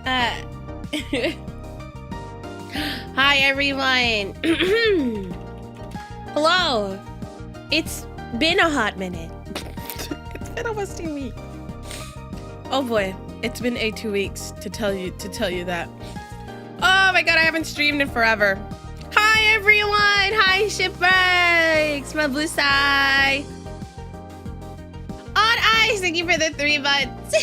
Hi everyone. Hello. It's been a hot minute. It's been almost 2 weeks. Oh boy, it's been 2 weeks to tell you that. Oh my god, I haven't streamed in forever. Hi everyone. Hi Shipwrecks, Mabusai. On Ice, thank you for the 3 months.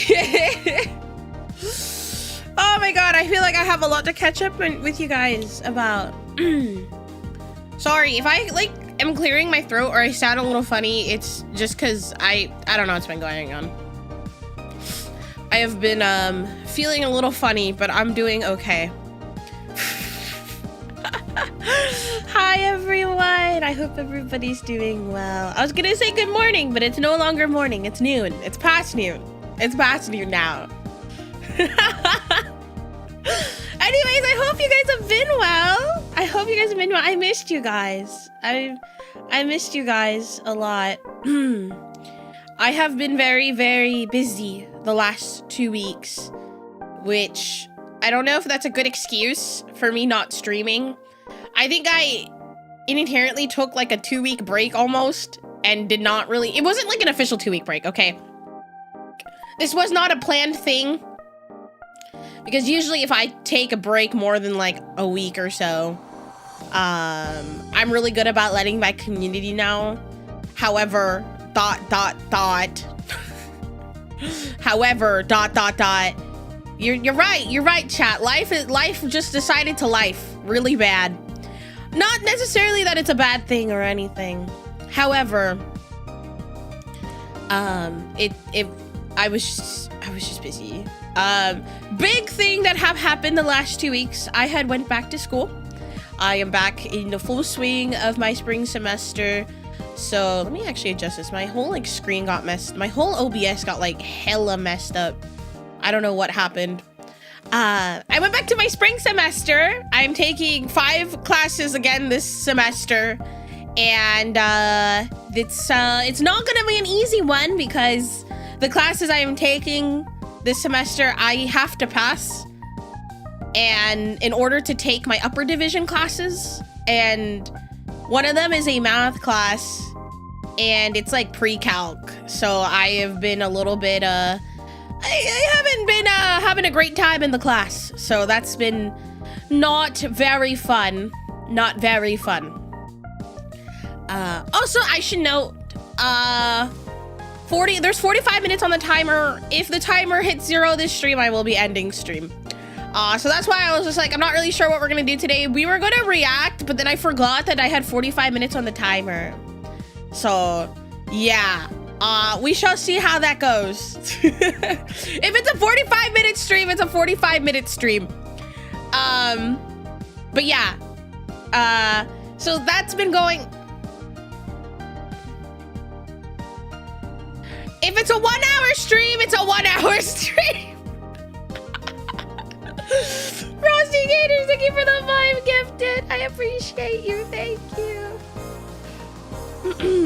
Oh my god, I feel like I have a lot to catch up with you guys about. Sorry if I am clearing my throat or I sound a little funny. It's just because I don't know what's been going on. I have been feeling a little funny, but I'm doing okay. Hi everyone, I hope everybody's doing well. I was gonna say good morning, but it's no longer morning, it's noon. It's past noon. It's past noon now. Anyways, I hope you guys have been well. I hope you guys have been well. I missed you guys. I missed you guys a lot. I have been very, very busy the last 2 weeks, which I don't know if that's a good excuse for me not streaming. I think I inherently took like a 2-week break almost and did not really, it wasn't like an official 2-week break, okay? This was not a planned thing because usually if I take a break more than like a week or so, I'm really good about letting my community know. However, you're right, chat. Life just decided to life really bad. Not necessarily that it's a bad thing or anything. However, I was just busy. Big thing that have happened the last 2 weeks. I had went back to school. I am back in the full swing of my spring semester. So let me actually adjust this. My whole screen got messed. My whole OBS got hella messed up. I don't know what happened. I went back to my spring semester. I'm taking 5 classes again this semester, and it's not gonna be an easy one because the classes I am taking this semester I have to pass, and in order to take my upper division classes, and one of them is a math class, and it's pre-calc, so I have been a little bit I haven't been having a great time in the class, so that's been not very fun. Not very fun. Also, I should note, there's 45 minutes on the timer. If the timer hits 0 this stream, I will be ending stream. So that's why I was just I'm not really sure what we're gonna do today. We were gonna react, but then I forgot that I had 45 minutes on the timer. So, yeah. We shall see how that goes. If it's a 45-minute stream, it's a 45-minute stream. But yeah. So that's been going. If it's a 1-hour stream, it's a 1-hour stream. Frosty Gators, thank you for the 5 gifted. I appreciate you. Thank you.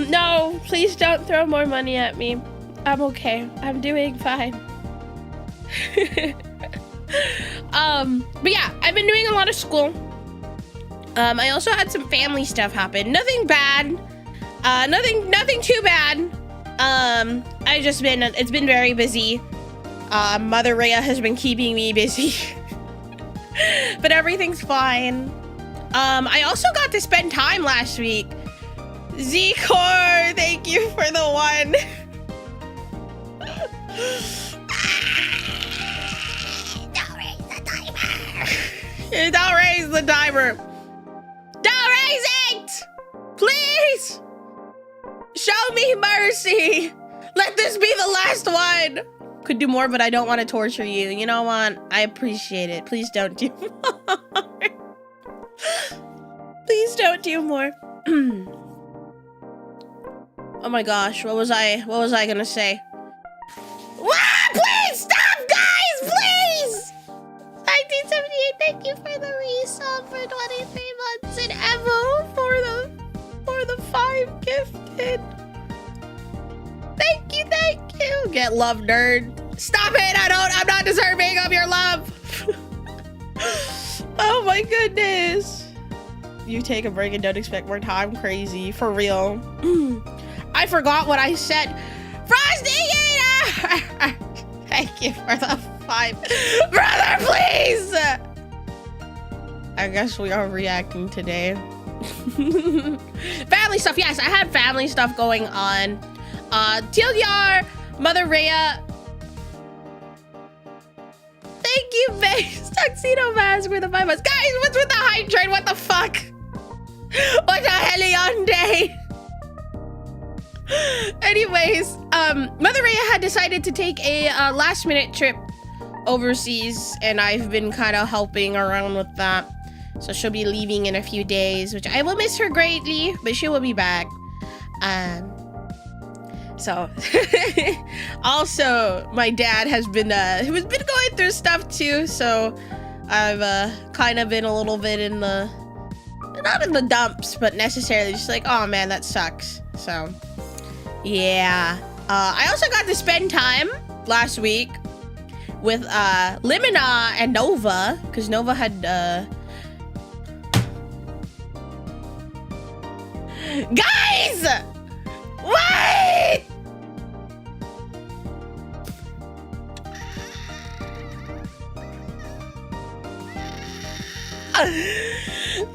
No, please don't throw more money at me. I'm okay. I'm doing fine. But yeah, I've been doing a lot of school. I also had some family stuff happen. Nothing bad. Nothing too bad. It's been very busy. Mother Rhea has been keeping me busy. But everything's fine. I also got to spend time last week. Z-Core, thank you for the 1. Don't raise the timer. Don't raise the timer. Don't raise it! Please! Show me mercy! Let this be the last one! Could do more, but I don't want to torture you. You know what? I appreciate it. Please don't do more. Please don't do more. Oh my gosh, what was I gonna say? Wow, please stop, guys, please! 1978, thank you for the resub for 23 months, and Evo for the 5 gifted. Thank you. Get love, nerd. Stop it, I'm not deserving of your love. Oh my goodness. You take a break and don't expect more time. Crazy. For real. I forgot what I said. Frosty Eater! Thank you for the 5. Brother, please! I guess we are reacting today. Family stuff. Yes, I had family stuff going on. TLDR, Mother Rhea. Thank you, Base. Tuxedo Mask with the 5 months. Guys, what's with the hype train? What the fuck? What the hellionde? Anyways, Mother Rhea had decided to take a last minute trip overseas, and I've been kind of helping around with that. So she'll be leaving in a few days, which I will miss her greatly, but she will be back. So also my dad has been going through stuff too, so I've kind of been a little bit in the, not in the dumps, but necessarily just like, oh man, that sucks. So yeah, I also got to spend time last week with Limina and Nova, because Nova had guys, wait!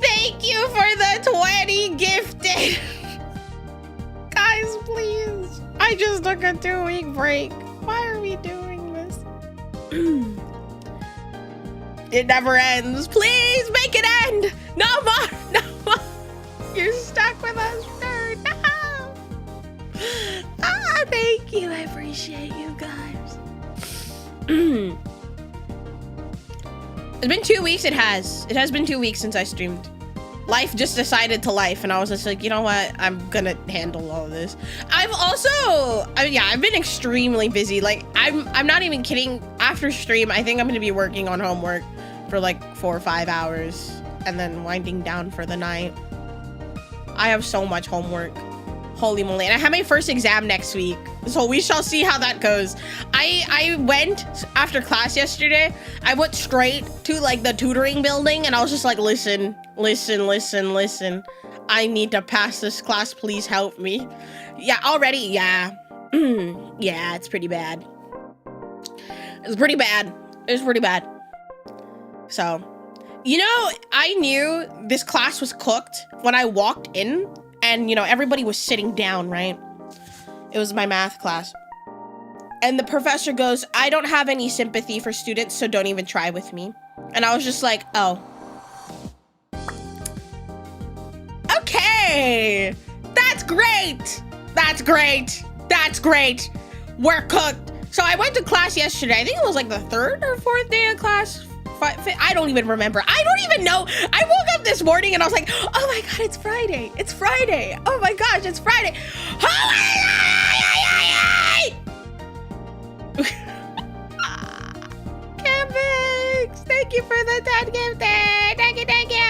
Thank you for the 20 gifted. Guys, please. I just took a 2-week break. Why are we doing this? It never ends. Please make it end. No more. No more. You're stuck with us, nerd. No. Ah, thank you. I appreciate you guys. It's been 2 weeks. It has been 2 weeks since I streamed. Life just decided to life, and I was just like, you know what? I'm gonna handle all of this. I've been extremely busy. Like, I'm not even kidding. After stream, I think I'm gonna be working on homework for like 4 or 5 hours, and then winding down for the night. I have so much homework. Holy moly. And I have my first exam next week, so we shall see how that goes. I went after class yesterday. I went straight to like the tutoring building, and I was just like, listen. I need to pass this class. Please help me. Yeah, already. Yeah. Yeah, it's pretty bad. It's pretty bad. So, you know, I knew this class was cooked when I walked in, and, you know, everybody was sitting down, right? It was my math class. And the professor goes, I don't have any sympathy for students, so don't even try with me. And I was just like, oh. Okay. That's great. We're cooked. So I went to class yesterday. I think it was like the 3rd or 4th day of class. I don't even remember. I don't even know. I woke up this morning and I was like, oh my God, it's Friday. Oh my gosh, it's Friday. Campix, thank you for the 10 gifted. Thank you.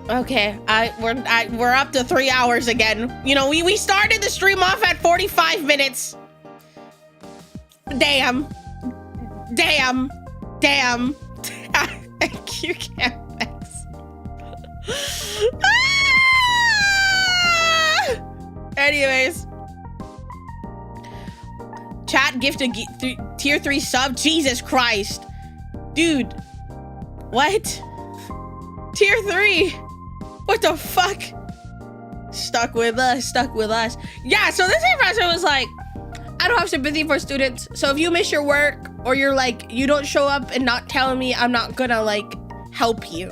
Okay, we're up to 3 hours again. You know, we started the stream off at 45 minutes. Damn. Thank you, Campix. Anyways. Chat gifted tier 3 sub. Jesus Christ. Dude. What? Tier 3. What the fuck? Stuck with us. Yeah, so this professor was like, I don't have sympathy for students, so if you miss your work or you're like, you don't show up and not tell me, I'm not gonna like help you.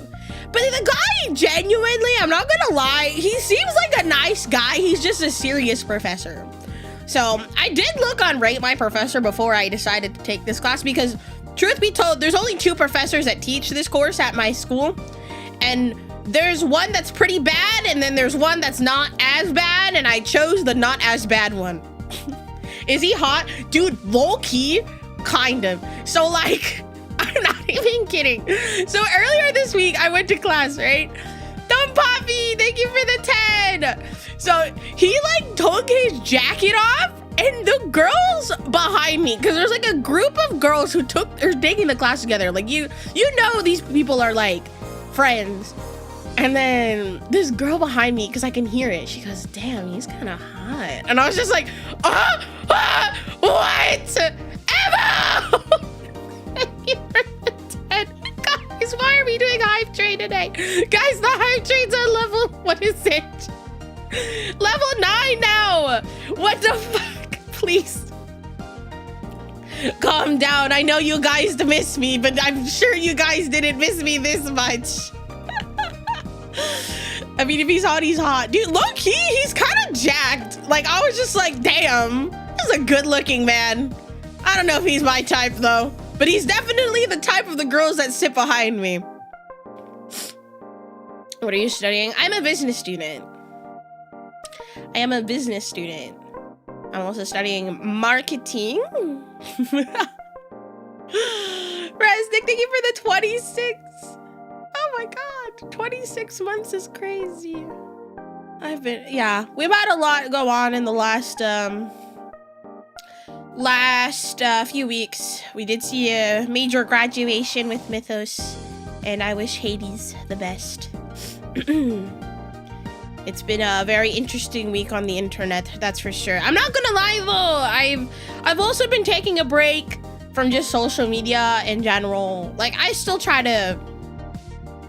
But the guy, genuinely, I'm not gonna lie, he seems like a nice guy. He's just a serious professor. So I did look on Rate My Professor before I decided to take this class, because truth be told, there's only 2 professors that teach this course at my school, and there's one that's pretty bad, and then there's one that's not as bad, and I chose the not as bad one. Is he hot? Dude, low-key, kind of. So, like, I'm not even kidding. So, earlier this week, I went to class, right? Dumb Poppy, thank you for the 10. So, he, like, took his jacket off And the girls behind me, because there's like a group of girls who are taking the class together. Like you know these people are like friends. And then this girl behind me, because I can hear it, she goes, damn, he's kind of hot. And I was just like, what? Emma! Guys, why are we doing hype train today? Guys, the hype train's on level, what is it? Level 9 now. What the fuck? Please. Calm down. I know you guys miss me, but I'm sure you guys didn't miss me this much. I mean, if he's hot, he's hot. Dude, low-key, he's kind of jacked. Like, I was just like, damn, he's a good-looking man. I don't know if he's my type, though. But he's definitely the type of the girls that sit behind me. What are you studying? I'm a business student. I am a business student. I'm also studying marketing. Resnick, thank you for the 26. Oh my god, 26 months is crazy. We've had a lot go on in the last few weeks. We did see a major graduation with Mythos, and I wish Hades the best. It's been a very interesting week on the internet, that's for sure. I'm not gonna lie though, I've also been taking a break from just social media in general. Like, I still try to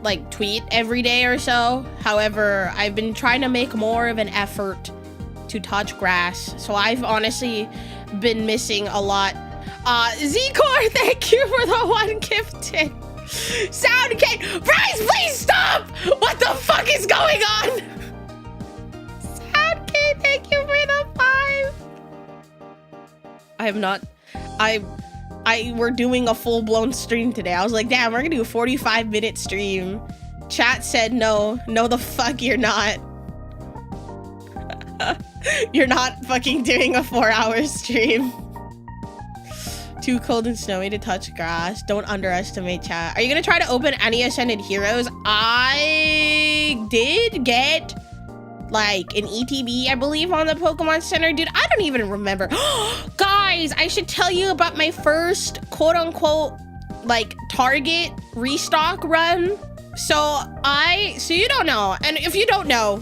like tweet every day or so. However, I've been trying to make more of an effort to touch grass. So I've honestly been missing a lot. Zcor, thank you for the 1 gifted. Sound K, Bryce, please stop! What the fuck is going on? Sound K, thank you for the 5. We're doing a full-blown stream today. I was like, damn, we're gonna do a 45-minute stream. Chat said no the fuck you're not. You're not fucking doing a 4-hour stream. Too cold and snowy to touch grass. Don't underestimate chat. Are you gonna try to open any Ascended Heroes? I did get like an ETB, I believe, on the Pokemon Center. Dude, I don't even remember. Guys, I should tell you about my first quote-unquote like Target restock run. So you don't know, and if you don't know,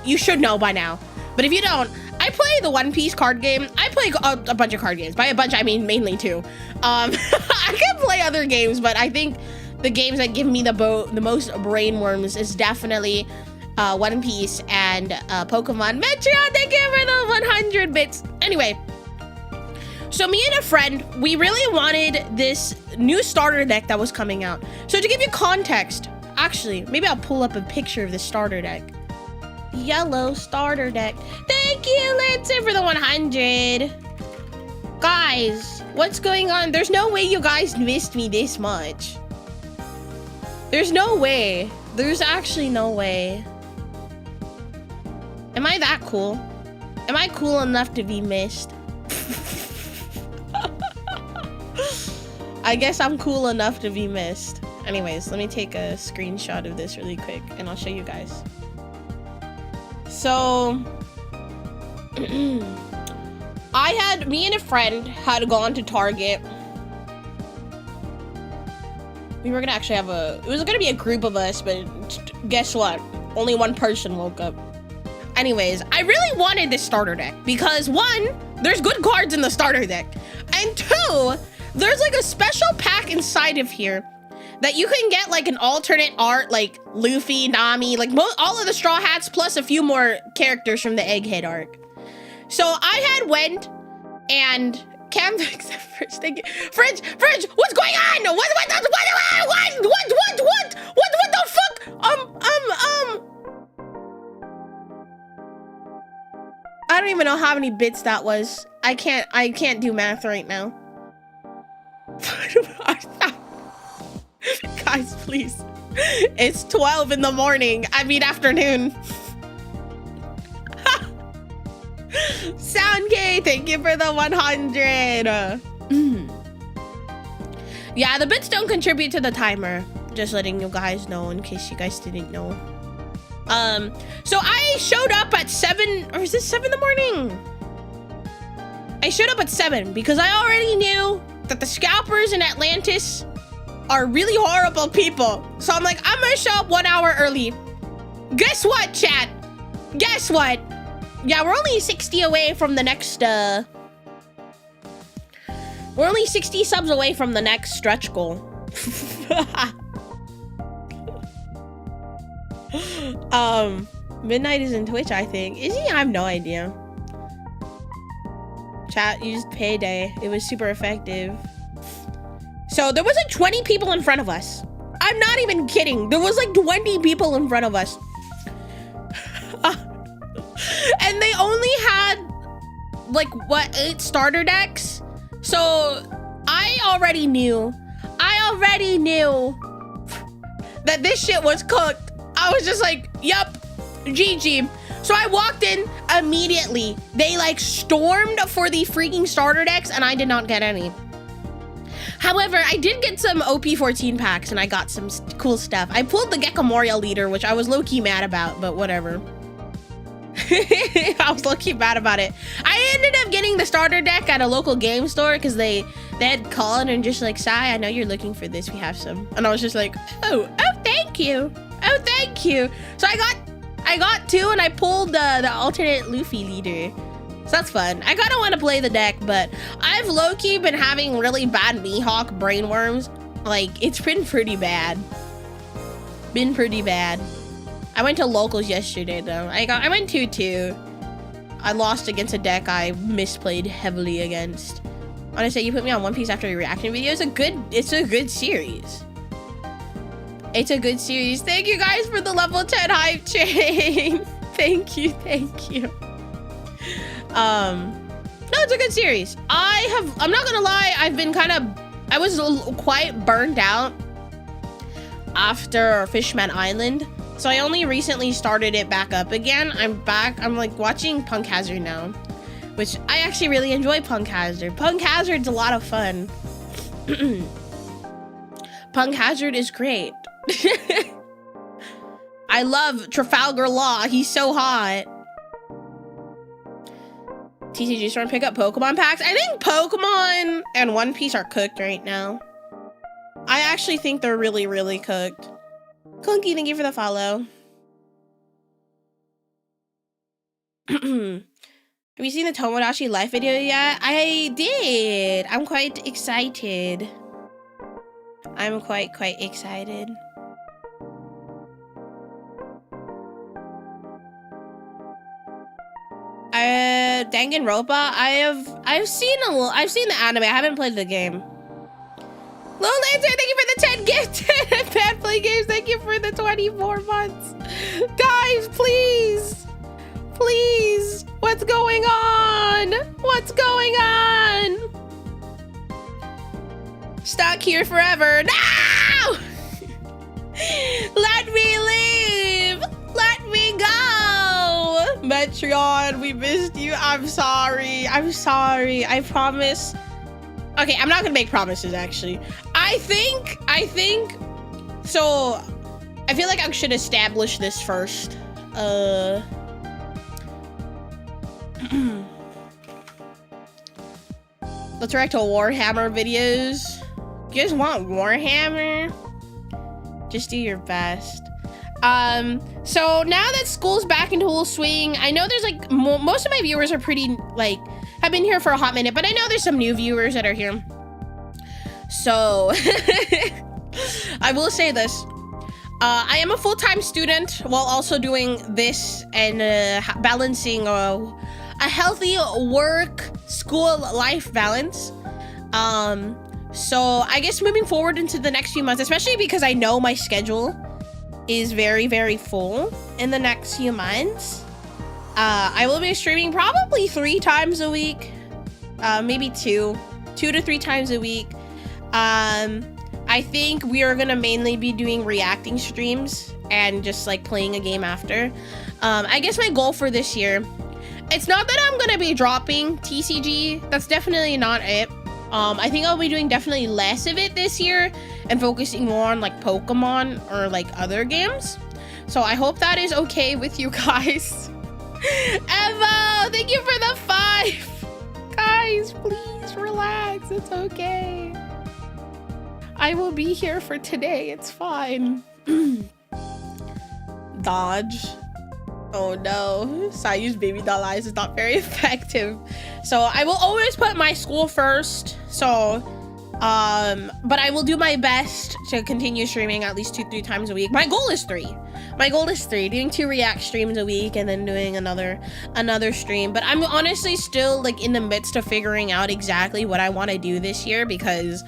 you should know by now. But if you don't, I play the One Piece card game. I play a bunch of card games. By a bunch, I mean mainly 2. I can play other games, but I think the games that give me the most brain worms is definitely One Piece and Pokemon. Metreon, thank you for the 100 bits. Anyway, so me and a friend, we really wanted this new starter deck that was coming out. So to give you context, actually, maybe I'll pull up a picture of the starter deck. Yellow starter deck. Thank you, Lancer, for the 100. Guys, what's going on? There's no way you guys missed me this much. There's no way. There's actually no way. Am I that cool? Am I cool enough to be missed? I guess I'm cool enough to be missed. Anyways, let me take a screenshot of this really quick and I'll show you guys. So, me and a friend had gone to Target. We were gonna actually have it was gonna be a group of us, but guess what? Only one person woke up. Anyways, I really wanted this starter deck because 1, there's good cards in the starter deck. And 2, there's like a special pack inside of here that you can get like an alternate art, like Luffy, Nami, like all of the Straw Hats, plus a few more characters from the Egghead arc. So I had went and Fridge, thank you. Fridge, what's going on? What the fuck? I don't even know how many bits that was. I can't do math right now. Guys, please. It's 12 in the morning. I mean afternoon. Sound K, thank you for the 100. Yeah, the bits don't contribute to the timer. Just letting you guys know in case you guys didn't know. So I showed up at 7, or is this 7 in the morning? I showed up at 7 because I already knew that the scalpers in Atlantis are really horrible people. So I'm like, I'm gonna show up 1 hour early. Guess what, chat? Guess what? Yeah, we're only 60 away from the next, we're only 60 subs away from the next stretch goal. Midnight is in Twitch, I think. Is he? I have no idea. Chat used Payday. It was super effective. So there was like 20 people in front of us. I'm not even kidding. There was like 20 people in front of us. And they only had like, what, 8 starter decks? So I already knew that this shit was cooked. I was just like, yup, GG. So I walked in immediately. They like stormed for the freaking starter decks and I did not get any. However, I did get some OP14 packs and I got some cool stuff. I pulled the Gecko Memorial leader, which I was low-key mad about, but whatever. I was low-key mad about it. I ended up getting the starter deck at a local game store because they had called and just like, Sai, I know you're looking for this. We have some. And I was just like, oh, thank you. Oh, thank you. So I got 2 and I pulled the alternate Luffy leader. So that's fun. I kind of want to play the deck, but I've low-key been having really bad Mihawk brainworms. Like, it's been pretty bad. Been pretty bad. I went to locals yesterday, though. I went 2-2. I lost against a deck I misplayed heavily against. Honestly, you put me on One Piece after your reaction video. It's a good series. It's a good series. Thank you guys for the level 10 hype chain. Thank you. No, it's a good series. I'm not gonna lie, I was quite burned out after Fishman Island. So I only recently started it back up again. I'm like watching Punk Hazard now, which I actually really enjoy Punk Hazard. Punk Hazard's a lot of fun. Punk Hazard is great. I love Trafalgar Law. He's so hot. TCG Store and pick up Pokemon packs. I think Pokemon and One Piece are cooked right now. I actually think they're really, really cooked. Clunky, thank you for the follow. Have you seen the Tomodachi Life video yet? I did. I'm quite excited. I'm quite excited. Danganronpa. I've seen the anime. I haven't played the game. Lil Lancer, thank you for the 10 gifts. Bad Play Games, thank you for the 24 months. Guys, please. Please. What's going on? What's going on? Stuck here forever. No! Let me leave. Let me go. Metreon, we missed you. I'm sorry. I promise. Okay, I'm not gonna make promises, actually. I think, so I feel like I should establish this first. Let's react to Warhammer videos. You guys want Warhammer? Just do your best. So now that school's back into full swing, I know there's like, most of my viewers are pretty, like, have been here for a hot minute, but I know there's some new viewers that are here. So, I will say this. I am a full-time student while also doing this and balancing a healthy work-school life balance. So I guess moving forward into the next few months, especially because I know my schedule is very, very full in the next few months, I will be streaming probably 3 times a week, maybe 2 to 3 times a week. I think we are gonna mainly be doing reacting streams and just like playing a game after. I guess my goal for this year, it's not that I'm gonna be dropping TCG. That's definitely not it. I think I'll be doing definitely less of it this year and focusing more on like Pokemon or like other games. So I hope that is okay with you guys. Evo, thank you for the 5. Guys. guys, please relax. It's okay. I will be here for today. It's fine. Dodge. Oh no, Sayu's baby doll eyes is not very effective. So I will always put my school first. So, but I will do my best to continue streaming at least 2-3 times a week. My goal is 3. My goal is 3, doing 2 react streams a week and then doing another stream. But I'm honestly still like in the midst of figuring out exactly what I want to do this year because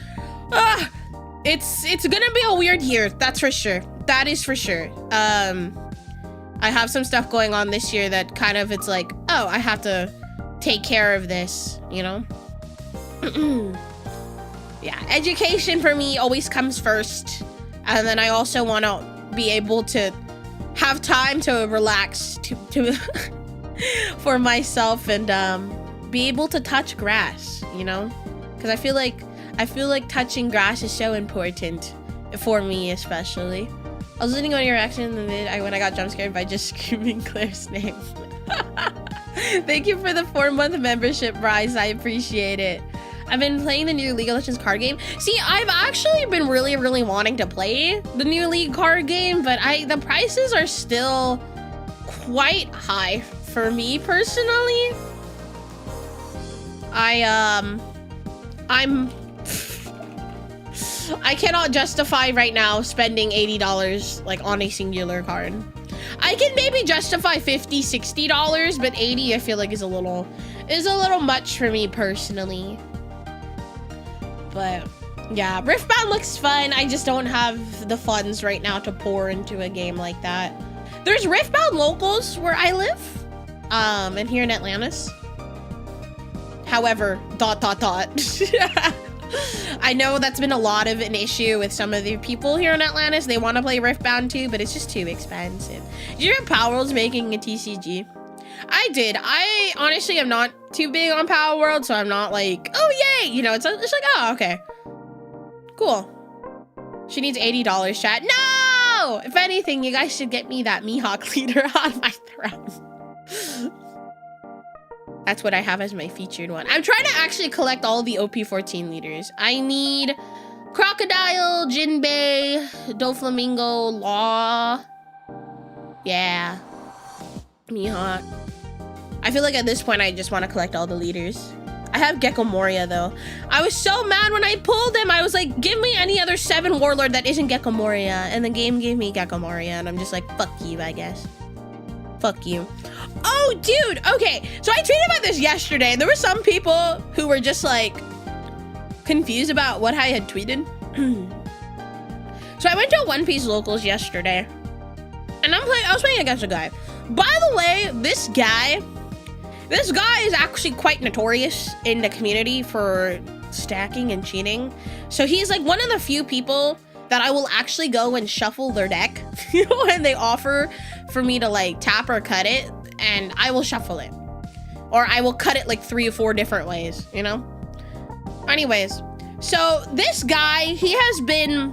it's gonna be a weird year. That's for sure. That is for sure. I have some stuff going on this year that kind of, it's like, oh, I have to take care of this, you know? Yeah, education for me always comes first. And then I also want to be able to have time to relax to for myself and be able to touch grass, you know? Because I feel like touching grass is so important for me, especially. I was listening to your reaction when I got jump scared by just screaming Claire's name. Thank you for the 4-month membership, Bryce. I appreciate it. I've been playing the new League of Legends card game. See, I've actually been really, really wanting to play the new League card game, but the prices are still quite high for me personally. I cannot justify right now spending $80 like on a singular card. I can maybe justify $50, $60, but 80 I feel like is a little much for me personally. But yeah, Riftbound looks fun. I just don't have the funds right now to pour into a game like that. There's Riftbound locals where I live, and here in Atlantis. However, ... I know that's been a lot of an issue with some of the people here in Atlantis. They want to play Riftbound too, but it's just too expensive. Did you hear Power World's making a TCG? I did. I honestly am not too big on Power World, so I'm not like, oh yay, you know, it's like, oh, okay. Cool. She needs $80, chat. No! If anything, you guys should get me that Mihawk leader on my throne. That's what I have as my featured one. I'm trying to actually collect all the OP14 leaders. I need Crocodile, Jinbei, Doflamingo, Law. Yeah. Mihawk. I feel like at this point, I just want to collect all the leaders. I have Gecko Moria though. I was so mad when I pulled him. I was like, give me any other 7 warlord that isn't Gecko Moria. And the game gave me Gecko Moria. And I'm just like, fuck you, I guess. Fuck you. Oh, dude. Okay. So I tweeted about this yesterday. There were some people who were just like confused about what I had tweeted. So I went to One Piece Locals yesterday. And I was playing against a guy. By the way, this guy is actually quite notorious in the community for stacking and cheating. So he's like one of the few people that I will actually go and shuffle their deck when they offer for me to like tap or cut it, and I will shuffle it. Or I will cut it like 3 or 4 different ways, you know? Anyways, so this guy, he probably,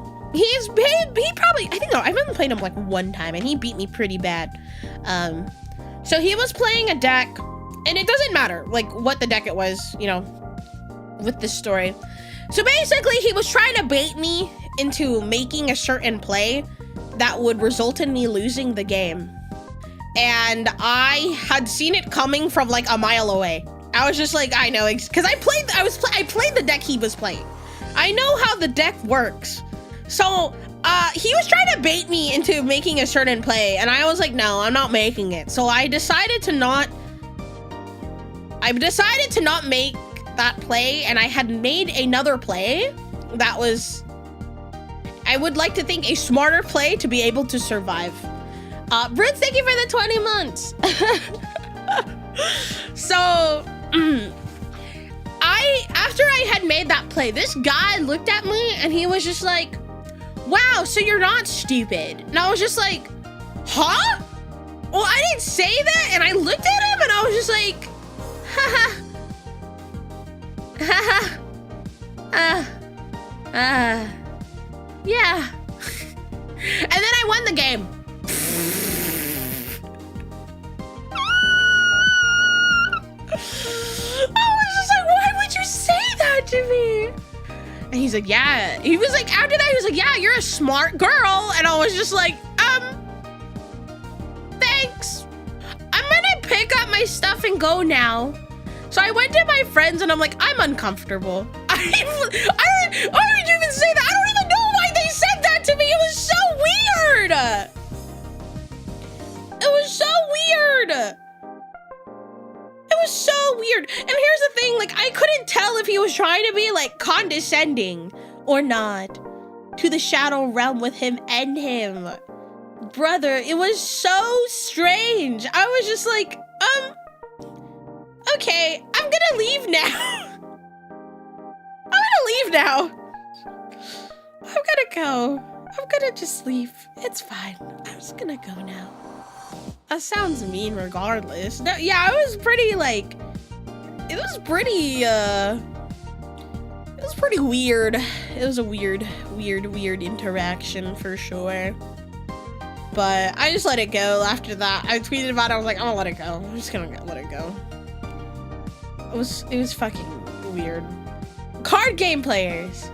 I think, no, I've only played him like 1 time and he beat me pretty bad. So he was playing a deck, and it doesn't matter like what the deck it was, you know, with this story. So basically he was trying to bait me into making a certain play that would result in me losing the game. And I had seen it coming from like a mile away. I was just like, I know, because I played the deck he was playing. I know how the deck works. So he was trying to bait me into making a certain play, and I was like, no, I'm not making it. So I decided to not make that play, and I had made another play that was, I would like to think, a smarter play to be able to survive. Brits, thank you for the 20 months. So, after I had made that play, this guy looked at me and he was just like, wow, so you're not stupid. And I was just like, huh? Well, I didn't say that. And I looked at him and I was just like, haha. Yeah. And then I won the game. I was just like, why And he's like, yeah. He was like, after that, he was like, yeah, you're a smart girl. And I was just like, thanks. I'm gonna pick up my stuff and go now. So I went to my friends and I'm like, I'm uncomfortable. Why would you even say that? I don't even know why they said that to me. It was so weird. It was so weird. It was so weird. And here's the thing, like, I couldn't tell if he was trying to be like condescending or not to the shadow realm with him and him. Brother, it was so strange. I was just like, okay, I'm gonna leave now. I'm gonna leave now. I'm gonna go. I'm gonna just leave. It's fine. I'm just gonna go now. That sounds mean regardless. No, yeah, it was pretty like, it was pretty weird. It was a weird interaction for sure. But I just let it go after that. I tweeted about it. I was like, I'm gonna let it go. I'm just gonna let it go. It was fucking weird. Card game players.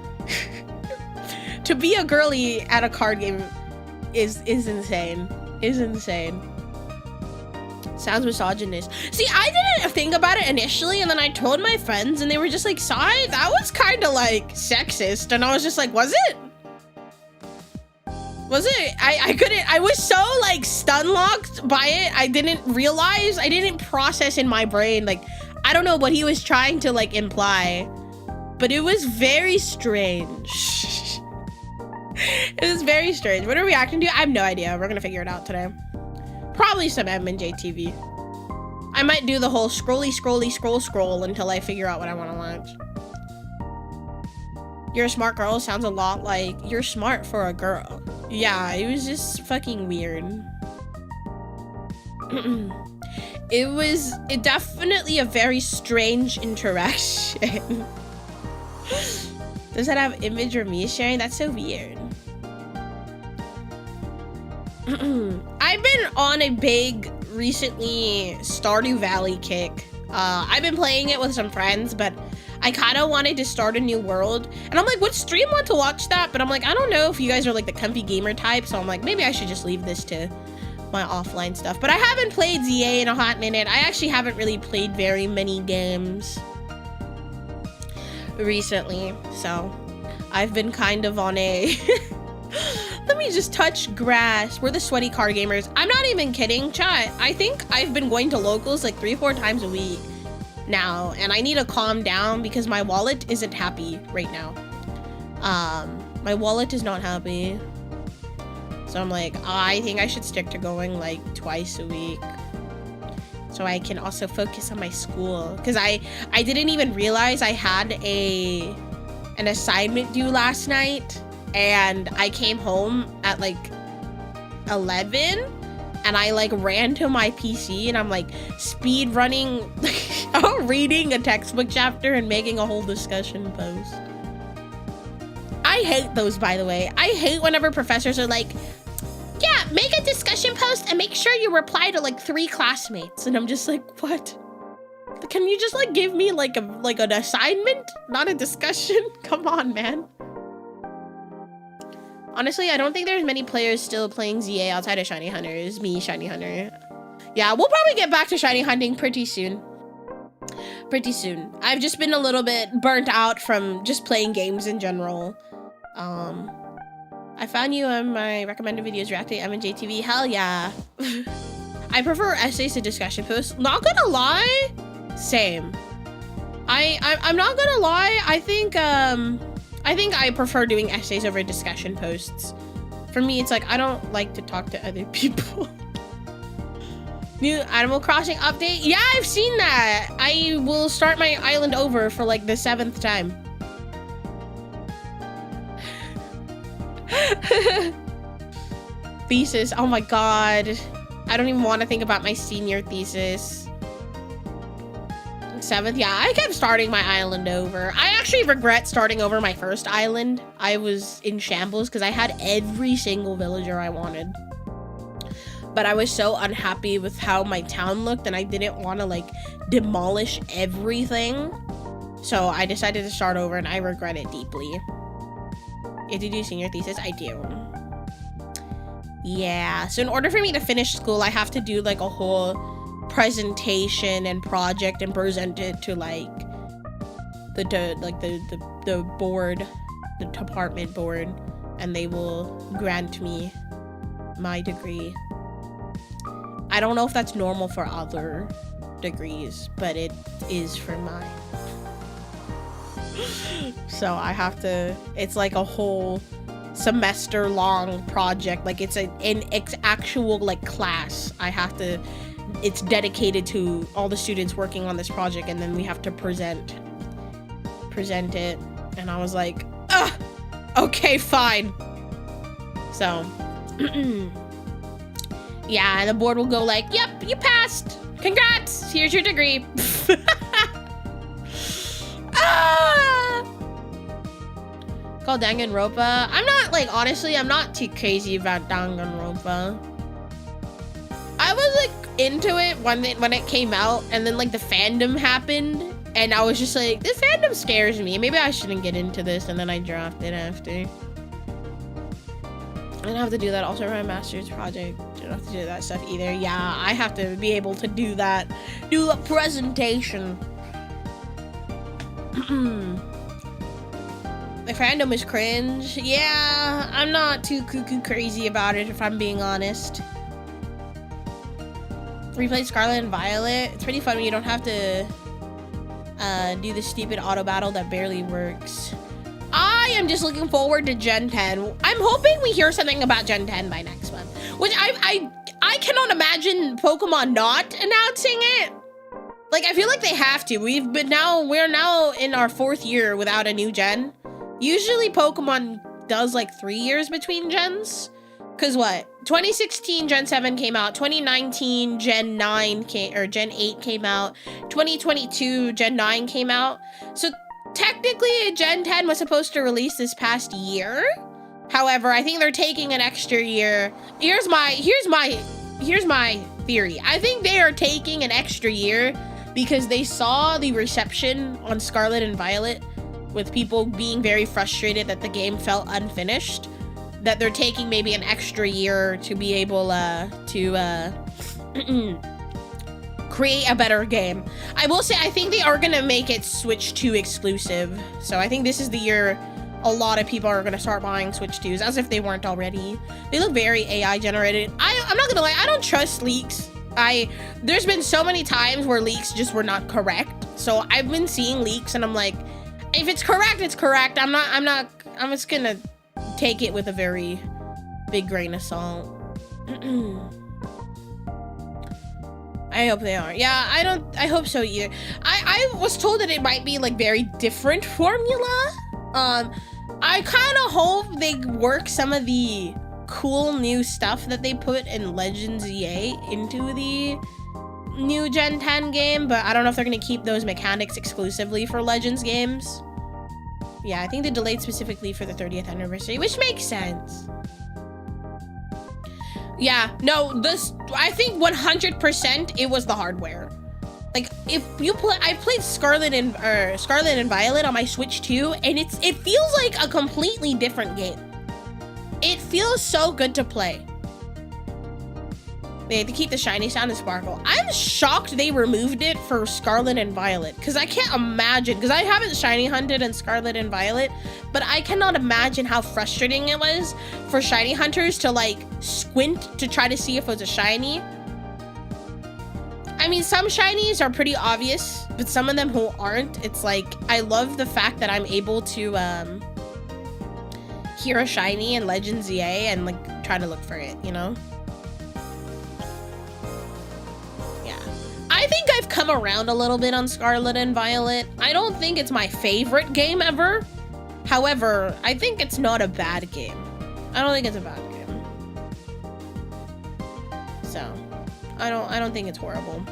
To be a girly at a card game is insane. Is insane. Sounds misogynist. See, I didn't think about it initially, and then I told my friends, and they were just like, "Sai, that was kind of like sexist," and I was just like, "Was it? Was it?" I couldn't. I was so like stun locked by it. I didn't realize. I didn't process in my brain. Like, I don't know what he was trying to like imply, but it was very strange. It was very strange. What are we reacting to? I have no idea. We're gonna figure it out today. Probably some M&J TV. I might do the whole scroll until I figure out what I want to watch. You're a smart girl sounds a lot like you're smart for a girl. Yeah, it was just fucking weird. It definitely a very strange interaction. Does that have image or me sharing? That's so weird. I've been on a big recently Stardew Valley kick. I've been playing it with some friends, but I kind of wanted to start a new world, and I'm like, would stream want to watch that? But I'm like, I don't know if you guys are like the comfy gamer type, so I'm like, maybe I should just leave this to my offline stuff. But I haven't played ZA in a hot minute. I actually haven't really played very many games recently, so I've been kind of on a let me just touch grass. We're the sweaty card gamers. I'm not even kidding, chat. I think I've been going to locals like 3-4 times a week now, and I need to calm down because my wallet isn't happy right now. My wallet is not happy. So I'm like, I think I should stick to going like twice a week so I can also focus on my school. Because I didn't even realize I had an assignment due last night, and I came home at like 11, and I like ran to my PC and I'm like speed running reading a textbook chapter and making a whole discussion post. I hate those, by the way. I hate whenever professors are like, yeah, make a discussion post and make sure you reply to like 3 classmates. And I'm just like, what? Can you just like give me like an assignment, not a discussion? Come on, man. Honestly, I don't think there's many players still playing ZA outside of Shiny Hunters. Me, Shiny Hunter. Yeah, we'll probably get back to Shiny Hunting pretty soon. Pretty soon. I've just been a little bit burnt out from just playing games in general. I found you on my recommended videos reacting to M&J TV. Hell yeah. I prefer essays to discussion posts. Not gonna lie, same. I'm not gonna lie. I think I prefer doing essays over discussion posts. For me, it's like I don't like to talk to other people. New Animal Crossing update? Yeah, I've seen that. I will start my island over for like the 7th time. Thesis, oh my god. I don't even want to think about my senior thesis. 7th, yeah, I kept starting my island over. I actually regret starting over my first island. I was in shambles because I had every single villager I wanted. But I was so unhappy with how my town looked, and I didn't want to like demolish everything. So I decided to start over, and I regret it deeply. You have to do senior thesis? I do. Yeah, so in order for me to finish school, I have to do like a whole presentation and project and present it to like the board, the department board, and they will grant me my degree. I don't know if that's normal for other degrees, but it is for mine. So I have to, it's like a whole semester long project. Like it's an actual like class. I have to, it's dedicated to all the students working on this project, and then we have to present it. And I was like, okay, fine. So yeah, and the board will go like, yep, you passed, congrats, here's your degree. Called Danganronpa. I'm not like, honestly, I'm not too crazy about Danganronpa. I was like into it when it came out, and then like the fandom happened, and I was just like, this fandom scares me. Maybe I shouldn't get into this, and then I dropped it after. I don't have to do that also for my master's project. I don't have to do that stuff either. Yeah, I have to be able to do that. Do a presentation. The fandom is cringe. Yeah, I'm not too cuckoo crazy about it, if I'm being honest. We played Scarlet and Violet. It's pretty fun when you don't have to do the stupid auto battle that barely works. I am just looking forward to Gen 10. I'm hoping we hear something about Gen 10 by next month, which I cannot imagine Pokemon not announcing it. Like, I feel like they have to. we're now in our 4th year without a new gen. Usually Pokemon does like 3 years between gens. Cause what? 2016 Gen 7 came out, 2019 Gen 9 Gen 8 came out, 2022 Gen 9 came out. So technically Gen 10 was supposed to release this past year. However, I think they're taking an extra year. Here's my theory. I think they are taking an extra year because they saw the reception on Scarlet and Violet with people being very frustrated that the game felt unfinished, that they're taking maybe an extra year to be able to create a better game. I will say, I think they are gonna make it Switch 2 exclusive. So I think this is the year a lot of people are gonna start buying Switch 2s, as if they weren't already. They look very AI generated. I'm not gonna lie, I don't trust leaks. There's been so many times where leaks just were not correct. So I've been seeing leaks and I'm like, if it's correct, it's correct. I'm just gonna take it with a very big grain of salt. I hope they are. Yeah, I hope so either. I was told that it might be like very different formula. I kind of hope they work some of the cool new stuff that they put in Legends EA into the new Gen 10 game, but I don't know if they're gonna keep those mechanics exclusively for Legends games. Yeah, I think they delayed specifically for the 30th anniversary, which makes sense. Yeah, no, I think 100% it was the hardware. Like, if you I played Scarlet and Violet on my Switch 2, and it feels like a completely different game. It feels so good to play. They had to keep the shiny sound and sparkle. I'm shocked they removed it for Scarlet and Violet, because I can't imagine, because I haven't shiny hunted in Scarlet and Violet, but I cannot imagine how frustrating it was for shiny hunters to like squint to try to see if it was a shiny. I mean, some shinies are pretty obvious, but some of them who aren't, it's like, I love the fact that I'm able to hear a shiny in Legends EA and like try to look for it, you know? I think I've come around a little bit on Scarlet and Violet. I don't think it's my favorite game ever. However, I think it's not a bad game. I don't think it's a bad game. So, I don't think it's horrible.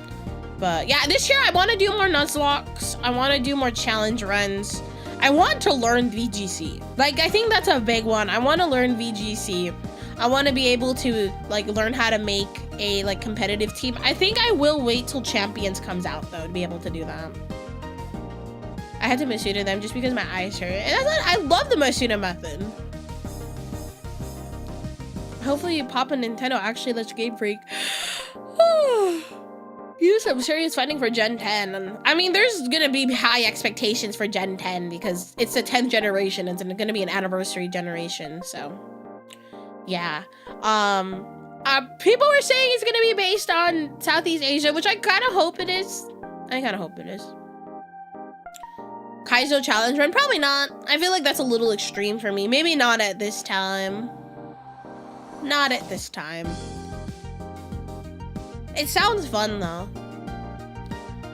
But yeah, this year I want to do more Nuzlocke. I want to do more challenge runs. I want to learn VGC. Like, I think that's a big one. I want to learn VGC. I want to be able to like learn how to make a like competitive team. I think I will wait till Champions comes out though to be able to do that. I had to Masuda them just because my eyes hurt. And I love the Masuda method. Hopefully Papa Nintendo actually lets Game Freak use some serious funding for Gen 10. And I mean, there's gonna be high expectations for Gen 10 because it's the 10th generation. It's gonna be an anniversary generation. So yeah. People were saying it's gonna be based on Southeast Asia, which I kind of hope it is. Kaizo challenge run? Probably not. I feel like that's a little extreme for me. Maybe not at this time. Not at this time. It sounds fun though.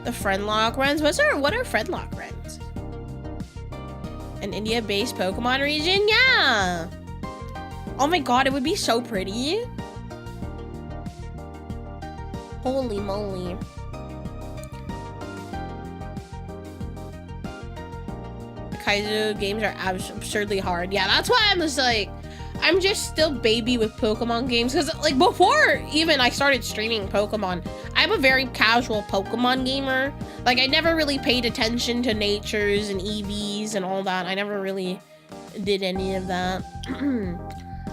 The friendlock runs? What are friendlock runs? An India-based Pokemon region? Yeah! Oh my god, it would be so pretty. Holy moly. The Kaizo games are absurdly hard. Yeah, that's why I'm just like, I'm just still baby with Pokemon games. Because like before even I started streaming Pokemon, I'm a very casual Pokemon gamer. Like I never really paid attention to natures and EVs and all that. I never really did any of that.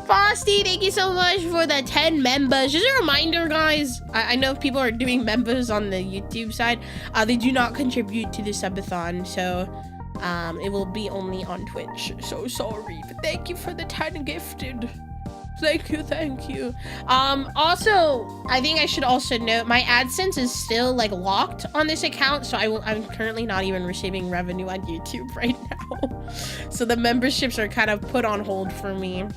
Frosty, thank you so much for the 10 members. Just a reminder, guys. I know people are doing members on the YouTube side. They do not contribute to the subathon, so it will be only on Twitch. So sorry, but thank you for the 10 gifted. Thank you. Also, I think I should also note my AdSense is still like locked on this account, so I'm currently not even receiving revenue on YouTube right now. So the memberships are kind of put on hold for me.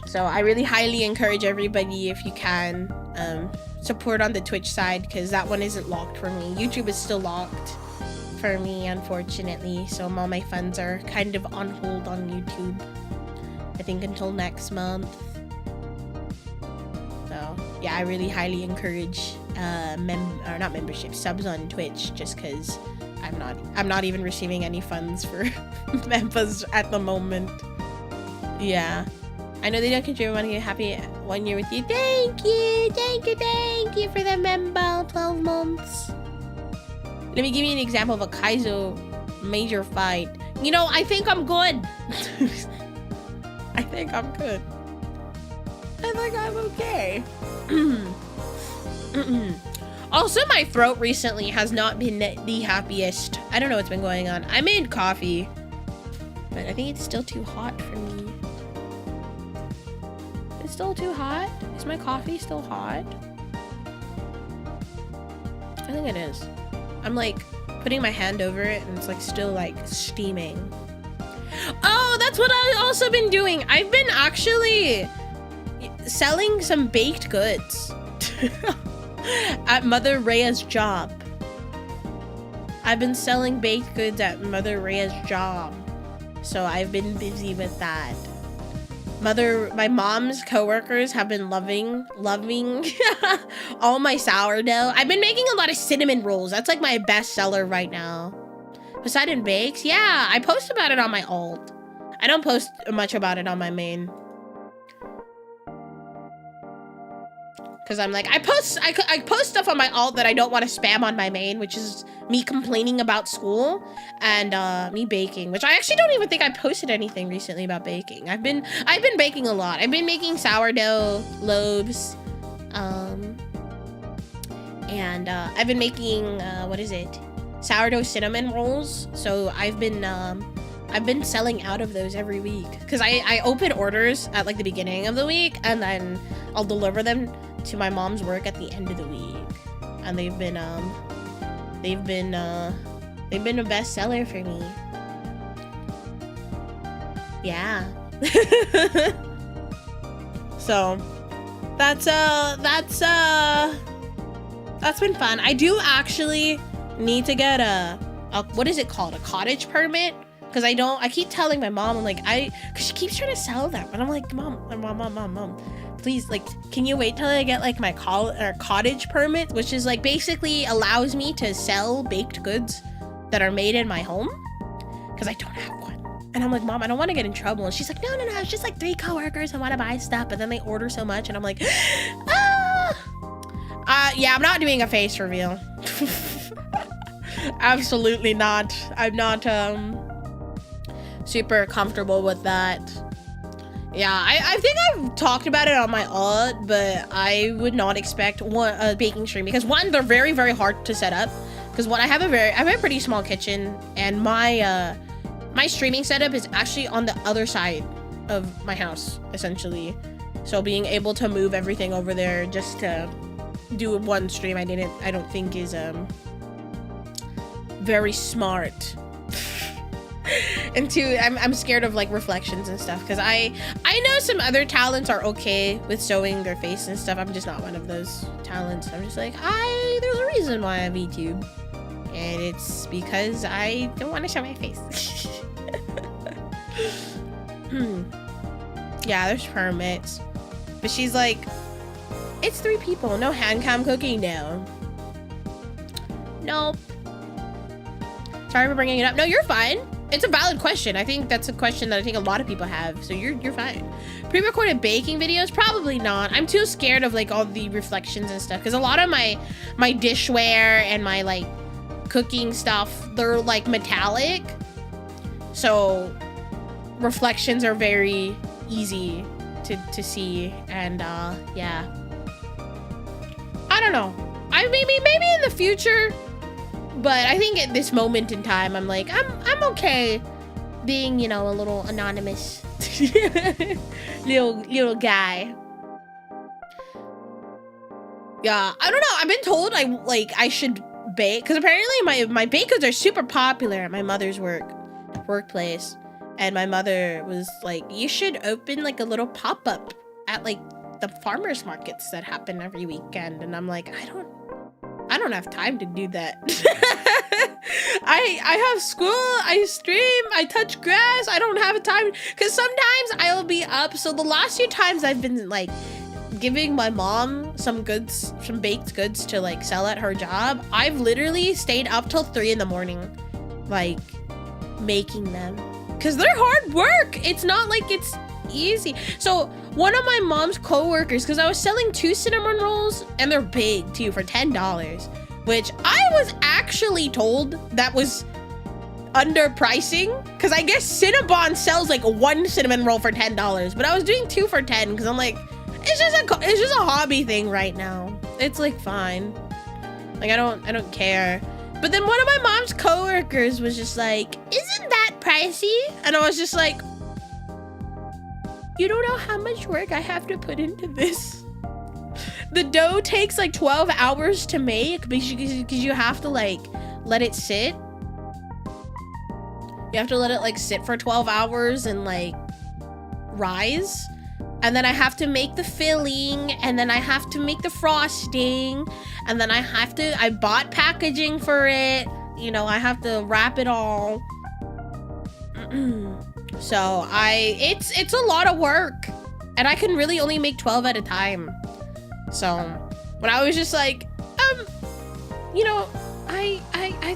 So I really highly encourage everybody, if you can, support on the Twitch side, because that one isn't locked for me. YouTube is still locked for me, unfortunately. So all my funds are kind of on hold on YouTube, I think until next month. So yeah, I really highly encourage not membership, subs on Twitch, just because I'm not even receiving any funds for members at the moment. Yeah. I know they don't contribute money. Happy 1 year with you. Thank you for the member. 12 months. Let me give you an example of a Kaizo major fight. You know, I think I'm good. I think I'm good. I think I'm okay. Also, my throat recently has not been the happiest. I don't know what's been going on. I made coffee, but I think it's still too hot for me. Still too hot? Is my coffee still hot? I think it is. I'm like putting my hand over it and it's like still like steaming. Oh, that's what I've also been doing. I've been actually selling some baked goods at Mother Rhea's job. I've been selling baked goods at Mother Rhea's job. So I've been busy with that. My mom's coworkers have been loving all my sourdough. I've been making a lot of cinnamon rolls. That's like my best seller right now. Poseidon bakes? Yeah, I post about it on my alt. I don't post much about it on my main. Because I'm like, I post stuff on my alt that I don't want to spam on my main, which is me complaining about school and me baking, which I actually don't even think I posted anything recently about baking. I've been baking a lot. I've been making sourdough loaves, and I've been making sourdough cinnamon rolls. So I've been selling out of those every week because I open orders at like the beginning of the week and then I'll deliver them to my mom's work at the end of the week, and they've been a best seller for me. Yeah. So that's been fun. I do actually need to get a what is it called, a cottage permit, because I keep telling my mom, I'm like, because she keeps trying to sell them, and I'm like, mom, please, like, can you wait till I get like my cottage permit, which is like basically allows me to sell baked goods that are made in my home, because I don't have one. And I'm like, Mom, I don't want to get in trouble. And she's like, no, it's just like 3 coworkers who want to buy stuff, but then they order so much, and I'm like, yeah, I'm not doing a face reveal. Absolutely not. I'm not super comfortable with that. Yeah, I think I've talked about it on my art, but I would not expect a baking stream because one, they're very, very hard to set up. Because I have a pretty small kitchen, and my my streaming setup is actually on the other side of my house, essentially. So being able to move everything over there just to do one stream, I don't think is very smart. And two, I'm scared of like reflections and stuff because I know some other talents are okay with showing their face and stuff. I'm just not one of those talents. I'm just like, there's a reason why I have YouTube, and it's because I don't want to show my face. Yeah, there's permits, but she's like, it's 3 people, no hand cam cooking now. Nope. Sorry for bringing it up. No, you're fine. It's a valid question. I think that's a question that I think a lot of people have. So you're fine. Pre-recorded baking videos? Probably not. I'm too scared of like all the reflections and stuff. Because a lot of my dishware and my like cooking stuff, they're like metallic. So reflections are very easy to see. And yeah. I don't know. Maybe in the future. But I think at this moment in time, I'm like, I'm okay being, you know, a little anonymous little guy. Yeah, I don't know. I've been told I should bake because apparently my bakers are super popular at my mother's workplace, and my mother was like, you should open like a little pop-up at like the farmers markets that happen every weekend, and I'm like, I don't have time to do that. I have school, I stream, I touch grass, I don't have time, because sometimes I'll be up. So the last few times I've been like giving my mom some baked goods to like sell at her job, I've literally stayed up till 3 in the morning, like making them, because they're hard work. It's not like it's easy. So one of my mom's co-workers, because I was selling 2 cinnamon rolls, and they're big too, for $10, which I was actually told that was underpricing, because I guess Cinnabon sells like 1 cinnamon roll for $10, but I was doing 2 for 10 because I'm like, it's just a hobby thing right now. It's like fine, like I don't care. But then one of my mom's co-workers was just like, isn't that pricey? And I was just like, you don't know how much work I have to put into this. The dough takes like 12 hours to make because you have to like let it sit. You have to let it like sit for 12 hours and like rise. And then I have to make the filling, and then I have to make the frosting, and then I bought packaging for it. You know, I have to wrap it all. So it's a lot of work, and I can really only make 12 at a time. So when I was just like, you know, I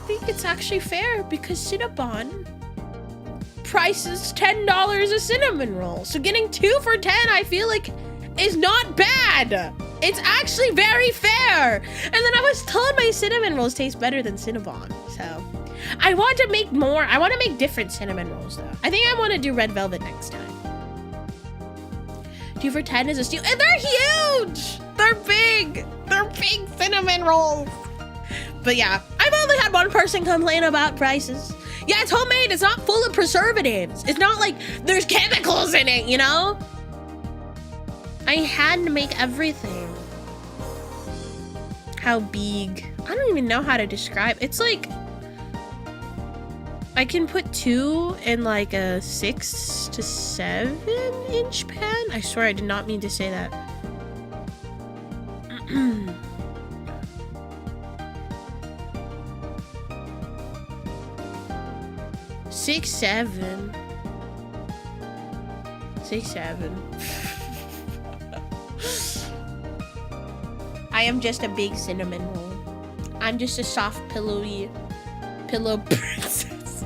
think it's actually fair because Cinnabon prices $10 a cinnamon roll. So getting 2 for 10, I feel like is not bad. It's actually very fair. And then I was told my cinnamon rolls taste better than Cinnabon. So I want to make more. I want to make different cinnamon rolls though. I think I want to do red velvet next time. 2 for 10 is a steal. And they're huge. They're big. They're big cinnamon rolls. But yeah, I've only had one person complain about prices. Yeah, it's homemade. It's not full of preservatives. It's not like there's chemicals in it, you know? I had to make everything. How big? I don't even know how to describe. It's like, I can put 2 in like a 6 to 7 inch pan. I swear I did not mean to say that. 6, 7. 6, 7. I am just a big cinnamon roll. I'm just a soft pillow princess.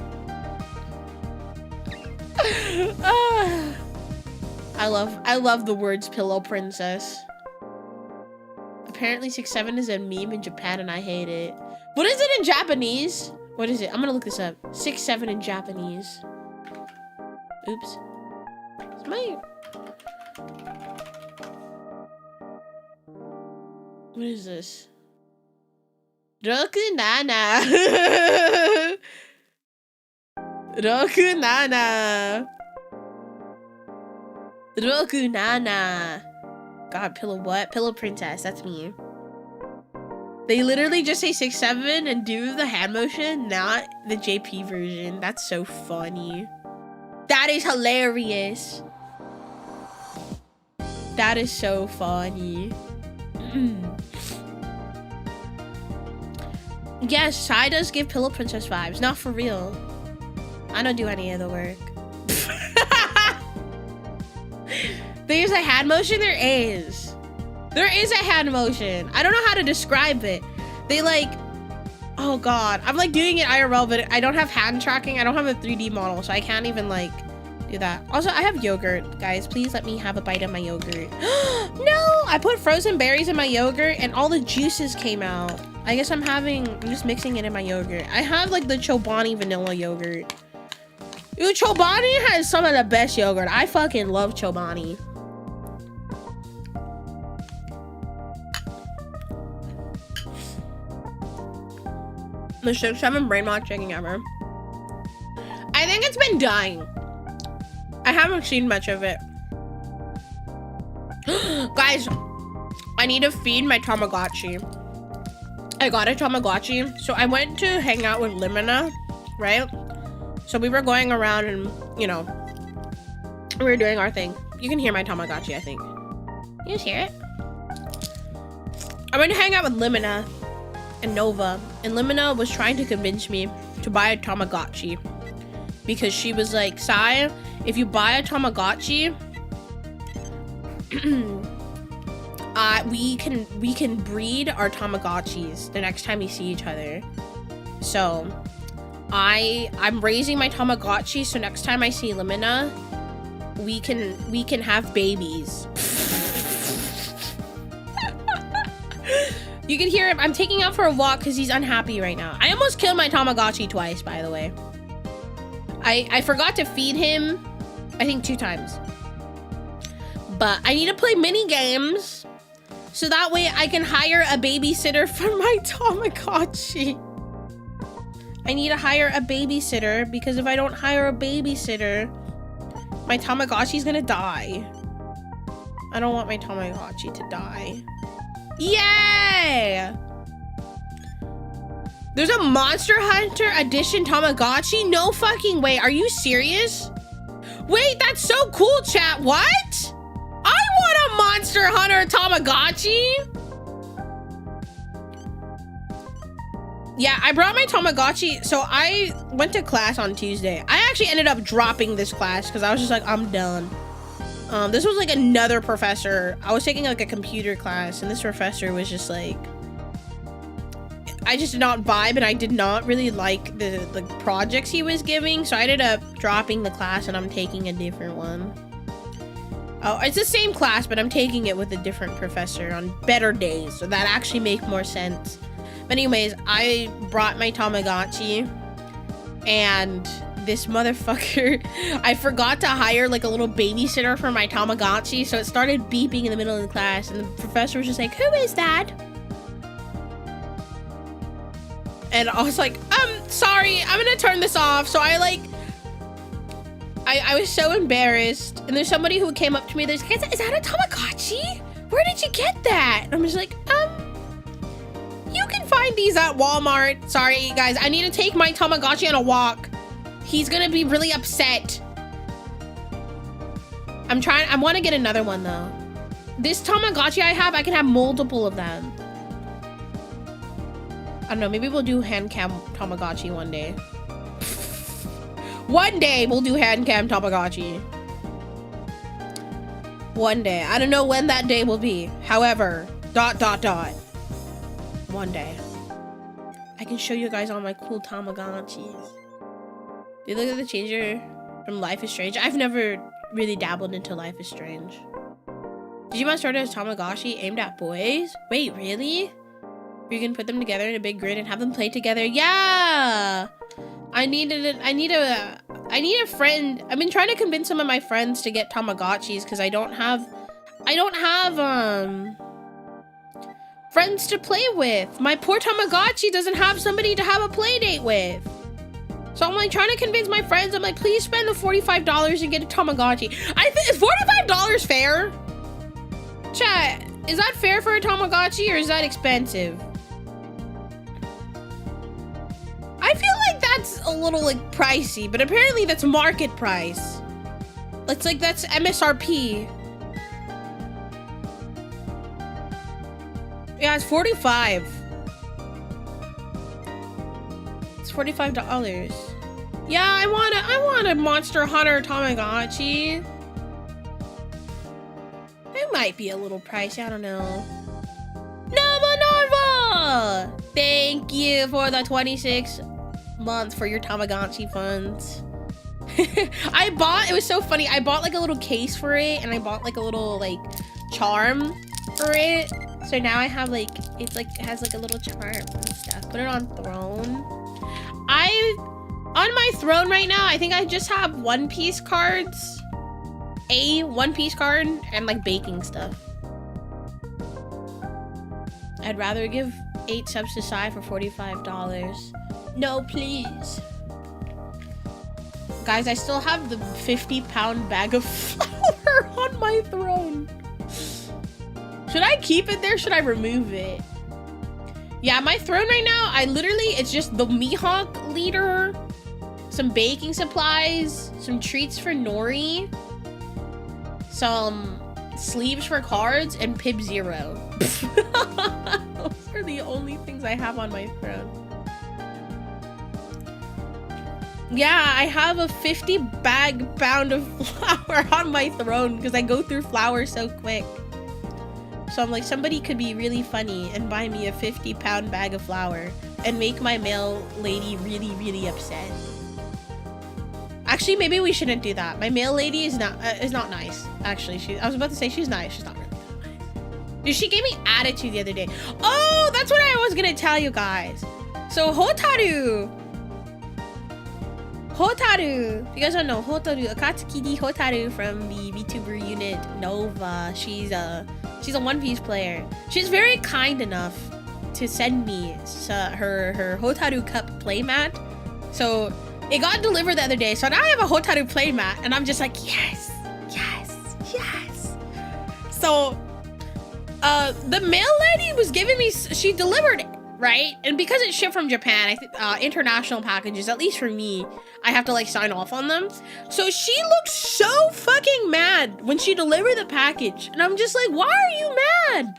I love the words pillow princess. Apparently 6'7" is a meme in Japan and I hate it. What is it in Japanese? What is it? I'm gonna look this up. 6'7" in Japanese. Oops. It's my... What is this? Roku Nana. Roku Nana. Roku Nana. God, pillow what? Pillow princess. That's me. They literally just say 6'7" and do the hand motion, not the JP version. That's so funny. That is hilarious. That is so funny. Yes, Sai does give Pillow Princess vibes. Not for real. I don't do any of the work. There's a hand motion? There is. There is a hand motion. I don't know how to describe it. They like... Oh god. I'm like doing it IRL, but I don't have hand tracking. I don't have a 3D model, so I can't even like do that. Also, I have yogurt. Guys, please let me have a bite of my yogurt. No! I put frozen berries in my yogurt and all the juices came out. I guess I'm just mixing it in my yogurt. I have like the Chobani vanilla yogurt. Ooh, Chobani has some of the best yogurt. I fucking love Chobani. The 6'7" brainwash chicken ever. I think it's been dying. I haven't seen much of it. Guys, I need to feed my Tamagotchi. I got a Tamagotchi. So I went to hang out with Limina, right? So we were going around and, you know, we were doing our thing. You can hear my Tamagotchi, I think. You just hear it? I went to hang out with Limina and Nova, and Limina was trying to convince me to buy a Tamagotchi because she was like, Sai, if you buy a Tamagotchi, we can breed our Tamagotchis the next time we see each other. So I'm raising my Tamagotchi, so next time I see Limina, we can have babies. You can hear him. I'm taking out for a walk because he's unhappy right now. I almost killed my Tamagotchi twice, by the way. I forgot to feed him, I think 2 times. But I need to play mini games so that way I can hire a babysitter for my Tamagotchi. I need to hire a babysitter because if I don't hire a babysitter, my Tamagotchi's gonna die. I don't want my Tamagotchi to die. Yay! There's a Monster Hunter edition Tamagotchi? No fucking way. Are you serious? Wait, that's so cool, chat. What? I want a Monster Hunter Tamagotchi. Yeah, I brought my Tamagotchi. So I went to class on Tuesday. I actually ended up dropping this class because I was just like, I'm done. This was like another professor. I was taking like a computer class and this professor was just like, I just did not vibe and I did not really like the projects he was giving. So I ended up dropping the class and I'm taking a different one. Oh, it's the same class, but I'm taking it with a different professor on better days. So that actually make more sense. But anyways, I brought my Tamagotchi and this motherfucker, I forgot to hire like a little babysitter for my Tamagotchi, so it started beeping in the middle of the class and the professor was just like, who is that? And I was like, sorry, I'm gonna turn this off. So I was so embarrassed, and there's somebody who came up to me, there's like, is that a Tamagotchi? Where did you get that? And I'm just like, you can find these at Walmart. Sorry guys, I need to take my Tamagotchi on a walk. He's gonna be really upset. I want to get another one though. This Tamagotchi I have, I can have multiple of them. I don't know, maybe we'll do hand cam Tamagotchi one day. One day we'll do hand cam Tamagotchi. One day. I don't know when that day will be. However, ... One day. I can show you guys all my cool Tamagotchis. Do you look at the changer from Life is Strange? I've never really dabbled into Life is Strange. Digimon started as Tamagotchi aimed at boys? Wait, really? You can put them together in a big grid and have them play together. Yeah! I need a friend. I've been trying to convince some of my friends to get Tamagotchis because I don't have friends to play with. My poor Tamagotchi doesn't have somebody to have a play date with. So I'm like trying to convince my friends. I'm like, please spend the $45 and get a Tamagotchi. Is $45 fair? Chat, is that fair for a Tamagotchi or is that expensive? I feel like that's a little like pricey, but apparently that's market price. It's like that's MSRP. Yeah, it's 45. It's $45. Yeah, I want a Monster Hunter Tamagotchi. It might be a little pricey, I don't know. Nova! Thank you for the 26 months for your Tamagotchi funds. It was so funny. I bought like a little case for it and I bought like a little like charm for it. So now I have like, it has like a little charm and stuff. Put it on throne. On my throne right now, I think I just have One Piece cards. A One Piece card and like baking stuff. I'd rather give 8 subs to Sai for $45. No, please. Guys, I still have the 50-pound bag of flour on my throne. Should I keep it there? Should I remove it? Yeah, my throne right now, it's just the Mihawk leader, some baking supplies, some treats for Nori, some sleeves for cards, and Pib Zero. Those are the only things I have on my throne. Yeah, I have a 50-pound of flour on my throne because I go through flour so quick. So I'm like, somebody could be really funny and buy me a 50-pound bag of flour and make my mail lady really, really upset. Actually, maybe we shouldn't do that. My mail lady is not nice. Actually, I was about to say she's nice. She's not really that nice. Dude, she gave me attitude the other day. Oh, that's what I was gonna tell you guys. So Hotaru. If you guys don't know, Hotaru, Akatsuki Hotaru from the VTuber unit Nova. She's a One Piece player. She's very kind enough to send me her Hotaru Cup playmat. So it got delivered the other day. So now I have a Hotaru playmat and I'm just like, yes, yes, yes. So the mail lady was giving me, she delivered it, right? And because it's shipped from Japan, I think international packages, at least for me, I have to like sign off on them. So she looked so fucking mad when she delivered the package. And I'm just like, why are you mad?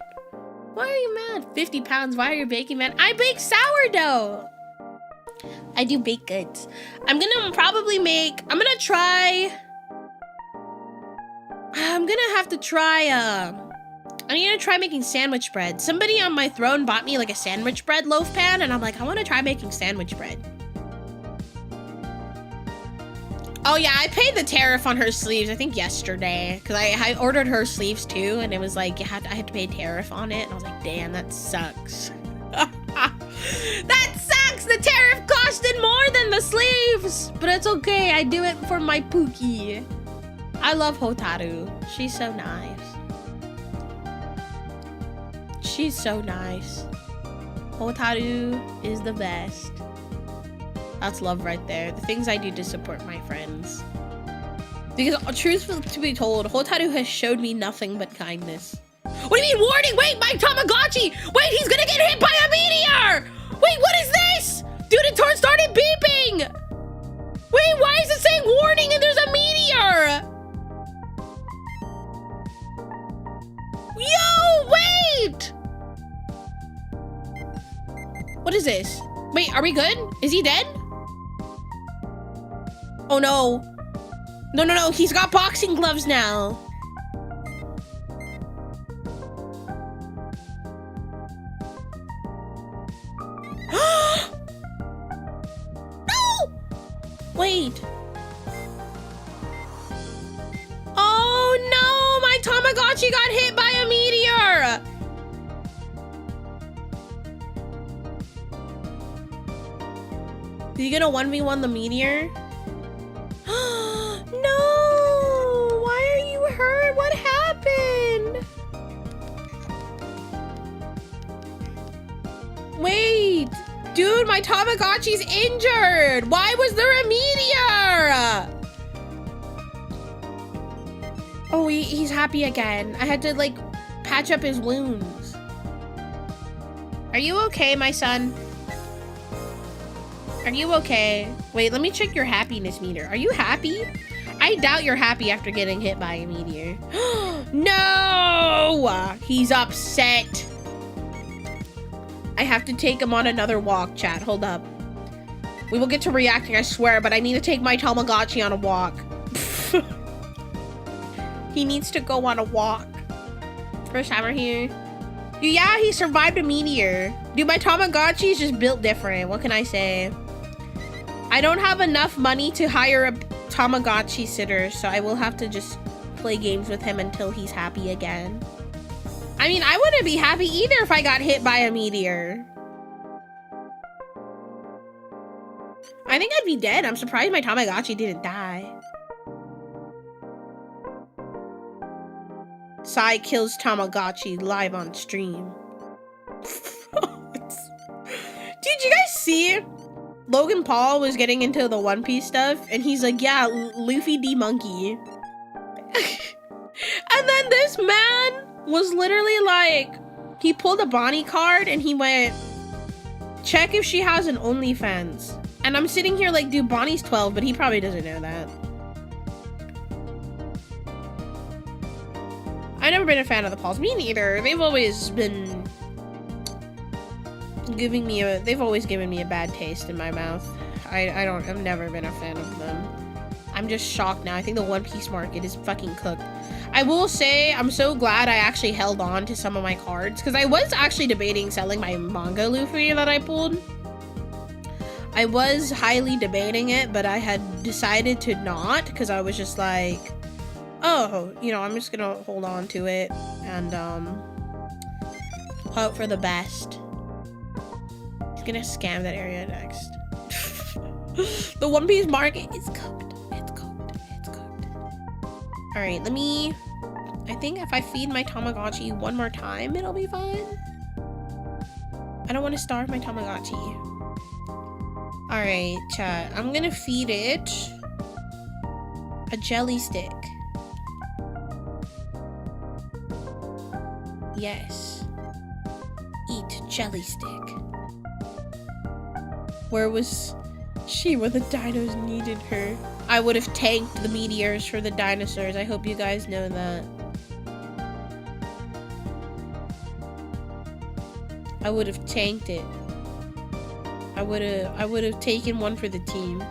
Why are you mad? 50 pounds, why are you baking, man? I bake sourdough. I do baked goods. I'm gonna I need to try making sandwich bread. Somebody on my throne bought me like a sandwich bread loaf pan and I'm like, I want to try making sandwich bread. Oh yeah, I paid the tariff on her sleeves, I think yesterday, because I ordered her sleeves too, and it was like, I had to pay tariff on it, and I was like, damn, that sucks. That sucks! The tariff costed more than the sleeves! But it's okay, I do it for my Pookie. I love Hotaru. She's so nice. She's so nice. Hotaru is the best. That's love right there. The things I do to support my friends. Because truthfully to be told, Hotaru has showed me nothing but kindness. What do you mean warning? Wait, my Tamagotchi! Wait, he's gonna get hit by a meteor! Wait, what is this? Dude, it started beeping! Wait, why is it saying warning and there's a meteor? Yo, wait! What is this? Wait, are we good? Is he dead? Oh no. No, no, no, he's got boxing gloves now. No! Wait. Oh no, my Tamagotchi got hit by a meteor! Is he gonna 1v1 the meteor? No! Why are you hurt? What happened? Wait! Dude, my Tamagotchi's injured! Why was there a meteor? Oh, he's happy again. I had to, like, patch up his wounds. Are you okay, my son? Are you okay? Wait, let me check your happiness meter. Are you happy? I doubt you're happy after getting hit by a meteor. No! He's upset. I have to take him on another walk, chat. Hold up. We will get to reacting, I swear, but I need to take my Tamagotchi on a walk. He needs to go on a walk. First timer here. Dude, yeah, he survived a meteor. Dude, my Tamagotchi is just built different. What can I say? I don't have enough money to hire a Tamagotchi sitter, so I will have to just play games with him until he's happy again. I mean, I wouldn't be happy either if I got hit by a meteor. I think I'd be dead. I'm surprised my Tamagotchi didn't die. Sai kills Tamagotchi live on stream. Dude, you guys see? Logan Paul was getting into the One Piece stuff, and he's like, yeah, Luffy D Monkey. And then this man was literally like, he pulled a Bonnie card and he went, check if she has an OnlyFans. And I'm sitting here like, dude, Bonnie's 12, but he probably doesn't know that. I've never been a fan of the Pauls. Me neither. They've always been giving me a, they've always given me a bad taste in my mouth. I've never been a fan of them. I'm just shocked now. I think the One Piece market is fucking cooked. I will say, I'm so glad I actually held on to some of my cards, because I was actually debating selling my manga Luffy that I pulled. I was highly debating it, but I had decided to not, because I was just like, oh, you know, I'm just gonna hold on to it and hope for the best. He's gonna scam that area next. The One Piece market is cooked. It's cooked. It's cooked. All right, let me, I think if I feed my Tamagotchi one more time, it'll be fine. I don't want to starve my Tamagotchi. All right, chat, I'm gonna feed it a jelly stick. Yes. Eat jelly stick. Where was she when the dinos needed her? I would have tanked the meteors for the dinosaurs. I hope you guys know that. I would have tanked it. I would have taken one for the team.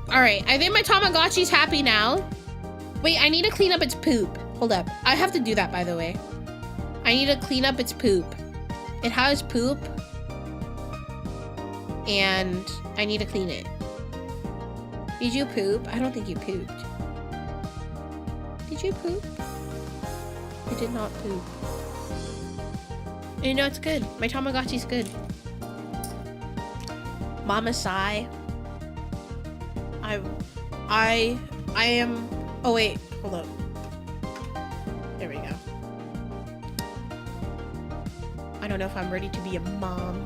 All right, I think my Tamagotchi's happy now. Wait, I need to clean up its poop. Hold up. I have to do that, by the way. I need to clean up its poop. It has poop. And I need to clean it. Did you poop? I don't think you pooped. Did you poop? You did not poop. You know, it's good. My Tamagotchi's good. Mama Sai. I am, oh wait, hold up. There we go. I don't know if I'm ready to be a mom.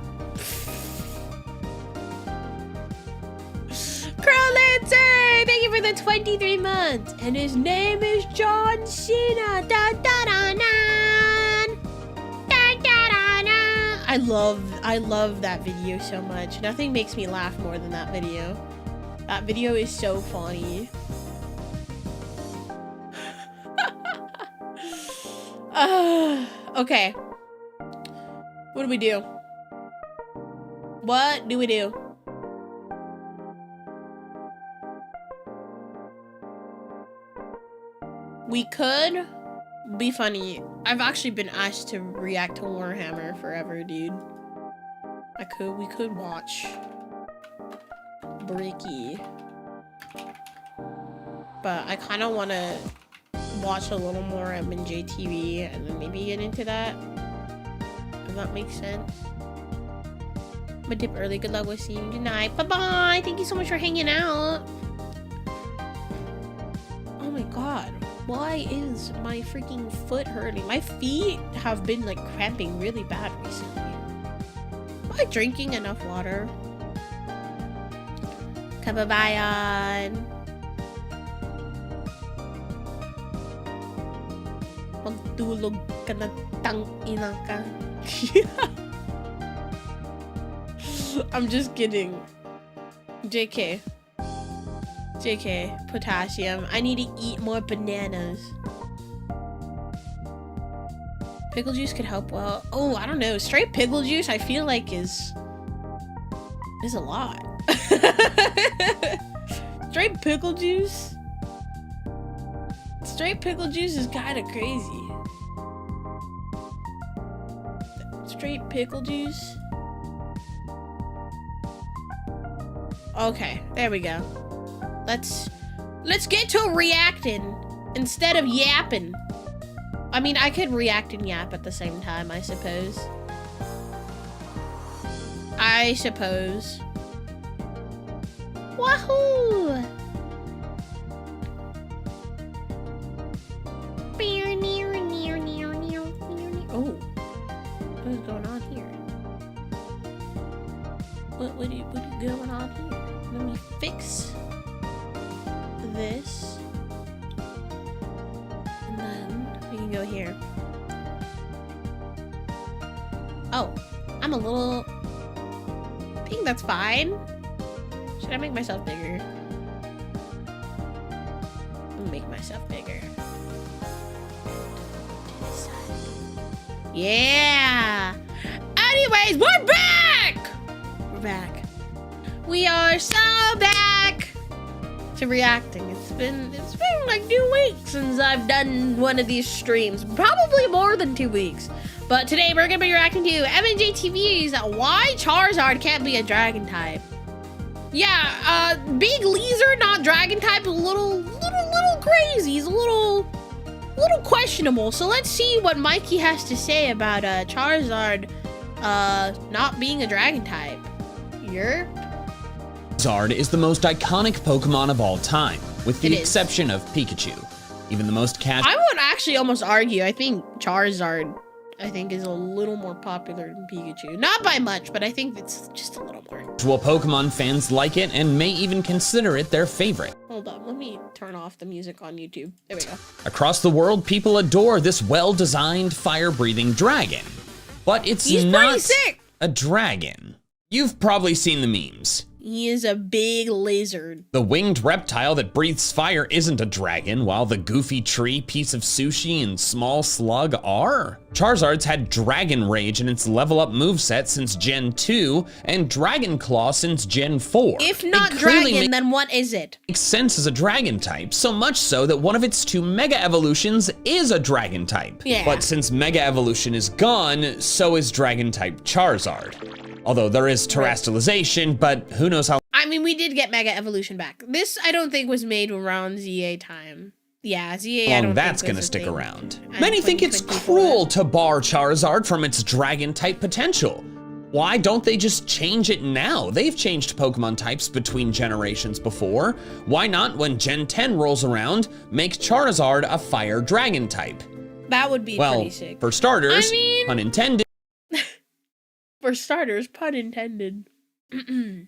Curlincy, thank you for the 23 months. And his name is John Cena. Da, da, da, da. Da, da, da, da. I love that video so much. Nothing makes me laugh more than that video. That video is so funny. Okay. What do we do? What do we do? We could be funny. I've actually been asked to react to Warhammer forever, dude. We could watch Bricky. but I kind of want to watch a little more MNJ TV and then maybe get into that. If that makes sense. I'm gonna dip early. Good luck with seeing you tonight. Bye-bye. Thank you so much for hanging out. Oh my god. Why is my freaking foot hurting? My feet have been like cramping really bad recently. Am I drinking enough water? Kababayan. Magdulog ka na tang-ina ka. I'm just kidding. JK. JK. Potassium. I need to eat more bananas. Pickle juice could help well. Oh, I don't know. Straight pickle juice I feel like is a lot. Straight pickle juice? Straight pickle juice is kind of crazy. Straight pickle juice? Okay, there we go. Let's get to reacting instead of yapping. I mean, I could react and yap at the same time, I suppose. Wahoo! Oh, what is going on here? What is going on here? Let me fix this, and then we can go here. Oh, I'm a little. I think that's fine. Should I make myself bigger? I'm gonna make myself bigger. Yeah! Anyways, we're back! We're back. We are so back to reacting. It's been like 2 weeks since I've done one of these streams. Probably more than 2 weeks. But today we're gonna be reacting to MNJ TV's Why Charizard Can't Be a Dragon Type. Yeah, big lizard, not dragon type, is a little crazy. He's a little questionable. So let's see what Mikey has to say about Charizard not being a dragon type. Yerp. Charizard is the most iconic Pokemon of all time, with the exception of Pikachu. Even the most casual. I would actually almost argue, I think Charizard, is a little more popular than Pikachu. Not by much, but I think it's just a little more. Pokemon fans like it and may even consider it their favorite. Hold on, let me turn off the music on YouTube. There we go. Across the world, people adore this well-designed, fire-breathing dragon. But it's not a dragon. You've probably seen the memes. He is a big lizard. The winged reptile that breathes fire isn't a dragon, while the goofy tree, piece of sushi, and small slug are. Charizard's had Dragon Rage in its level up moveset since Gen 2, and Dragon Claw since Gen 4. If not dragon, then what is it? Makes sense as a dragon type, so much so that one of its 2 Mega Evolutions is a dragon type. Yeah. But since Mega Evolution is gone, so is dragon type Charizard. Although there is terrestrialization, but who knows how. I mean, we did get Mega Evolution back. This, I don't think, was made around ZA time. Yeah, ZA, I don't that's think gonna stick around. And Many think it's cruel to bar Charizard from its dragon type potential. Why don't they just change it now? They've changed Pokemon types between generations before. Why not, when Gen 10 rolls around, make Charizard a fire dragon type? That would be pretty sick. For starters, I mean, unintended. For starters, pun intended. I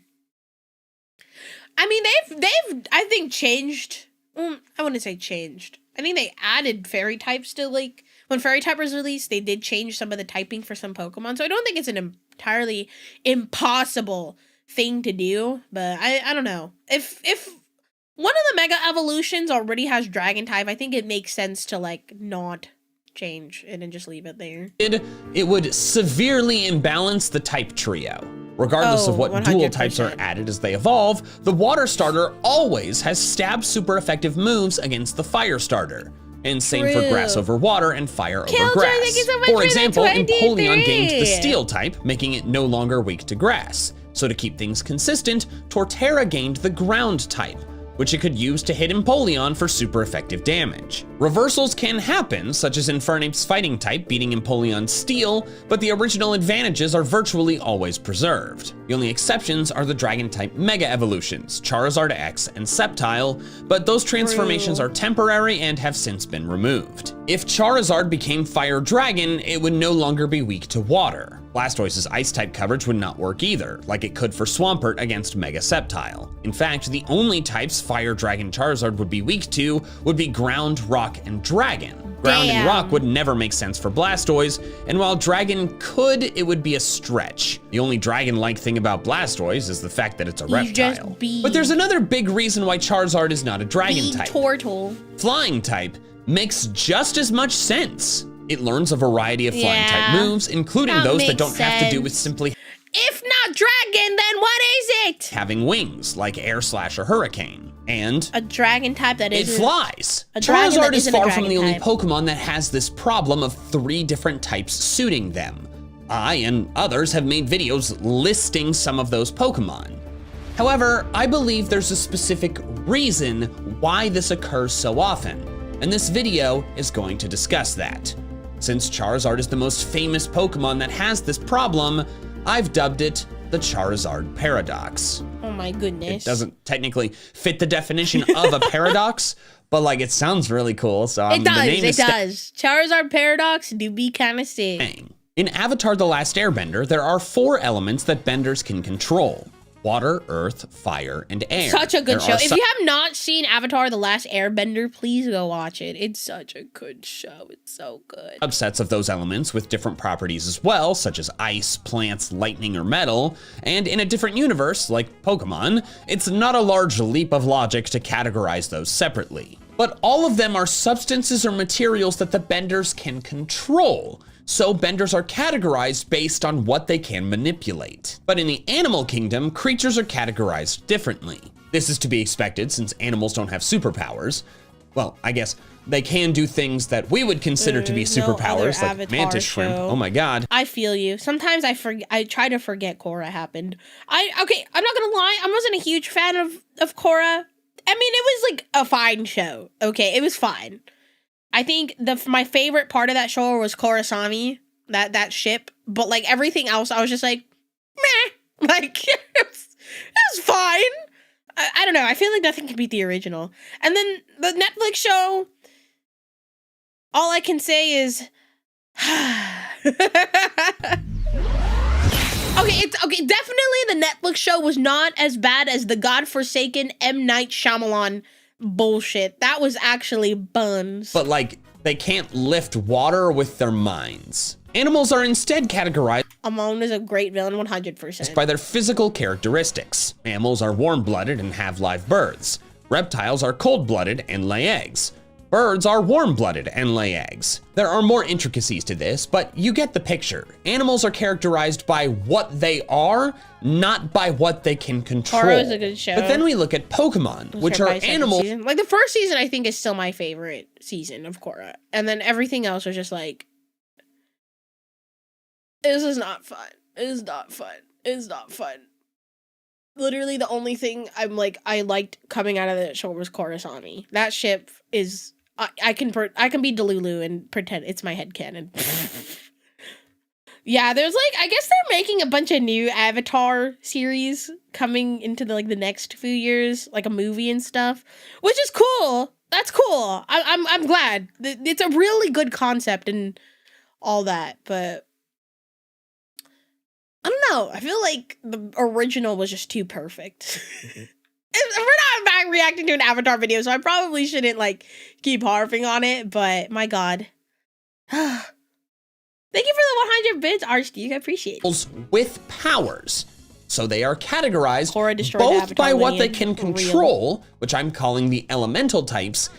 mean, they've I think changed. I wouldn't say changed. I think they added fairy types to, like, when fairy type was released, they did change some of the typing for some Pokemon. So I don't think it's an entirely impossible thing to do. But I don't know. If one of the Mega Evolutions already has Dragon type, I think it makes sense to, like, not change it and just leave it there. It would severely imbalance the type trio. Regardless of what 100%. dual types are added as they evolve, the water starter always has stab super effective moves against the fire starter. And same for grass over water and fire over grass. For example, Empoleon gained the steel type, making it no longer weak to grass. So to keep things consistent, Torterra gained the ground type. which it could use to hit Empoleon for super effective damage. Reversals can happen, such as Infernape's fighting type beating Empoleon's steel, but the original advantages are virtually always preserved. The only exceptions are the dragon type mega evolutions, Charizard X and Sceptile, but those transformations are temporary and have since been removed. If Charizard became Fire Dragon, it would no longer be weak to water. Blastoise's Ice-type coverage would not work either, like it could for Swampert against Mega Sceptile. In fact, the only types Fire Dragon Charizard would be weak to would be Ground, Rock, and Dragon. Ground and Rock would never make sense for Blastoise, and while Dragon could, it would be a stretch. The only dragon-like thing about Blastoise is the fact that it's a reptile. But there's another big reason why Charizard is not a dragon type. Turtle. Flying type makes just as much sense. It learns a variety of flying type moves, including those that don't have to do with simply if not dragon, then what is it? Having wings, like Air Slash or Hurricane. And a dragon type that it flies. Charizard is far from the only Pokemon that has this problem of 3 different types suiting them. I and others have made videos listing some of those Pokemon. However, I believe there's a specific reason why this occurs so often, and this video is going to discuss that. Since Charizard is the most famous Pokemon that has this problem, I've dubbed it the Charizard Paradox. Oh my goodness. It doesn't technically fit the definition of a paradox, but like it sounds really cool, so it does. Charizard Paradox do be kind of sick. In Avatar: The Last Airbender, there are 4 elements that benders can control: water, earth, fire, and air. Such a good show. If you have not seen Avatar: The Last Airbender, please go watch it. It's such a good show. It's so good. Subsets of those elements with different properties as well, such as ice, plants, lightning, or metal. And in a different universe, like Pokemon, it's not a large leap of logic to categorize those separately. But all of them are substances or materials that the benders can control. So benders are categorized based on what they can manipulate. But in the animal kingdom, creatures are categorized differently. This is to be expected since animals don't have superpowers. Well, I guess they can do things that we would consider to be superpowers, like mantis shrimp. Oh my god. I feel you. Sometimes I try to forget Korra happened. I'm not gonna lie, I wasn't a huge fan of Korra. I mean, it was like a fine show. Okay, it was fine. I think my favorite part of that show was Korrasami, that ship. But like everything else, I was just like, meh. Like it was fine. I don't know. I feel like nothing can beat the original. And then the Netflix show, all I can say is, okay. Definitely the Netflix show was not as bad as the godforsaken M. Night Shyamalan bullshit. That was actually buns. But like, they can't lift water with their minds. Animals are instead categorized. Amon is a great villain, 100%. By their physical characteristics. Mammals are warm-blooded and have live births. Reptiles are cold-blooded and lay eggs. Birds are warm-blooded and lay eggs. There are more intricacies to this, but you get the picture. Animals are characterized by what they are, not by what they can control. Korra is a good show. But then we look at Pokemon, which are animals. Like the first season, I think, is still my favorite season of Korra. And then everything else was just like, this is not fun. It is not fun. It is not fun. Literally the only thing I liked coming out of the show was Korrasami. That ship is, I can be Delulu and pretend it's my headcanon. Yeah, there's like, I guess they're making a bunch of new Avatar series coming into the next few years, like a movie and stuff, which is cool. That's cool. I'm glad. It's a really good concept and all that, but I don't know. I feel like the original was just too perfect. We're not back reacting to an Avatar video, so I probably shouldn't keep harping on it, but my god. Thank you for the 100 bits, Archduke. I appreciate it. With powers. So they are categorized both by what they can control, which I'm calling the elemental types,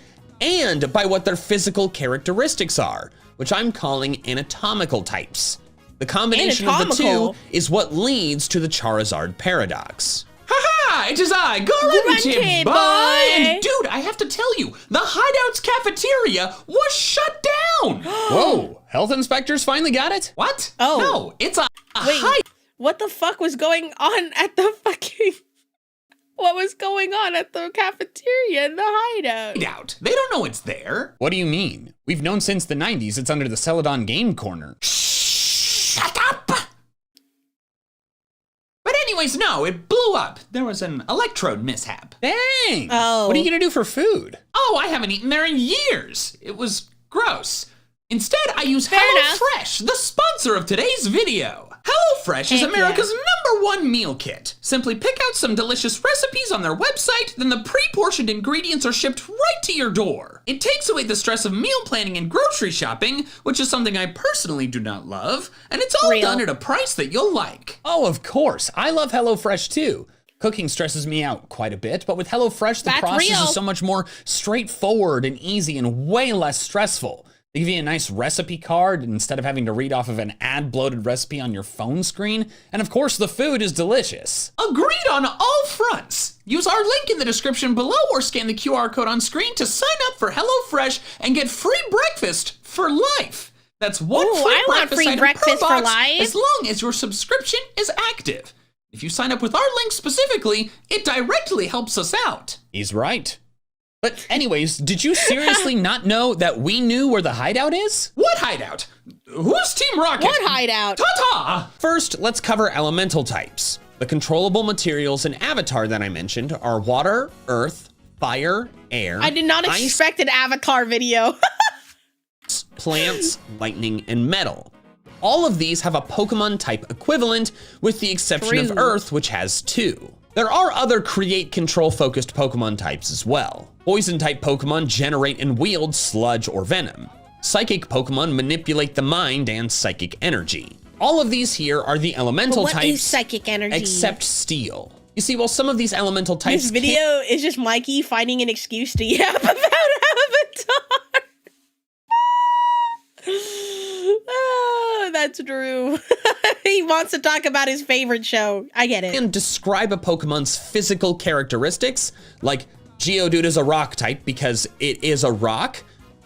and by what their physical characteristics are, which I'm calling anatomical types. The combination of the two is what leads to the Charizard Paradox. Haha! It is I, Grunty Boy! And dude, I have to tell you, the Hideout's cafeteria was shut down! Whoa, health inspectors finally got it? What? Oh. No, it's a Wait, what the fuck was going on at the fucking... what was going on at the cafeteria in the hideout. Hideout. They don't know it's there. What do you mean? We've known since the 90s it's under the Celadon game corner. Shut up! But anyways, no, it blew up. There was an electrode mishap. Dang! Oh. What are you gonna do for food? Oh, I haven't eaten there in years. It was gross. Instead, I use Fair enough. HelloFresh, the sponsor of today's video. HelloFresh is Heck America's #1 meal kit. Simply pick out some delicious recipes on their website, then the pre-portioned ingredients are shipped right to your door. It takes away the stress of meal planning and grocery shopping, which is something I personally do not love, and it's all Real. done at a price that you'll like. Oh, of course. I love HelloFresh too. Cooking stresses me out quite a bit, but with HelloFresh, the That's process real. is so much more straightforward and easy and way less stressful. They give you a nice recipe card instead of having to read off of an ad-bloated recipe on your phone screen. And of course, the food is delicious. Agreed on all fronts. Use our link in the description below or scan the QR code on screen to sign up for HelloFresh and get free breakfast for life. That's one Ooh, free I want breakfast free item breakfast per for box life. as long as your subscription is active. If you sign up with our link specifically, it directly helps us out. He's right. But anyways, did you seriously not know that we knew where the hideout is? What hideout? Who's Team Rocket? What hideout? Ta-ta! First, let's cover elemental types. The controllable materials in Avatar that I mentioned are water, earth, fire, air, I did not ice, expect an Avatar video. plants, lightning, and metal. All of these have a Pokemon type equivalent, with the exception of True. Earth, which has 2. There are other create control focused Pokemon types as well. Poison type Pokemon generate and wield sludge or venom. Psychic Pokemon manipulate the mind and psychic energy. All of these here are the elemental What types, is psychic energy? except steel. You see, while some of these elemental types This video is just Mikey finding an excuse to yap about Avatar. Oh, that's Drew. He wants to talk about his favorite show. I get it. can describe a Pokemon's physical characteristics, like Geodude is a rock type because it is a rock.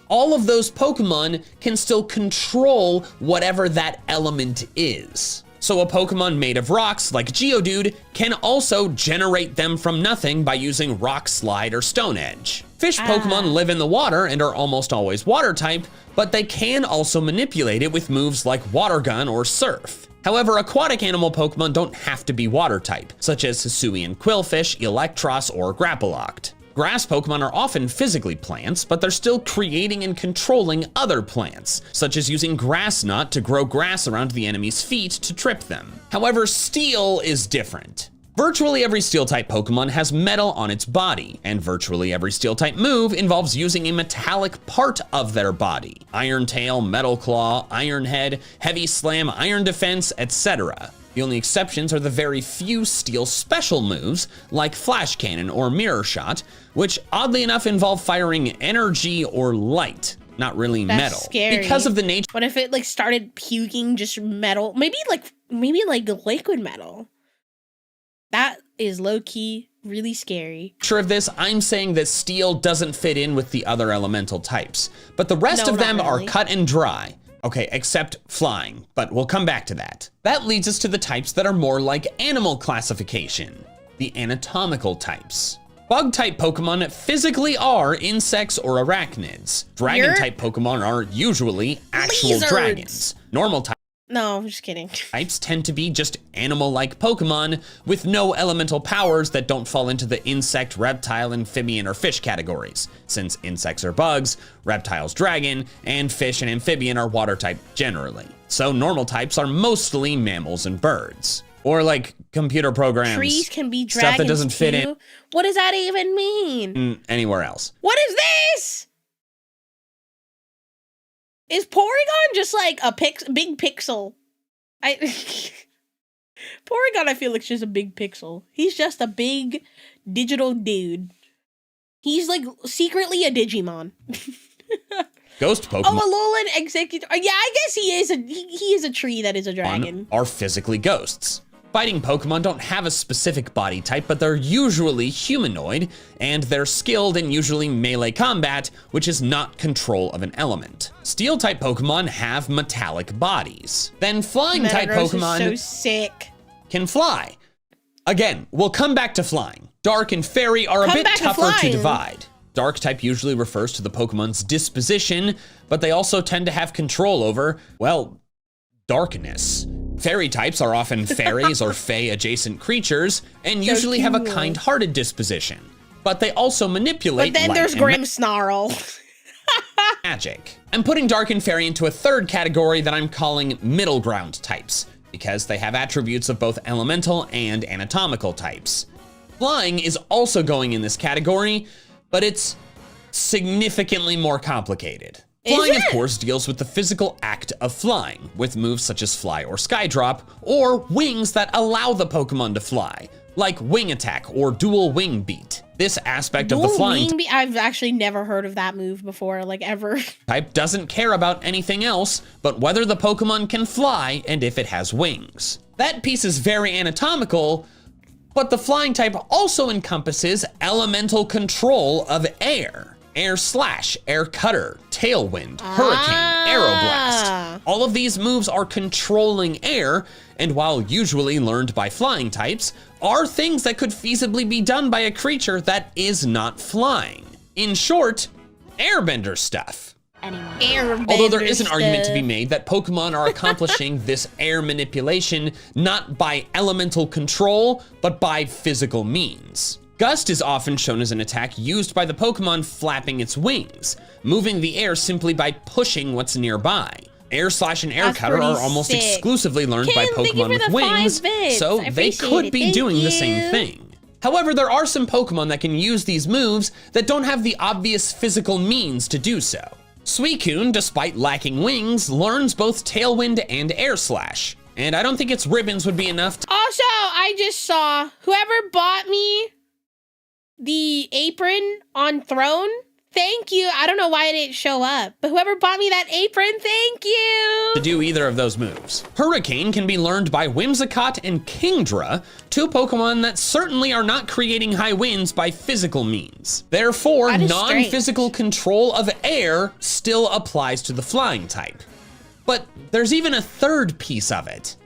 All of those Pokemon can still control whatever that element is. So a Pokemon made of rocks, like Geodude, can also generate them from nothing by using Rock Slide or Stone Edge. Fish Pokemon live in the water and are almost always water type, but they can also manipulate it with moves like Water Gun or Surf. However, aquatic animal Pokemon don't have to be water type, such as Hisuian Quillfish, Electros, or Grapploct. Grass Pokemon are often physically plants, but they're still creating and controlling other plants, such as using Grass Knot to grow grass around the enemy's feet to trip them. However, Steel is different. Virtually every Steel-type Pokemon has metal on its body, and virtually every Steel-type move involves using a metallic part of their body. Iron Tail, Metal Claw, Iron Head, Heavy Slam, Iron Defense, etc. The only exceptions are the very few Steel special moves, like Flash Cannon or Mirror Shot, which oddly enough involve firing energy or light, not really That's metal. scary. Because of the nature What if it like started puking just metal? Maybe like liquid metal. That is low key really scary. of this, I'm saying that Steel doesn't fit in with the other elemental types, but the rest No, of not them really. are cut and dry. Okay, except flying, but we'll come back to that. That leads us to the types that are more like animal classification, the anatomical types. Bug-type Pokemon physically are insects or arachnids. Dragon-type Pokemon are usually actual Lizards. dragons. Normal No, I'm just kidding. types tend to be just animal-like Pokemon with no elemental powers that don't fall into the insect, reptile, amphibian, or fish categories, since insects are bugs, reptiles dragon, and fish and amphibian are water type generally. So normal types are mostly mammals and birds. Or like computer programs. Trees can be dragons Stuff that doesn't fit in too. What does that even mean? anywhere else. What is this? Is Porygon just like a big pixel? Porygon, I feel like, is just a big pixel. He's just a big digital dude. He's like secretly a Digimon. Ghost Pokemon Oh, a Alolan executor. Yeah, I guess he is he is a tree that is a dragon. are physically ghosts. Fighting Pokemon don't have a specific body type, but they're usually humanoid, and they're skilled in usually melee combat, which is not control of an element. Steel-type Pokemon have metallic bodies. Then flying-type Metagross Pokemon is so sick. can fly. Again, we'll come back to flying. Dark and fairy are a Come bit back to tougher to flying. divide. Dark type usually refers to the Pokemon's disposition, but they also tend to have control over, well, darkness. Fairy types are often fairies or fae-adjacent creatures, and usually have a cute. kind-hearted disposition. But they also manipulate But then light there's and Grimmsnarl. magic. I'm putting Dark and Fairy into a third category that I'm calling middle ground types, because they have attributes of both elemental and anatomical types. Flying is also going in this category, but it's significantly more complicated. Flying, of course, deals with the physical act of flying, with moves such as Fly or Skydrop, or wings that allow the Pokemon to fly, like Wing Attack or Dual Wing Beat. This aspect of the flying I've actually never heard of that move before, like ever. type doesn't care about anything else but whether the Pokemon can fly and if it has wings. That piece is very anatomical, but the flying type also encompasses elemental control of air. Air Slash, Air Cutter, Tailwind, Hurricane, Aeroblast. All of these moves are controlling air, and while usually learned by flying types, are things that could feasibly be done by a creature that is not flying. In short, airbender stuff. Although there is an argument to be made that Pokemon are accomplishing this air manipulation not by elemental control, but by physical means. Gust is often shown as an attack used by the Pokemon flapping its wings, moving the air simply by pushing what's nearby. Air Slash and Air That's Cutter are pretty almost sick. exclusively learned by Kim, thank you Pokemon for with the 5 wings, bits. so I they appreciate could it. be Thank doing the you. same thing. However, there are some Pokemon that can use these moves that don't have the obvious physical means to do so. Suicune, despite lacking wings, learns both Tailwind and Air Slash. And I don't think its ribbons would be enough to Also, I just saw whoever bought me the apron on Throne, thank you. I don't know why it didn't show up, but whoever bought me that apron, thank you. do either of those moves. Hurricane can be learned by Whimsicott and Kingdra, two Pokemon that certainly are not creating high winds by physical means. Therefore, That is non-physical control of air still applies to the flying type. But there's even a third piece of it.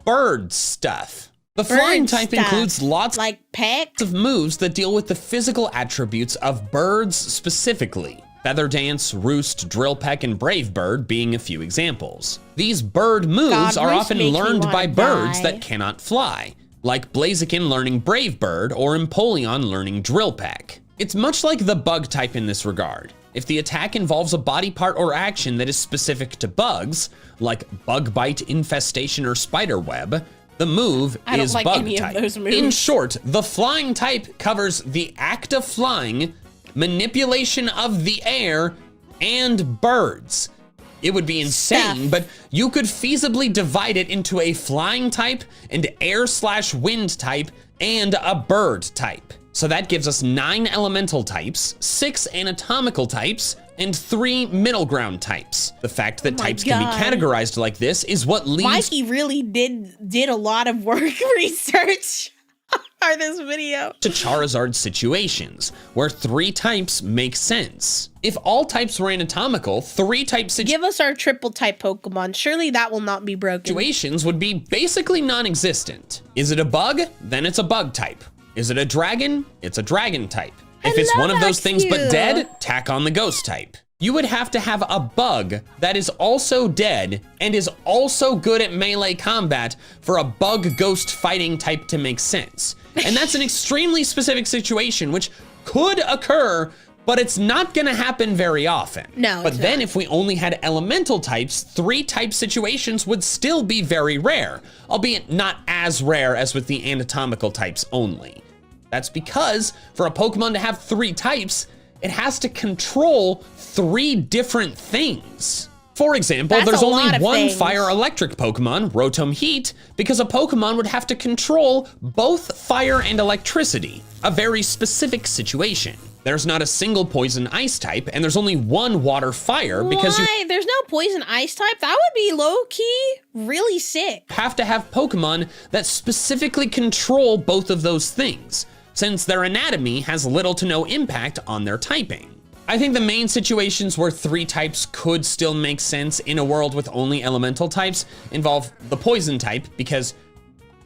Bird stuff. The flying type stuff. includes lots Like peck. of moves that deal with the physical attributes of birds specifically. Feather Dance, Roost, Drill Peck, and Brave Bird being a few examples. These bird moves God, are Roost often makes me learned wanna by birds die. that cannot fly, like Blaziken learning Brave Bird or Empoleon learning Drill Peck. It's much like the bug type in this regard. If the attack involves a body part or action that is specific to bugs, like Bug Bite, Infestation, or Spider Web, the move I don't is like bug any of type. those moves. In short, the flying type covers the act of flying, manipulation of the air, and birds. It would be insane, Stuff. but you could feasibly divide it into a flying type, and air/wind type, and a bird type. So that gives us 9 elemental types, 6 anatomical types, and 3 middle ground types. The fact that Oh my types can be God. categorized like this is what leads Mikey really did a lot of work research for this video. to Charizard situations, where 3 types make sense. If all types were anatomical, 3 type Give us our triple type Pokemon. Surely that will not be broken. situations would be basically non-existent. Is it a bug? Then it's a bug type. Is it a dragon? It's a dragon type. If it's one of those things but dead, tack on the ghost type. You would have to have a bug that is also dead and is also good at melee combat for a bug ghost fighting type to make sense. And that's an extremely specific situation which could occur, but it's not gonna happen very often. No, But it's then not. if we only had elemental types, 3 type situations would still be very rare, albeit not as rare as with the anatomical types only. That's because for a Pokemon to have 3 types, it has to control 3 different things. For example, That's there's a only lot of one things. fire electric Pokemon, Rotom Heat, because a Pokemon would have to control both fire and electricity, a very specific situation. There's not a single poison ice type, and there's only one water fire because you Why? There's no poison ice type? That would be low-key really sick. have to have Pokemon that specifically control both of those things, since their anatomy has little to no impact on their typing. I think the main situations where 3 types could still make sense in a world with only elemental types involve the poison type, because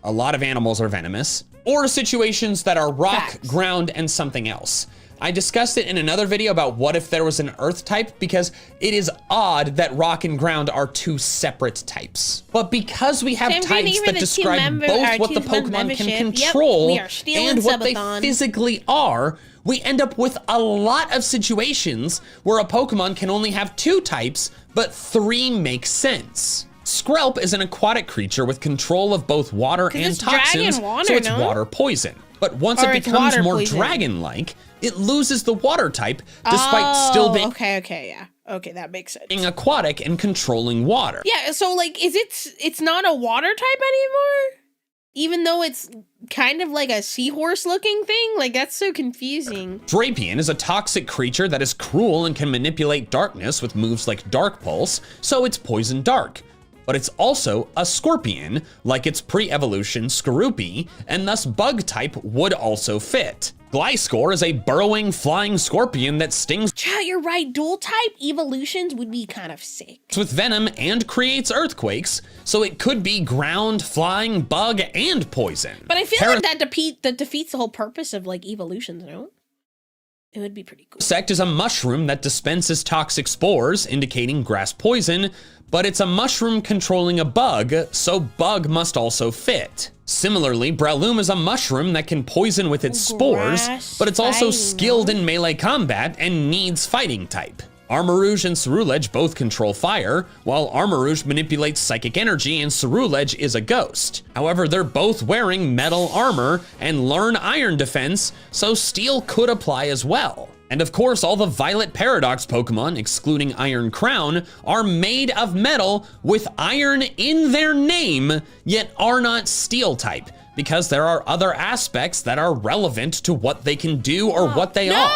a lot of animals are venomous, or situations that are rock, Facts. ground, and something else. I discussed it in another video about what if there was an earth type, because it is odd that rock and ground are two separate types. But because we have Same thing types for that the describe two-member- both our what the two-month Pokemon can membership, yep, control we are still and in what they SUBATHON. physically are, we end up with a lot of situations where a Pokemon can only have two types, but three make sense. Skrelp is an aquatic creature with control of both water and it's dragon toxins, water, so it's no? water poison. But once Or it it's becomes water more poison. dragon-like, it loses the water type, despite still being okay, yeah. Okay, that makes sense. aquatic and controlling water. Yeah, so like, it's not a water type anymore? Even though it's kind of like a seahorse looking thing? Like, that's so confusing. Drapion is a toxic creature that is cruel and can manipulate darkness with moves like Dark Pulse, so it's poison dark. But it's also a scorpion, like its pre-evolution Skorupi, and thus bug type would also fit. Gliscor is a burrowing flying scorpion that stings Chat, you're right. Dual type evolutions would be kind of sick. with venom and creates earthquakes, so it could be ground, flying, bug, and poison. But I feel like that defeats the whole purpose of like evolutions, no? It would be pretty cool. Parasect is a mushroom that dispenses toxic spores, indicating grass poison, but it's a mushroom controlling a bug, so bug must also fit. Similarly, Breloom is a mushroom that can poison with its spores, but it's also skilled in melee combat and needs fighting type. Armarouge and Cerulege both control fire, while Armarouge manipulates psychic energy and Cerulege is a ghost. However, they're both wearing metal armor and learn iron defense, so steel could apply as well. And of course, all the Violet Paradox Pokemon, excluding Iron Crown, are made of metal with iron in their name, yet are not steel type, because there are other aspects that are relevant to what they can do or what they are.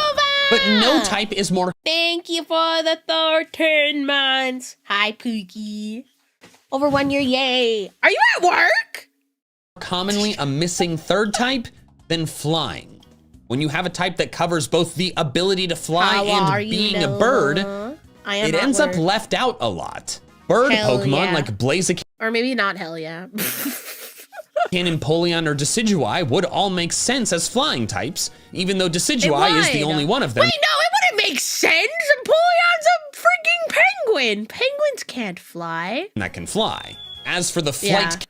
But no type is more Thank you for the 13 months. Hi, Pookie. Over 1 year, yay. Are you at work? commonly a missing third type than flying. When you have a type that covers both the ability to fly and being a bird, it ends up left out a lot. Bird Pokemon like Blaziken, or maybe not hell yeah. Empoleon, or Decidueye would all make sense as flying types, even though Decidueye is the only one of them. Wait, no, it wouldn't make sense. Empoleon's a freaking penguin. Penguins can't fly. That can fly. As for the flight,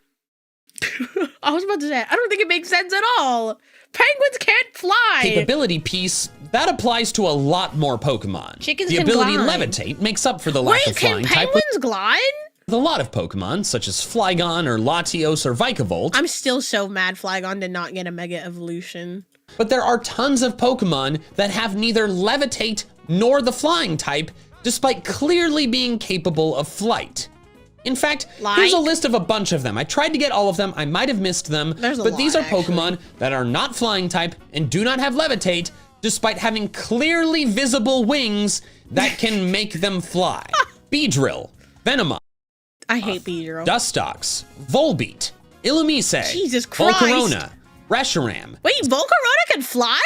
I was about to say, I don't think it makes sense at all. Penguins can't fly. capability piece, that applies to a lot more Pokemon. Chickens the can ability glide. levitate makes up for the lack of flying can type penguins glide? with a lot of Pokemon, such as Flygon or Latios or Vikavolt. I'm still so mad Flygon did not get a Mega Evolution. But there are tons of Pokemon that have neither levitate nor the flying type, despite clearly being capable of flight. In fact, here's a list of a bunch of them. I tried to get all of them. I might have missed them. But these are Pokemon that are not flying type and do not have levitate, despite having clearly visible wings that can make them fly. Beedrill, Venomon, I hate Beedrill. Dustox, Volbeat, Illumise, Jesus Christ. Volcarona, Reshiram. Wait, Volcarona can fly?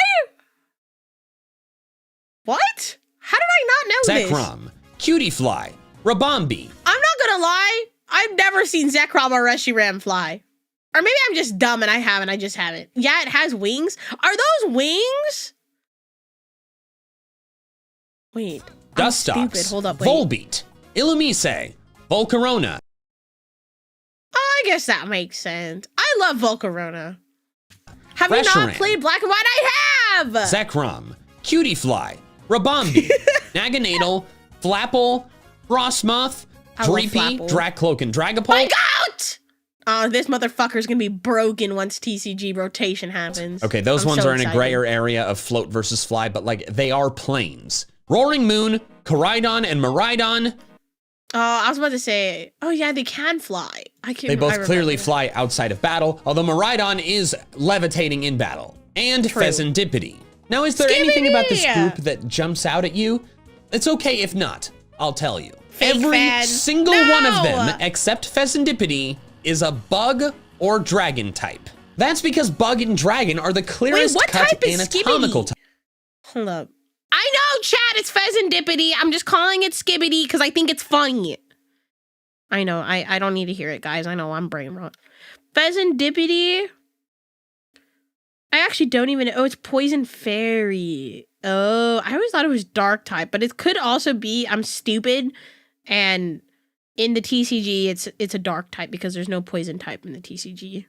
What? How did I not know this? Zekrom, Cutiefly, Rabombi. I'm not gonna lie. I've never seen Zekrom or Reshiram fly. Or maybe I'm just dumb and I just haven't. Yeah, it has wings. Are those wings? Wait. I'm Dustox, stupid. Hold up, wait. Volbeat, Illumise, Volcarona. I guess that makes sense. I love Volcarona. Have you not Reshiram. played Black and White? I have! Zekrom, Cutiefly, Rabombi, Naganadel, Flapple, Frostmoth, I love Dreepy, Flapple. Dracloak, and Dragapult. My goat! Oh, this motherfucker's gonna be broken once TCG rotation happens. Okay, those I'm ones so are in a excited. grayer area of float versus fly, but like they are planes. Roaring Moon, Koraidon, and Miraidon. Oh, I was about to say, oh yeah, they can fly. They both clearly fly outside of battle, although Miraidon is levitating in battle. And Pheasantipede. Now, is there anything about this group that jumps out at you? It's okay if not, I'll tell you. Every single one of them, except Pheasantipede, is a bug or dragon type. That's because bug and dragon are the clearest cut anatomical type. Hold up. I know, chat, it's Pheasantipede. I'm just calling it Skibbity because I think it's funny. I know, I don't need to hear it, guys. I know, I'm brain rot. Pheasantipity. I actually don't even know. Oh, it's Poison Fairy. Oh, I always thought it was dark type, but it could also be I'm stupid and in the TCG it's a dark type because there's no poison type in the TCG.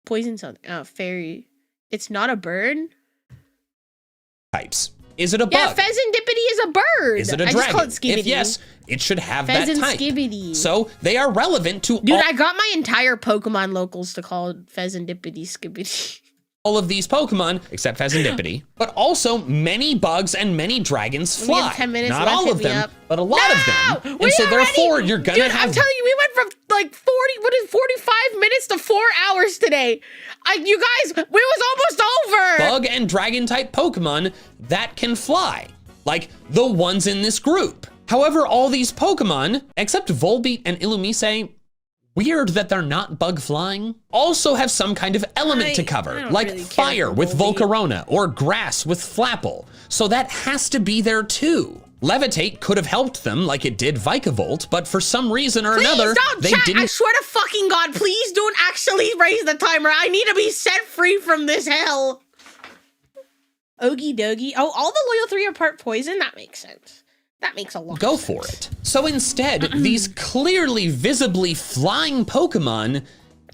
Poison something. Oh, fairy. It's not a bird? Types. Is it a bug? Yeah, Pheasantipity is a bird. Is it a I dragon? just call it Skibidi. If yes, it should have Pheasant that type. Skibidi. So they are relevant to Dude, I got my entire Pokemon locals to call it Pheasantipity Skibidi. all of these Pokemon, except Pheasantipity, but also many bugs and many dragons We fly. have 10 minutes Not left, all hit of me them, up. but a lot of them. And so therefore, you're gonna Dude, have... I'm telling you, we went from like 45 minutes to 4 hours today. You guys, it was almost over. bug and dragon type Pokemon that can fly, like the ones in this group. However, all these Pokemon, except Volbeat and Illumise, weird that they're not bug flying, also have some kind of element to cover, like really care fire for with Volbeat. Volcarona or grass with Flapple. So that has to be there too. Levitate could have helped them like it did Vikavolt, but for some reason or another, Don't they chat. didn't. I swear to fucking God, please don't actually raise the timer. I need to be set free from this hell. Okie dokie. Oh, all the loyal 3 are part poison? That makes sense. That makes a lot Go of sense. for it. So instead, these clearly visibly flying Pokemon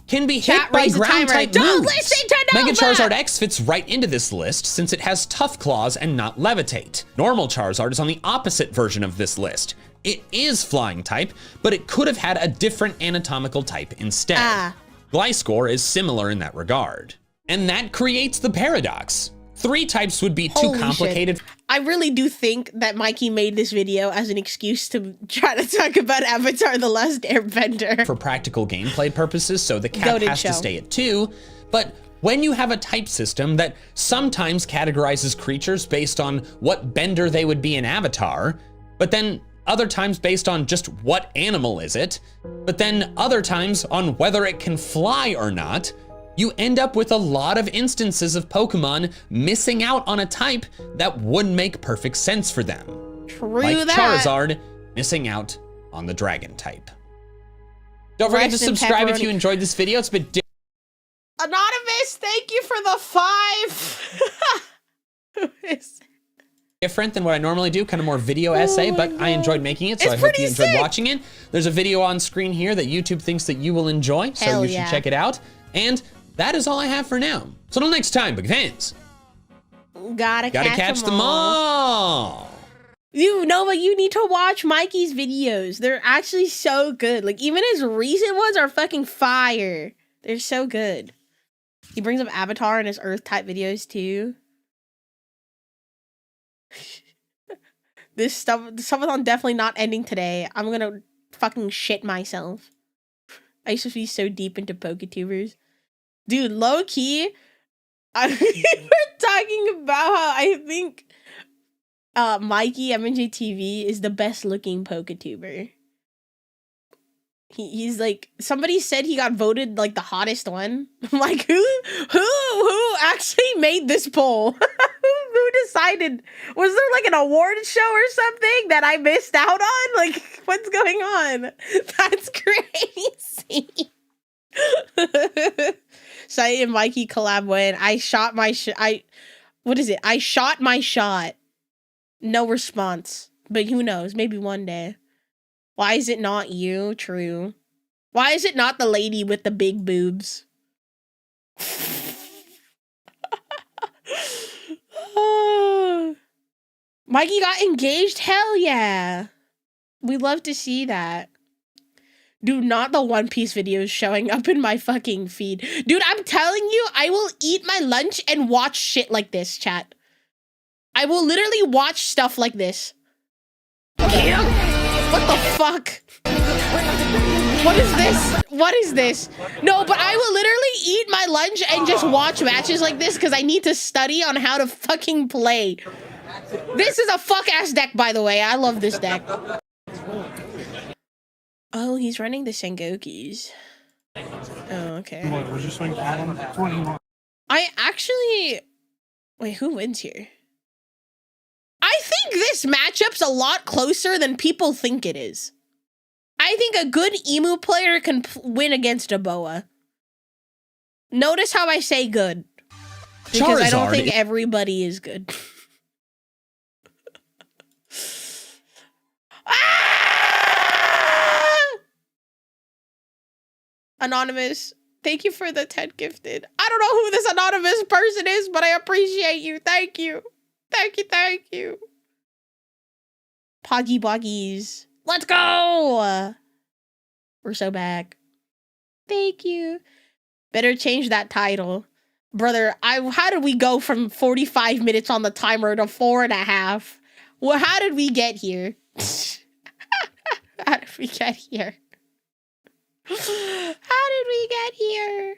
can be hit Chat, by raise the ground timer. type Don't moves. listen to Nova! Mega Charizard X fits right into this list since it has Tough Claws and not Levitate. Normal Charizard is on the opposite version of this list. It is flying type, but it could have had a different anatomical type instead. Gliscor is similar in that regard. And that creates the paradox. 3 types would be too Holy complicated. shit. I really do think that Mikey made this video as an excuse to try to talk about Avatar: The Last Airbender. For practical gameplay purposes, so the cap Goated has show. to stay at 2. But when you have a type system that sometimes categorizes creatures based on what bender they would be in Avatar, but then other times based on just what animal is it, but then other times on whether it can fly or not, you end up with a lot of instances of Pokemon missing out on a type that would make perfect sense for them. True Like that. Charizard missing out on the dragon type. Don't forget to Rice and subscribe if pepperoni. you enjoyed this video. It's been Anonymous, thank you for the 5. different than what I normally do, kind of more video essay, but I enjoyed making it, so It's I hope you pretty enjoyed sick. watching it. There's a video on screen here that YouTube thinks that you will enjoy, so Hell you should yeah. check it out. And that is all I have for now. So until next time, big fans, Gotta gotta catch them all. You know, but you need to watch Mikey's videos. They're actually so good. Like, even his recent ones are fucking fire. They're so good. He brings up Avatar in his Earth type videos too. This SUBATHON definitely not ending today. I'm gonna fucking shit myself. I used to be so deep into PokeTubers. Dude, low key, we were talking about how I think Mikey MNJTV is the best looking PokeTuber. He's like, somebody said he got voted like the hottest one. I'm like, who actually made this poll? Who decided? Was there like an award show or something that I missed out on? Like, what's going on? That's crazy. Sai and Mikey collab win. I shot my what is it? I shot my shot. No response. But who knows? Maybe one day. Why is it not you? True. Why is it not the lady with the big boobs? Mikey got engaged? Hell yeah. We love to see that. Dude, not the One Piece videos showing up in my fucking feed. Dude, I'm telling you, I will eat my lunch and watch shit like this, chat. I will literally watch stuff like this. Okay. What the fuck? What is this? What is this? No, but I will literally eat my lunch and just watch matches like this because I need to study on how to fucking play. This is a fuck-ass deck, by the way. I love this deck. Oh, he's running the Sengokis. Oh, okay. I actually... Wait, who wins here? I think this matchup's a lot closer than people think it is. I I think a good emu player can win against a boa. Notice how I say good. Because I don't think everybody is good. Anonymous, thank you for the 10 gifted. I don't know who this anonymous person is, but I appreciate you. Thank you. Thank you, thank you. Poggy Boggies. Let's go! We're so back. Thank you. Better change that title. Brother, how did we go from 45 minutes on the timer to 4.5? Well, how did we get here? How did we get here? How did we get here?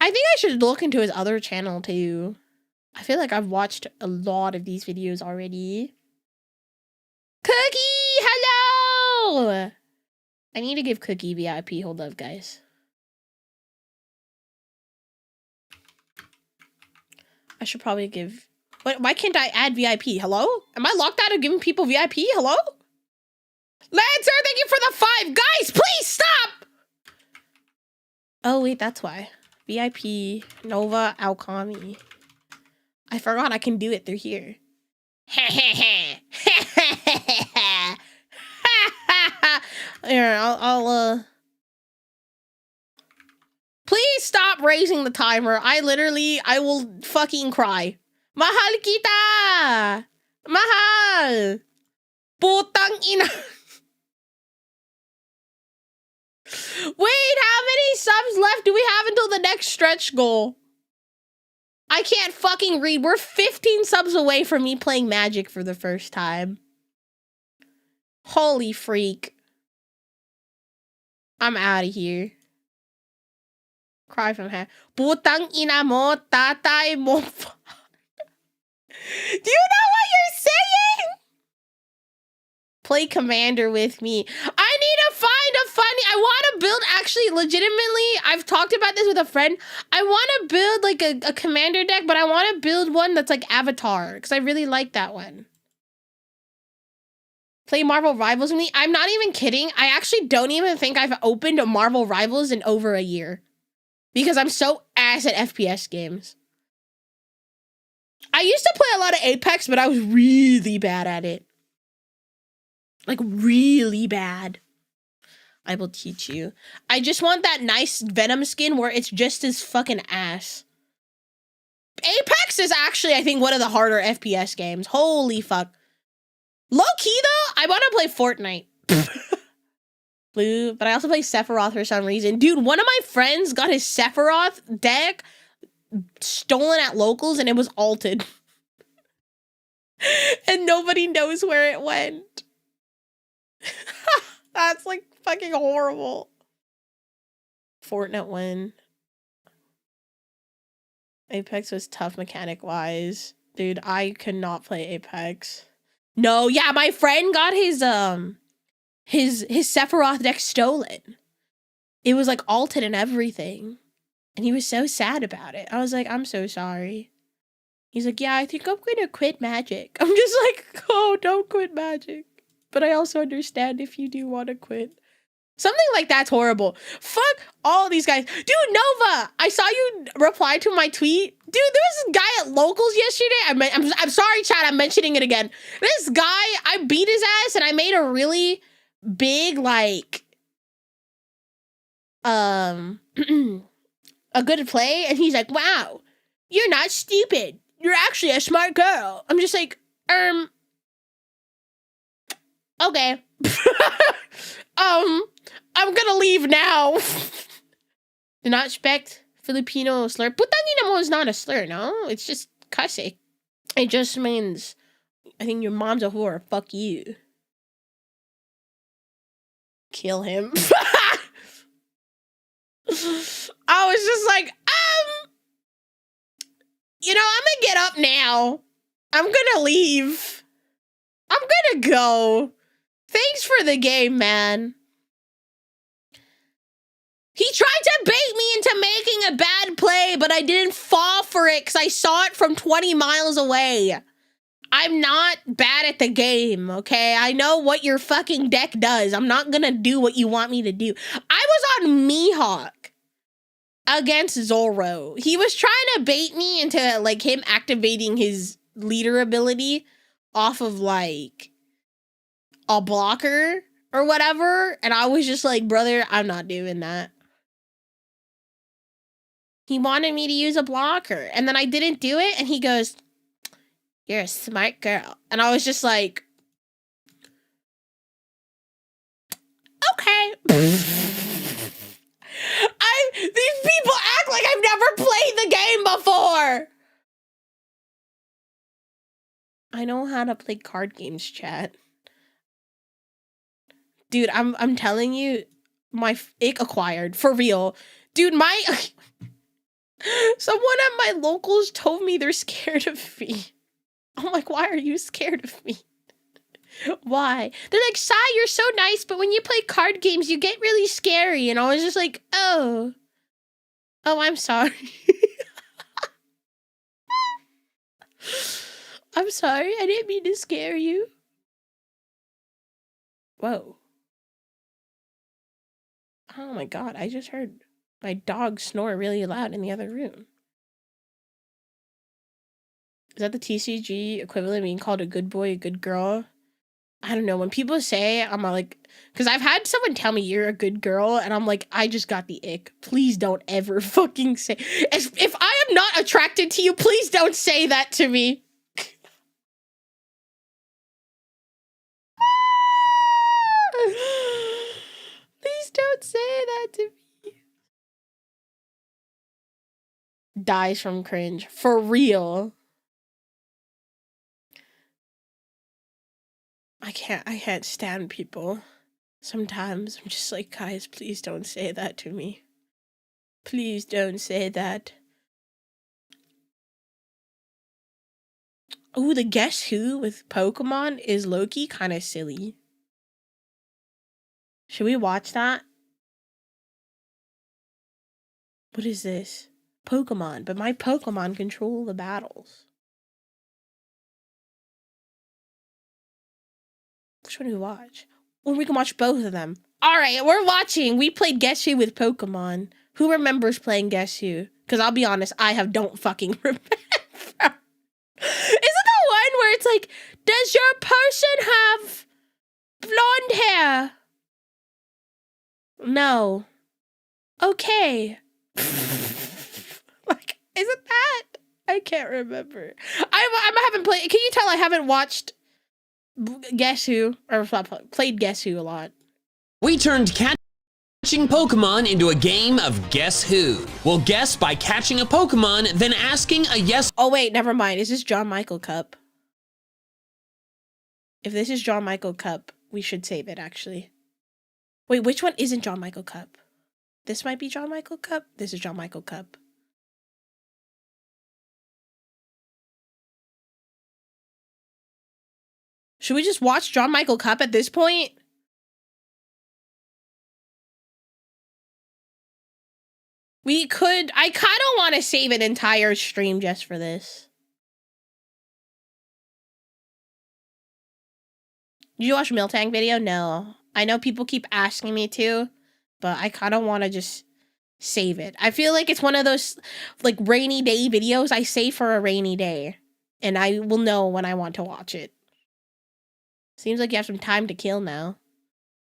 I think I should look into his other channel too. I feel like I've watched a lot of these videos already. Cookie, hello! I need to give Cookie VIP. Hold up, guys. I should probably give... Why can't I add VIP? Hello? Am I locked out of giving people VIP? Hello? Lancer, thank you for the 5. Guys, please stop! Oh, wait, that's why. VIP, Nova, Alchemy. I forgot I can do it through here. Here, I'll please stop raising the timer. I will fucking cry. Mahal kita! Mahal! Putang ina! Wait, how many subs left do we have until the next stretch goal? I can't fucking read. We're 15 subs away from me playing Magic for the first time. Holy freak. I'm out of here. Cry from heaven. Putang ina mo, tatay mo. Do you know what you're saying? Play Commander with me. I need to find a funny... I want to build, actually, legitimately, I've talked about this with a friend. I want to build, like, a Commander deck, but I want to build one that's, like, Avatar, because I really like that one. Play Marvel Rivals with me? I'm not even kidding. I actually don't even think I've opened a Marvel Rivals in over a year. Because I'm so ass at FPS games. I used to play a lot of Apex, but I was really bad at it. Like, really bad. I will teach you. I just want that nice Venom skin where it's just as fucking ass. Apex is actually, I think, one of the harder FPS games. Holy fuck. Low-key, though, I want to play Fortnite. Blue, but I also play Sephiroth for some reason. Dude, one of my friends got his Sephiroth deck stolen at locals, and it was alted. And nobody knows where it went. That's like fucking horrible. Fortnite win. Apex was tough mechanic wise. Dude, I could not play Apex. No, yeah, my friend got his Sephiroth deck stolen. It was like alted and everything. And he was so sad about it. I was like, I'm so sorry. He's like, yeah, I think I'm gonna quit Magic. I'm just like, oh, don't quit Magic. But I also understand if you do want to quit. Something like that's horrible. Fuck all these guys. Dude, Nova, I saw you reply to my tweet. Dude, there was a guy at locals yesterday. I'm sorry, chat, I'm mentioning it again. This guy, I beat his ass and I made a really big, like, a good play. And he's like, wow, you're not stupid. You're actually a smart girl. I'm just like, okay. I'm gonna leave now. Do not expect Filipino slur. Putangina mo is not a slur, no? It's just cussing. It just means, I think your mom's a whore. Fuck you. Kill him. I was just like, you know, I'm gonna get up now. I'm gonna leave. I'm gonna go. Thanks for the game, man. He tried to bait me into making a bad play, but I didn't fall for it because I saw it from 20 miles away. I'm not bad at the game, okay? I know what your fucking deck does. I'm not gonna do what you want me to do. I was on Mihawk against Zoro. He was trying to bait me into, like, him activating his leader ability off of, like, a blocker or whatever. And I was just like, brother, I'm not doing that. He wanted me to use a blocker. And then I didn't do it. And he goes, you're a smart girl. And I was just like, okay. These people act like I've never played the game before. I know how to play card games, chat. Dude, I'm telling you, my ick acquired for real. Dude, someone at my locals told me they're scared of me. I'm like, why are you scared of me? Why? They're like, Sai, you're so nice, but when you play card games, you get really scary. And I was just like, oh, I'm sorry. I'm sorry. I didn't mean to scare you. Whoa. Oh my god, I just heard my dog snore really loud in the other room. Is that the TCG equivalent of being called a good boy, a good girl? I don't know. When people say, I'm like, because I've had someone tell me you're a good girl, and I'm like, I just got the ick. Please don't ever fucking say. If I am not attracted to you, please don't say that to me. Please don't say that to me. Dies from cringe. For real. I can't stand people. Sometimes I'm just like, guys, please don't say that to me. Please don't say that. Oh, the Guess Who with Pokemon is low-key kind of silly. Should we watch that? What is this? Pokemon, but my Pokemon control the battles. Which one do we watch? Well, we can watch both of them. Alright, we're watching. We played Guess Who with Pokemon. Who remembers playing Guess Who? Because I'll be honest, don't fucking remember. Is it the one where it's like, does your person have blonde hair? No. Okay. Like, is it that? I can't remember. I haven't played. Can you tell I haven't watched Guess Who or played Guess Who a lot? We turned catching Pokemon into a game of Guess Who. We'll guess by catching a Pokemon, then asking a yes. Oh wait, never mind. Is this John Michael Cup? If this is John Michael Cup, we should save it actually. Wait, which one isn't John Michael Cup? This might be John Michael Cup. This is John Michael Cup. Should we just watch John Michael Cup at this point? We could. I kind of want to save an entire stream just for this. Did you watch Miltank video? No. I know people keep asking me to, but I kind of want to just save it. I feel like it's one of those like rainy day videos I save for a rainy day, and I will know when I want to watch it. Seems like you have some time to kill now.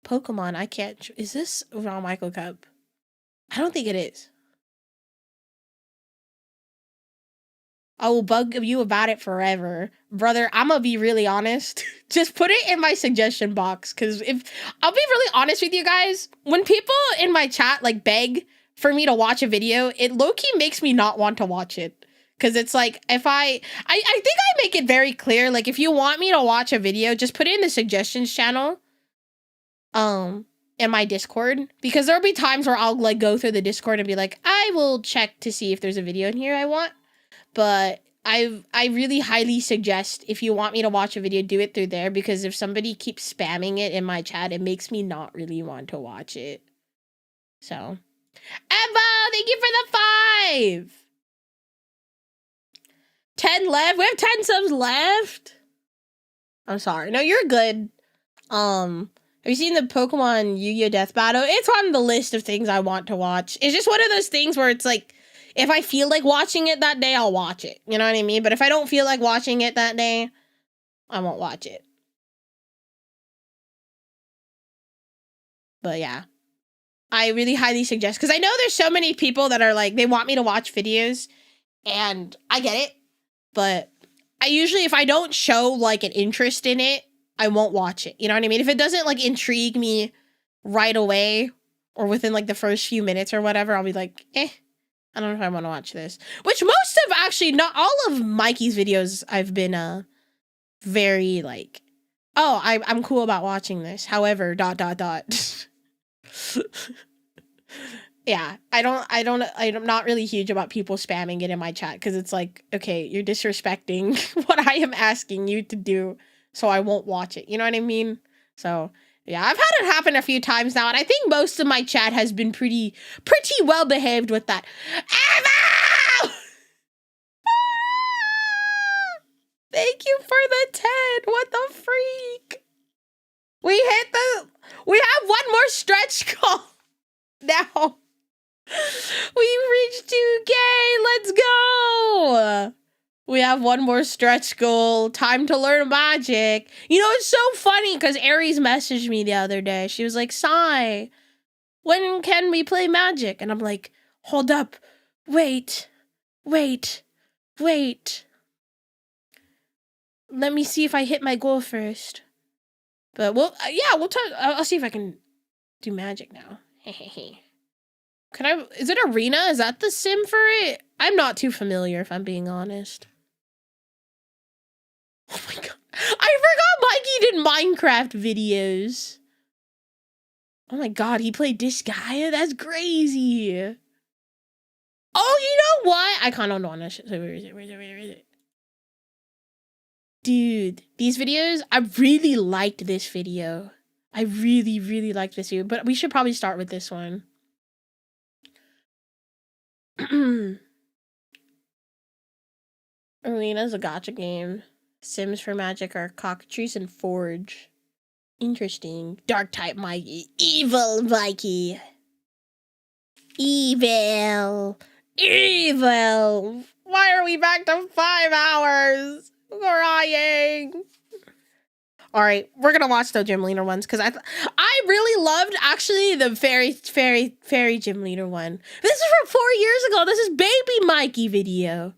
Pokemon, I can't. Is this John Michael Cup? I don't think it is. I will bug you about it forever. Brother, I'm gonna be really honest. Just put it in my suggestion box, because if I'll be really honest with you guys, when people in my chat like beg for me to watch a video, it low-key makes me not want to watch it. Because it's like, if I think I make it very clear, like, if you want me to watch a video, just put it in the suggestions channel. In my Discord. Because there'll be times where I'll, like, go through the Discord and be like, I will check to see if there's a video in here I want. But I really highly suggest, if you want me to watch a video, do it through there. Because if somebody keeps spamming it in my chat, it makes me not really want to watch it. So. Evo, thank you for the 5! 10 left? We have 10 subs left? I'm sorry. No, you're good. Have you seen the Pokemon Yu-Gi-Oh! Death Battle? It's on the list of things I want to watch. It's just one of those things where it's like, if I feel like watching it that day, I'll watch it. You know what I mean? But if I don't feel like watching it that day, I won't watch it. But yeah, I really highly suggest, because I know there's so many people that are like, they want me to watch videos, and I get it, but I usually, if I don't show like an interest in it, I won't watch it. You know what I mean? If it doesn't like intrigue me right away or within like the first few minutes or whatever, I'll be like, I don't know if I want to watch this. Which most of, actually, not all of Mikey's videos, I've been very like, oh, I'm cool about watching this. However, ... Yeah, I'm not really huge about people spamming it in my chat, because it's like, okay, you're disrespecting what I am asking you to do, so I won't watch it. You know what I mean? So yeah, I've had it happen a few times now, and I think most of my chat has been pretty well behaved with that. Evo! Thank you for the 10. What the freak? We have one more stretch goal now. We reached 2K. Let's go. We have one more stretch goal. Time to learn magic. You know, it's so funny because Aries messaged me the other day. She was like, Sai, when can we play magic? And I'm like, hold up. Wait. Let me see if I hit my goal first. But we'll talk. I'll see if I can do magic now. Can I? Is it Arena? Is that the sim for it? I'm not too familiar, if I'm being honest. Oh my god! I forgot Mikey did Minecraft videos. Oh my god, he played Disgaea? That's crazy. Oh, you know what? I kind of don't want to. Where is it? Dude, these videos, I really liked this video. I really liked this video, but we should probably start with this one. Arena's a gacha game. Sims for Magic are Cockatrice and Forge. Interesting. Dark type Mikey. Evil Mikey. Evil. Why are we back to 5 hours? Crying. All right, we're gonna watch the gym leader ones because I really loved actually the fairy gym leader one. This is from 4 years ago. This is baby Mikey video.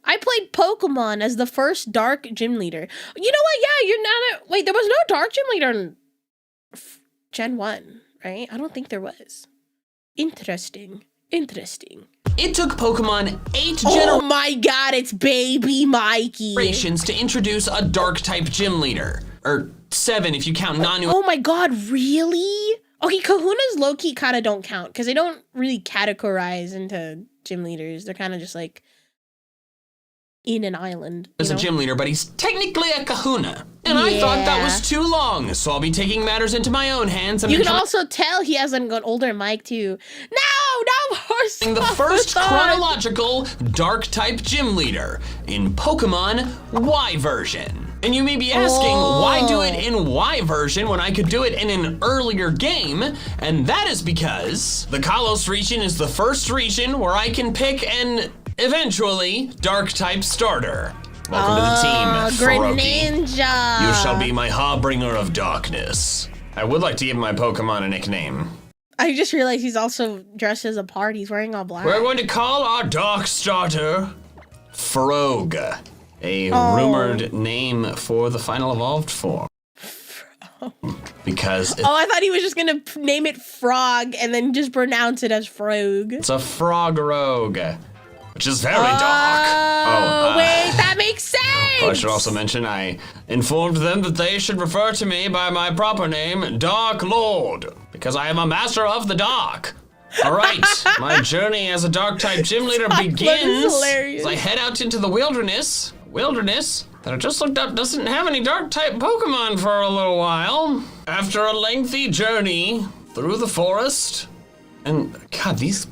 I played Pokemon as the first dark gym leader. You know what? Yeah, you're not. Wait, there was no dark gym leader in Gen 1, right? I don't think there was. Interesting. It took Pokemon 8 Oh my god, it's baby Mikey. generations to introduce a dark type gym leader. Or 7 if you count Nanu. Oh my god, really? Okay, Kahunas low-key kind of don't count because they don't really categorize into gym leaders. They're kind of just like in an island. As a gym leader, but he's technically a Kahuna. And I thought that was too long, so I'll be taking matters into my own hands. You can also tell he hasn't got older Mike too. No more the first chronological dark type gym leader in Pokemon Y version. And you may be asking, why do it in Y version when I could do it in an earlier game? And that is because the Kalos region is the first region where I can pick an eventually dark type starter. Welcome to the team, Greninja. You shall be my harbinger of darkness. I would like to give my Pokemon a nickname. I just realized he's also dressed as a party. He's wearing all black. We're going to call our dark starter Frog, a rumored name for the final evolved form. Because I thought he was just gonna name it Frog and then just pronounce it as Frog. It's a frog rogue, which is very dark. Wait, that makes sense! I should also mention I informed them that they should refer to me by my proper name, Dark Lord, because I am a master of the dark. All right, my journey as a dark type gym leader begins as I head out into the wilderness that I just looked up doesn't have any dark type Pokemon for a little while. After a lengthy journey through the forest, and God, these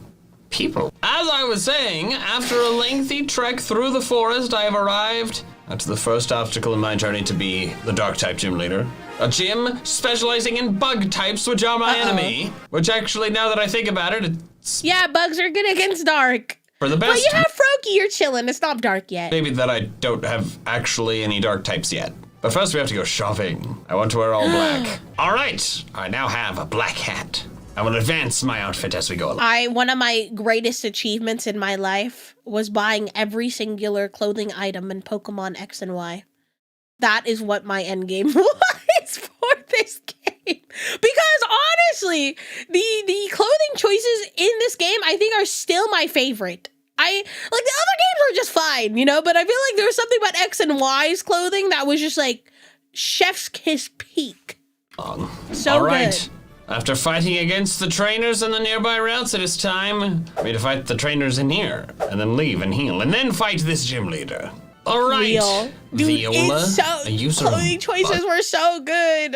people. As I was saying, after a lengthy trek through the forest, I have arrived That's the first obstacle in my journey to be the Dark-type gym leader. A gym specializing in bug types, which are my enemy. Which actually, now that I think about it, it's... Yeah, bugs are good against dark. For the best. But you have Froakie, you're chilling. It's not dark yet. Maybe that I don't have actually any dark types yet. But first we have to go shopping. I want to wear all black. All right, I now have a black hat. I will advance my outfit as we go along. One of my greatest achievements in my life was buying every singular clothing item in Pokemon X and Y. That is what my end game was for this game. Because honestly, the clothing choices in this game, I think, are still my favorite. The other games were just fine, you know, but I feel like there was something about X and Y's clothing that was just like chef's kiss peak. So all right. good. After fighting against the trainers in the nearby routes, it is time for me to fight the trainers in here, and then leave and heal, and then fight this gym leader. All right, Real. Dude, Viola, it's so, a user clothing choices were so good.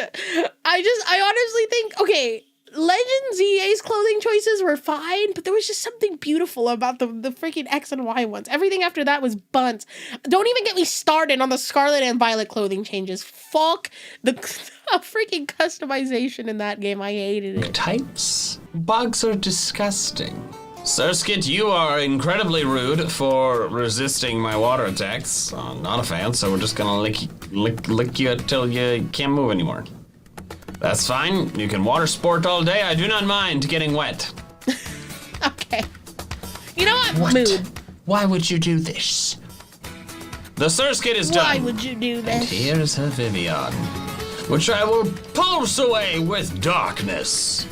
I honestly think, okay, Legends EA's clothing choices were fine, but there was just something beautiful about the freaking X and Y ones. Everything after that was buns. Don't even get me started on the Scarlet and Violet clothing changes. Fuck the freaking customization in that game. I hated it. Types? Bugs are disgusting. Surskit, you are incredibly rude for resisting my water attacks. Not a fan, so we're just gonna lick you until you can't move anymore. That's fine. You can water sport all day. I do not mind getting wet. Okay. You know what? Mood. Why would you do this? The Surskit is done. Why would you do this? And here's her Vivian, which I will pulse away with darkness.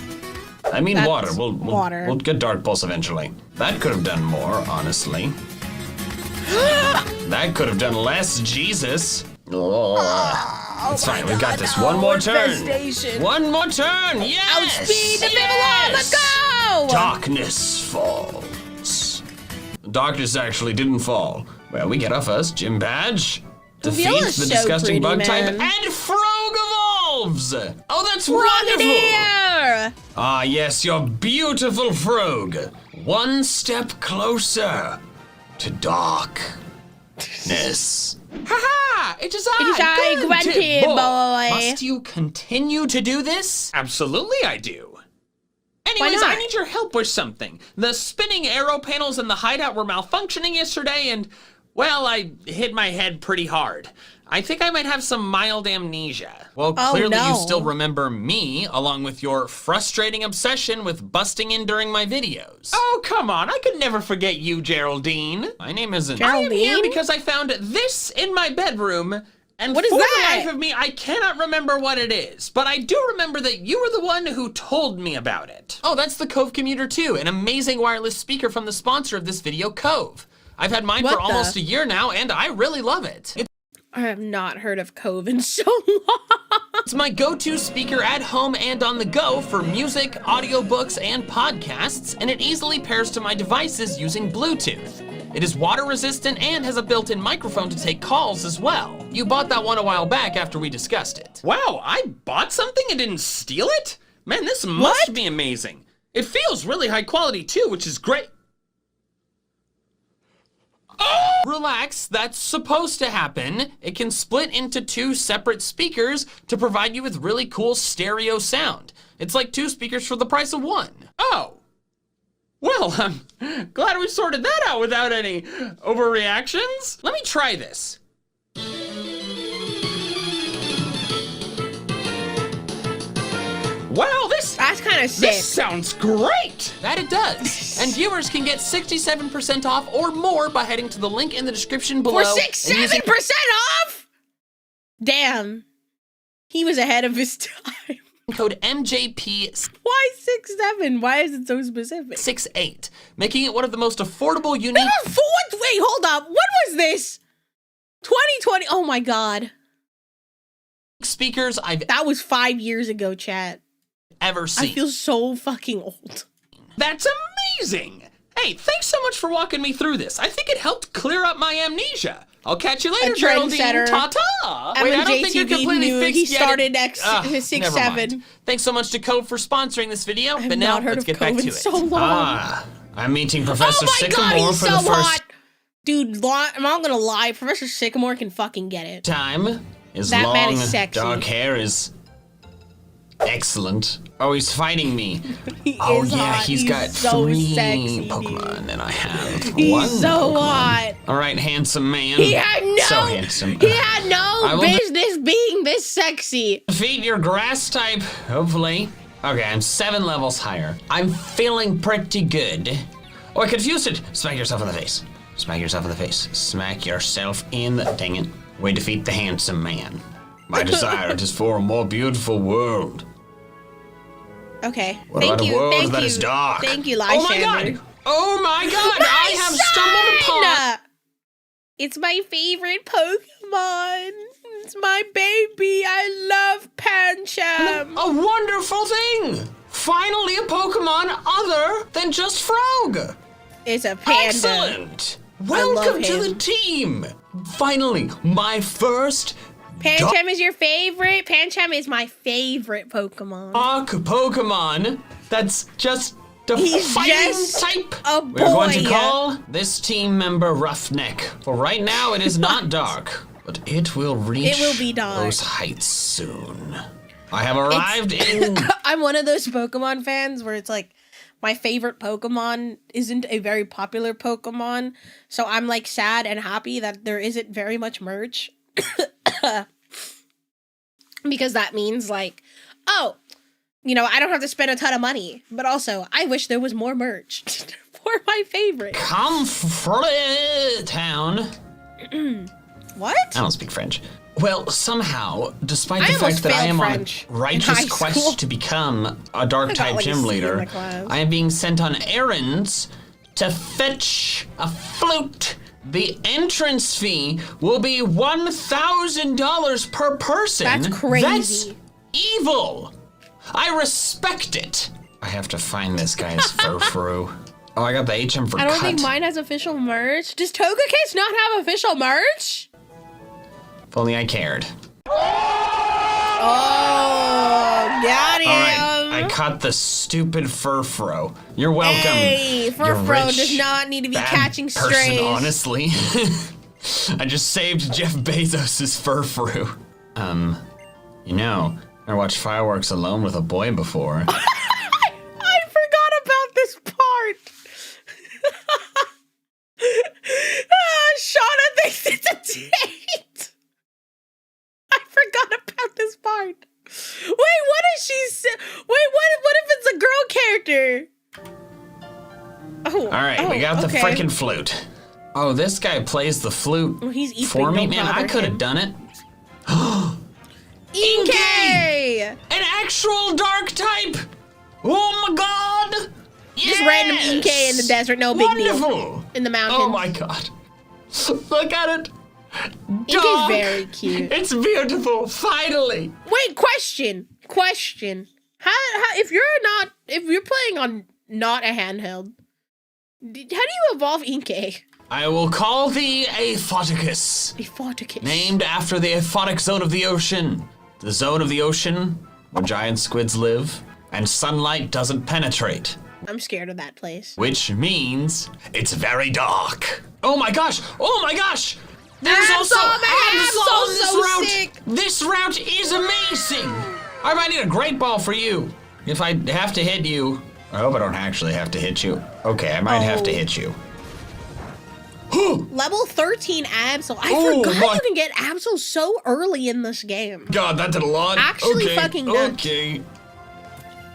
I mean That's water. water. We'll get Dark Pulse eventually. That could have done more, honestly. That could have done less, Jesus. It's fine, we got this. One more turn. One more turn, yes! Outspeed the Vivillon, let's go! Darkness falls. Darkness actually didn't fall. Well, we get our first gym badge. Defeat Viola's the so disgusting pretty, bug type, man. and Frog evolves! Oh, that's wonderful! Frogadier! Ah, yes, your beautiful Frog. One step closer to darkness. Haha! It is I, It is I, Good Grunty boy. Must you continue to do this? Absolutely I do. Anyways, not? I need your help with something. The spinning arrow panels in the hideout were malfunctioning yesterday and, well, I hit my head pretty hard. I think I might have some mild amnesia. Well, clearly no. you still remember me, along with your frustrating obsession with busting in during my videos. Oh, come on, I could never forget you, Geraldine. My name isn't... I am here because I found this in my bedroom, and what is for that? the life of me, I cannot remember what it is, but I do remember that you were the one who told me about it. Oh, that's the Cove Commuter 2, an amazing wireless speaker from the sponsor of this video, Cove. I've had mine for almost a year now, and I really love it. I have not heard of Cove in so long. It's my go-to speaker at home and on the go for music, audiobooks, and podcasts, and it easily pairs to my devices using Bluetooth. It is water resistant and has a built-in microphone to take calls as well. You bought that one a while back after we discussed it. Wow, I bought something and didn't steal it? Man, this must be amazing. It feels really high quality too, which is great. Oh! Relax, that's supposed to happen. It can split into two separate speakers to provide you with really cool stereo sound. It's like two speakers for the price of one. Oh. Well, I'm glad we sorted that out without any overreactions. Let me try this. Wow, that's kind of sick. This sounds great. That it does. And viewers can get 67% off or more by heading to the link in the description below. For 7% off? Damn. He was ahead of his time. Code MJP. Why 6-7? Why is it so specific? 68, making it one of the most affordable, unique. Wait, hold up. When was this? 2020. Oh my God. Speakers That was 5 years ago, chat. Ever seen. I feel so fucking old. That's amazing. Hey, thanks so much for walking me through this. I think it helped clear up my amnesia. I'll catch you later, Geraldine. Ta-ta. Wait, I don't think you're completely fixed yet. He started his 6-7. Thanks so much to Cove for sponsoring this video. I've but now not heard let's of get back Cove to in it. so long. I'm meeting Professor Oh my God, Sycamore he's for so the first hot. Dude, I'm not gonna lie. Professor Sycamore can fucking get it. Time. His That long, man is sexy. dark hair is excellent. Oh, he's fighting me. He Oh is yeah, hot. he's got so 3 sexy, Pokemon, dude. and I have He's 1 so Pokemon. hot. All right, handsome man. He had no. So handsome. He had I no will business being this sexy. defeat your grass type, hopefully. Okay, I'm 7 levels higher. I'm feeling pretty good. Oh, I confused it. Smack yourself in the face. Smack yourself in the face. Smack yourself in the... Dang it. We defeat the handsome man. My desire is for a more beautiful world. Okay. What Thank about you. a world Thank that you. is dark? Thank you, Oh my Lysander. god! Oh my god! I have stumbled upon... It's my favorite Pokemon. It's my baby. I love Pancham. A wonderful thing! Finally a Pokemon other than just Frog! It's a panda. Excellent! love Welcome to him. the team! Finally, my first Pancham is your favorite? Pancham is my favorite Pokemon. dark Pokemon that's just a He's fighting just type. a We're going to boy. call this team member Roughneck. For right now, it is not dark, but it will reach It will be dark. those heights soon. I have arrived in... I'm one of those Pokemon fans where it's like, my favorite Pokemon isn't a very popular Pokemon, so I'm like sad and happy that there isn't very much merch. Because that means like, oh, you know, I don't have to spend a ton of money. But also, I wish there was more merch for my favorite. Come town. What? I don't speak French. Well, somehow, despite I the fact almost that I failed am French on in a righteous high school. quest to become a dark I got type like a gym C in leader, my class. I am being sent on errands to fetch a flute. The entrance fee will be $1,000 per person. That's crazy. That's evil. I respect it. I have to find this guy's furfrou. Oh, I got the HM for I don't cut. think mine has official merch. Does Togekiss not have official merch? If only I cared. Oh, got him. All right, I caught the stupid furfrou. You're welcome. Hey, you Furfrou rich, does not need to be bad catching person, strays. honestly. I just saved Jeff Bezos' furfrou. You know, I watched fireworks alone with a boy before. I forgot about this part. Shauna thinks it's a date. I forgot about this part. Wait, what is she say? Wait, what if it's a girl character? Oh, All right, we got the okay. freaking flute. Oh, this guy plays the flute Oh, he's eating, for me, don't man. I bother could him. have done it. Inkay! An actual dark type. Oh my god! Just random Inkay in the desert, no big deal. Wonderful. In the mountains. Oh my god. Look at it. Inkay's Dark. very cute. It's beautiful, finally. Wait, question. How if you're playing on not a handheld, how do you evolve Inkay? I will call thee Aphoticus, A Photicus. named after the aphotic zone of the ocean. The zone of the ocean where giant squids live and sunlight doesn't penetrate. I'm scared of that place. Which means it's very dark. Oh my gosh! Oh my gosh! There's Absol, also man, Absol on this so route. sick. This route is amazing. I might need a great ball for you. If I have to hit you, I hope I don't actually have to hit you. Okay, I might have to hit you. Level 13 Absol. I Oh forgot my- you can get Absol so early in this game. God, that did a lot. Actually okay, fucking nuts. Okay.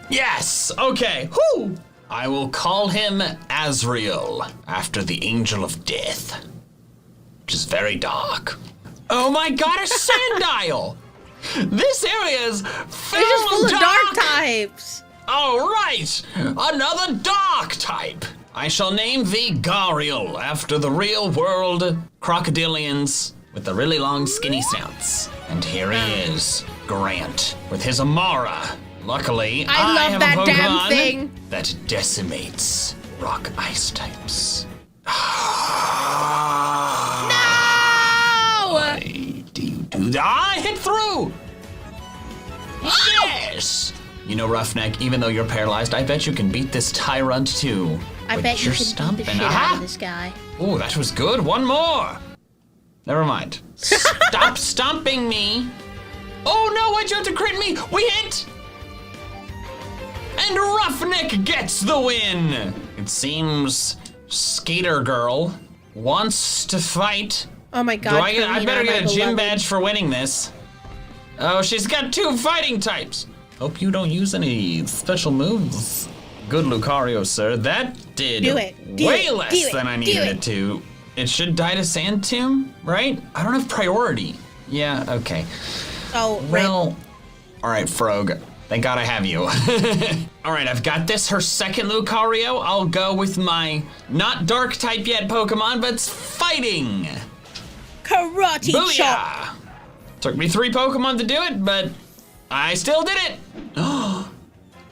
Yes. Okay. Whoo! I will call him Azrael after the Angel of Death, which is very dark. Oh my God, a Sandile! This area is full, It's just full of dark types. All right, another dark type. I shall name thee Gariel after the real world crocodilians with the really long skinny snouts. And here he is, Grant, with his Amara. Luckily, I love have that a damn Pokemon thing. that decimates rock ice types. No! I hit through! Yes! You know, Roughneck, even though you're paralyzed, I bet you can beat this Tyrant too. I With bet you your can stump beat the and shit out aha! of this guy. Ooh, that was good. One more. Never mind. Stop stomping me. Oh no, why'd you have to crit me? We hit! And Roughneck gets the win. It seems Skater Girl wants to fight. Oh my god. I better get a gym badge for winning this. Oh, she's got 2 fighting types. Hope you don't use any special moves. Good Lucario, sir. That did way less than I needed it to. It should die to Sand Tomb, right? I don't have priority. Yeah, okay. Oh, well, all right, Frog. Thank God I have you. All right, I've got this, her second Lucario. I'll go with my not dark type yet Pokemon, but it's fighting. Karate chop. Took me 3 Pokemon to do it, but I still did it.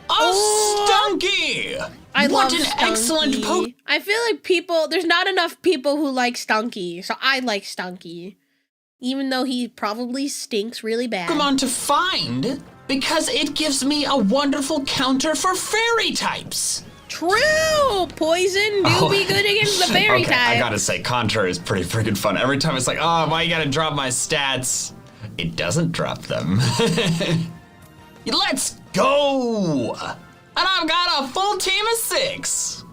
Stunky! I love an Stunky. Excellent Pokemon. I feel like there's not enough people who like Stunky, so I like Stunky. Even though he probably stinks really bad. Pokemon to find because it gives me a wonderful counter for fairy types. True! Poison do be good against the fairy type. I gotta say, Contour is pretty freaking fun. Every time it's like, oh, why you gotta drop my stats? It doesn't drop them. Let's go! And I've got a full team of 6.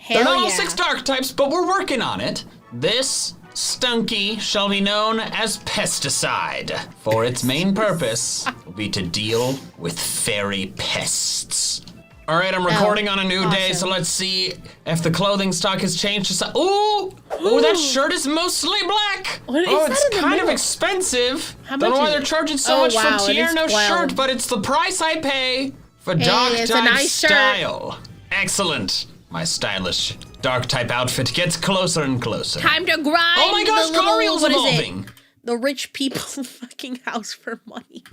They're not all 6 dark types, but we're working on it. This Stunky shall be known as Pesticide, for its main purpose will be to deal with fairy pests. All right, I'm recording on a new day, so let's see if the clothing stock has changed to ooh, that shirt is mostly black. It's kind of expensive. Don't know why they're charging so much for tier no shirt, but it's the price I pay for dark type style. Excellent. My stylish dark type outfit gets closer and closer. Time to grind. Oh my gosh, Gariel's evolving. The rich people fucking house for money.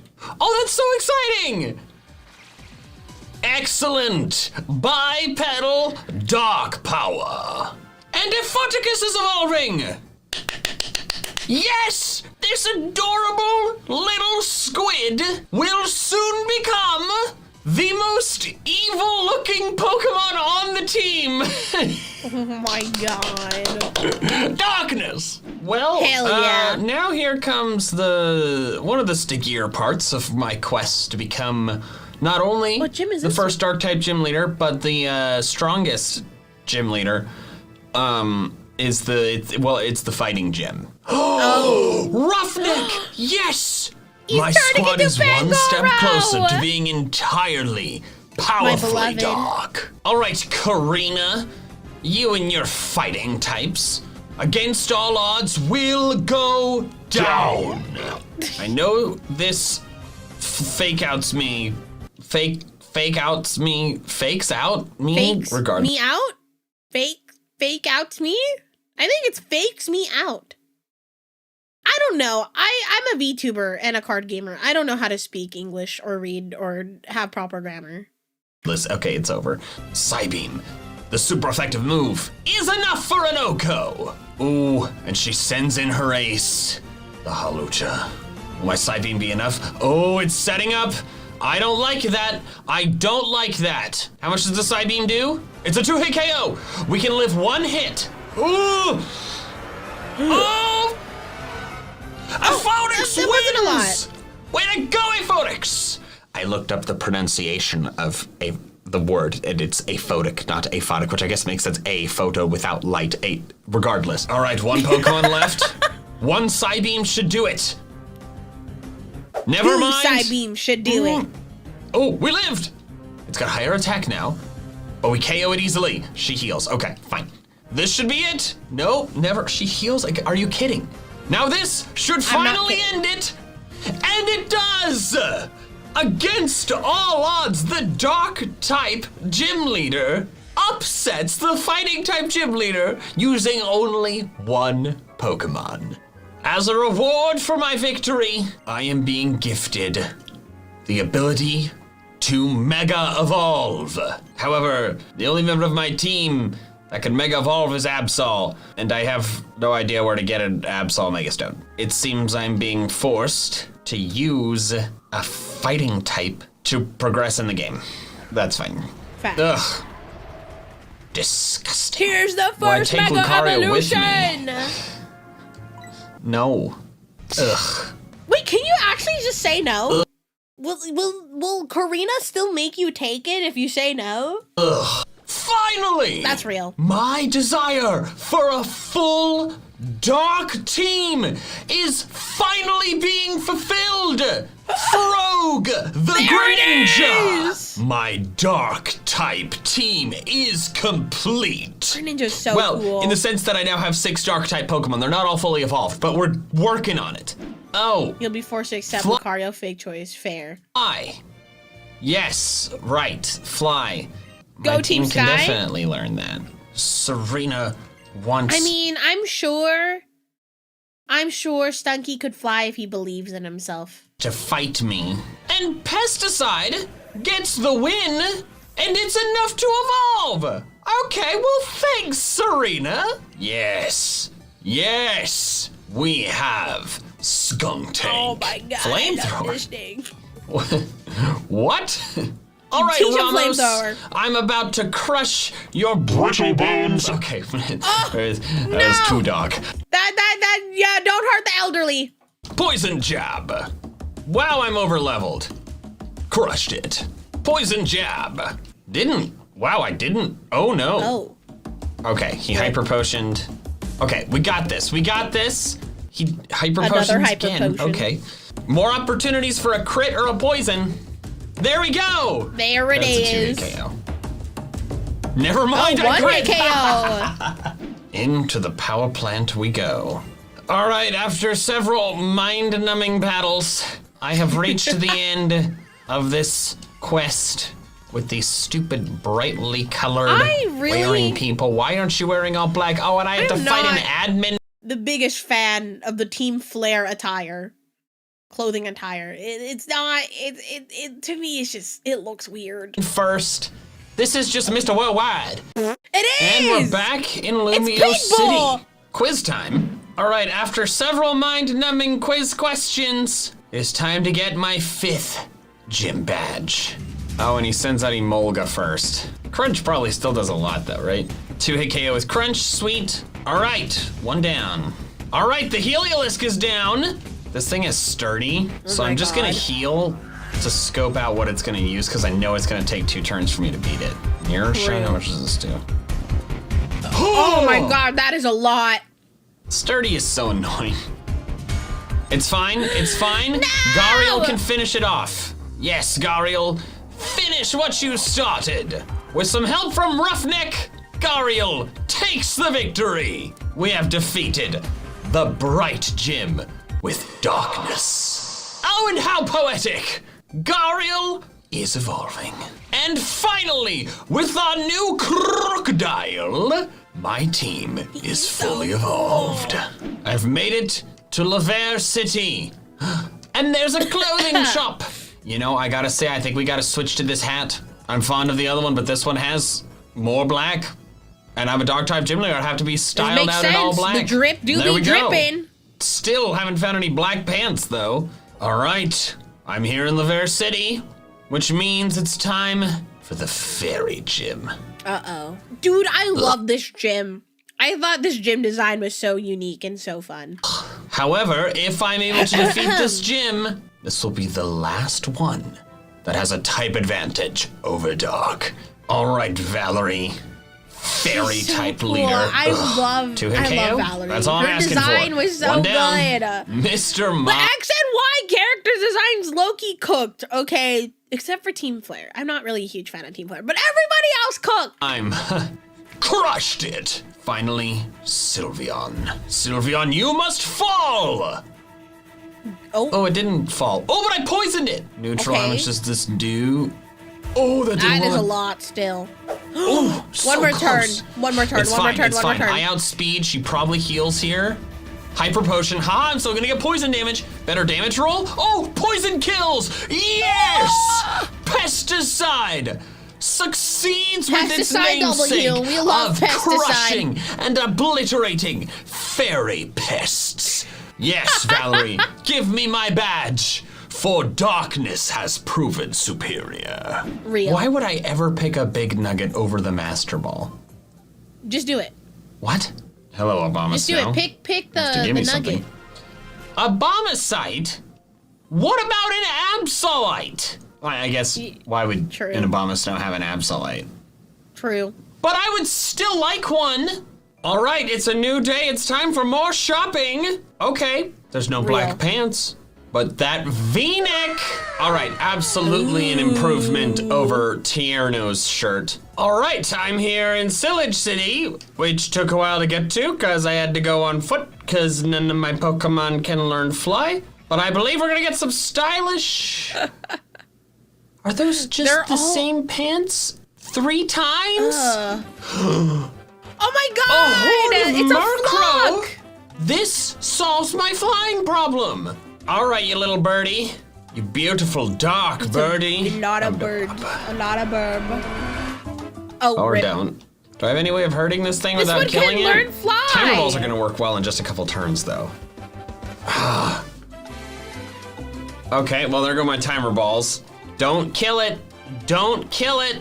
Oh, that's so exciting. Excellent! Bipedal Dark Power! And Ephoticus is evolving! Yes! This adorable little squid will soon become the most evil-looking Pokemon on the team! Oh my god. Darkness! Well, hell yeah. Now here comes one of the stickier parts of my quest to become not only the first dark type gym leader, but the strongest gym leader. It's the fighting gym. Roughneck! Yes! My squad is one step closer to being entirely powerfully dark. All right, Karina, you and your fighting types, against all odds, will go down. I know this fakes out me. Fake outs me out? Fake outs me? I think it's fakes me out. I don't know. I'm a VTuber and a card gamer. I don't know how to speak English or read or have proper grammar. Listen, okay, it's over. Psybeam, the super effective move, is enough for an Oko. Ooh, and she sends in her ace, the Halucha. Will my Psybeam be enough? Oh, it's setting up. I don't like that. I don't like that. How much does the Psybeam do? It's a 2-hit KO. We can live 1 hit. Ooh. Oh! Aphotics wins! Wasn't a lot. Way to go, Aphotics! I looked up the pronunciation of the word, and it's aphotic, not aphotic, which I guess makes sense. A photo without light. Regardless. All right, 1 Pokemon left. 1 Psybeam should do it. Never mind. Psybeam should do it. Oh, we lived. It's got higher attack now, but we KO it easily. She heals. Okay, fine. This should be it. No, never. She heals. Are you kidding? Now this should finally end it. And it does. Against all odds, the dark type gym leader upsets the fighting type gym leader using only 1 Pokemon. As a reward for my victory, I am being gifted the ability to Mega Evolve. However, the only member of my team that can Mega Evolve is Absol, and I have no idea where to get an Absol Mega Stone. It seems I'm being forced to use a fighting type to progress in the game. That's fine. Fact. Ugh. Disgusting. Here's the Will I first take Mega Lucario with me? Evolution! No. Ugh. Wait, can you actually just say no? Will Karina still make you take it if you say no? Ugh. Finally! That's real. My desire for a full dark team is finally being fulfilled! Frog the Greninja! My dark type team is complete. Greninja's so Well, cool. in the sense that I now have 6 dark type Pokemon. They're not all fully evolved, but we're working on it. Oh. You'll be forced to accept Lucario fake choice. Fair. Fly. Yes, right. Fly. Go My team Team can Sky. definitely learn that. Serena wants I mean, I'm sure Stunky could fly if he believes in himself. to fight me. And Pesticide gets the win, and it's enough to evolve. Okay, well, thanks, Serena. Yes, yes, we have Skunk Tank. Oh my god, I love this thing. What? All right, Teach him Ramos, flamethrower. I'm about to crush your brittle bones. Okay, that was too dark. Yeah, don't hurt the elderly. Poison Jab. Wow, I'm overleveled. Crushed it. Poison Jab. Didn't. Wow, I didn't. Oh, no. Oh. Okay, he hyper potioned. Okay, we got this. We got this. He hyper Another potions hyper again. potion. Okay. More opportunities for a crit or a poison. There we go. There it That's is. a 2-hit KO. Never mind. I One crit. hit KO. Into the power plant we go. All right, after several mind-numbing battles, I have reached the end of this quest with these stupid, brightly colored wearing people. Why aren't you wearing all black? Oh, and I have to fight an admin. The biggest fan of the Team Flare attire. Clothing attire. It's not, to me, it's just, it looks weird. First, this is just Mr. Worldwide. It is! And we're back in Lumio City. Quiz time. All right, after several mind-numbing quiz questions, it's time to get my 5th gym badge. Oh, and he sends out Emolga first. Crunch probably still does a lot though, right? 2-hit KO with Crunch, sweet. All right, 1 down. All right, the Heliolisk is down. This thing is sturdy, so I'm just gonna heal to scope out what it's gonna use because I know it's gonna take 2 turns for me to beat it. Mirror Shine, how much does this do? Oh my god, that is a lot. Sturdy is so annoying. It's fine, it's fine. No! Gariel can finish it off. Yes, Gariel, finish what you started. With some help from Roughneck, Gariel takes the victory. We have defeated the Bright Gym with darkness. Oh, and how poetic! Gariel is evolving. And finally, with our new crocodile, my team is fully evolved. I've made it to Laver City. And there's a clothing shop. You know, I gotta say, I think we gotta switch to this hat. I'm fond of the other one, but this one has more black. And I'm a dark type gym leader. I'd have to be styled out in all black. The drip do be dripping. Still haven't found any black pants though. All right, I'm here in Laver City, which means it's time for the fairy gym. Uh-oh. Dude, I love this gym. I thought this gym design was so unique and so fun. However, if I'm able to defeat this gym, this will be the last one that has a type advantage over dark. All right, Valerie. Fairy type leader. I love Valerie. That's all I'm asking for. Her design was so One down. good. Mr. The X and Y character designs Loki cooked, okay? Except for Team Flare. I'm not really a huge fan of Team Flare, but everybody else cooked. I'm crushed it. Finally, Sylveon. Sylveon, you must fall. Oh, it didn't fall. Oh, but I poisoned it. Neutral, how much does this do? Oh, that is a lot still. Oh, so One more close. turn. One more turn. It's One fine, more turn. it's One more fine. turn. I outspeed. She probably heals here. Hyper potion. Ha! I'm still gonna get poison damage. Better damage roll. Oh, poison kills. Yes! Pesticide succeeds with its Pesticide double heal. namesake We love of pesticide. crushing and obliterating fairy pests. Yes, Valerie, give me my badge. For darkness has proven superior. Real. Why would I ever pick a big nugget over the Master Ball? Just do it. What? Hello, Obama. Just do it. Pick the give me nugget. something. Abomasite? What about an absolite? Well, I guess, why would True. an Abomasnow have an absolite? True. But I would still like one. All right, it's a new day. It's time for more shopping. Okay, there's no black pants, but that V-neck. All right, absolutely an improvement over Tierno's shirt. All right, I'm here in Sillage City, which took a while to get to because I had to go on foot because none of my Pokemon can learn fly. But I believe we're gonna get some stylish. Are those just the same pants 3 times? Oh my god! It's a flock! This solves my flying problem. All right, you little birdie. You beautiful dark birdie. Not a bird. Not a burb. Oh, Or rip. don't. Do I have any way of hurting this thing without one killing can it? learn fly. Timer balls are gonna work well in just a couple turns, though. Okay, well, there go my timer balls. Don't kill it. Don't kill it.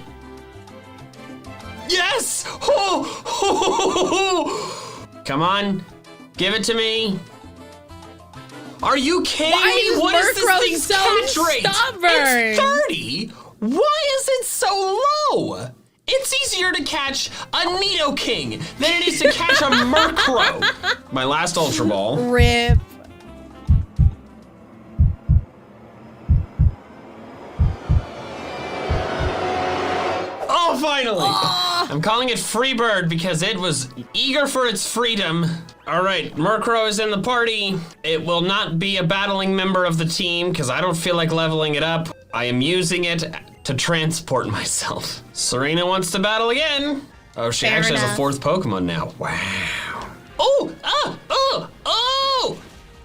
Yes! Come on, give it to me. Are you kidding Why me? is What is this Murkrow thing's so catch rate? stubborn? It's 30. Why is it so low? It's easier to catch a Nidoking than it is to catch a Murkrow. My last Ultra Ball. Rip. Oh, finally! I'm calling it Freebird because it was eager for its freedom. All right, Murkrow is in the party. It will not be a battling member of the team because I don't feel like leveling it up. I am using it to transport myself. Serena wants to battle again. Oh, she Fair actually has enough. a 4th Pokemon now. Wow.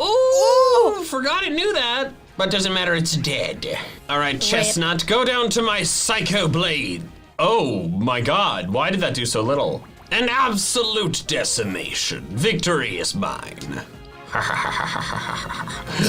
Oh, forgot it knew that. But doesn't matter, it's dead. All right, Chestnut, go down to my Psycho Blade. Oh my god, why did that do so little? An absolute decimation. Victory is mine.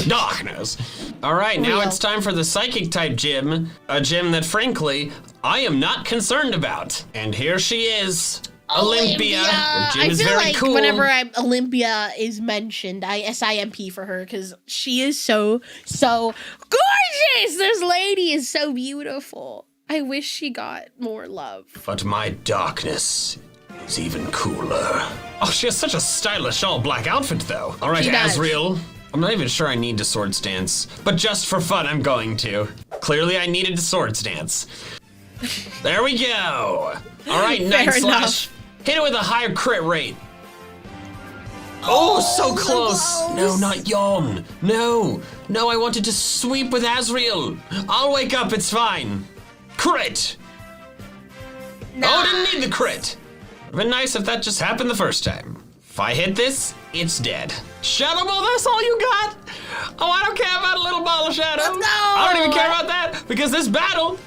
Darkness. All right, now it's time for the Psychic type gym. A gym that, frankly, I am not concerned about. And here she is. Olympia. Her gym is very cool. Whenever Olympia is mentioned, I SIMP for her because she is so gorgeous. This lady is so beautiful. I wish she got more love. But my darkness is even cooler. Oh, she has such a stylish all-black outfit, though. All right, She does. Asriel. I'm not even sure I need to Swords Dance, but just for fun, I'm going to. Clearly, I needed to Swords Dance. There we go. All right, Night Fair Slash. Hit it with a higher crit rate. Oh, so close. No, not yawn. No, I wanted to sweep with Asriel. I'll wake up, it's fine. Crit. Oh, didn't need the crit. Would've been nice if that just happened the first time. If I hit this, it's dead. Shadow Ball, that's all you got? Oh, I don't care about a little ball of shadow. No. I don't even care about that because this battle,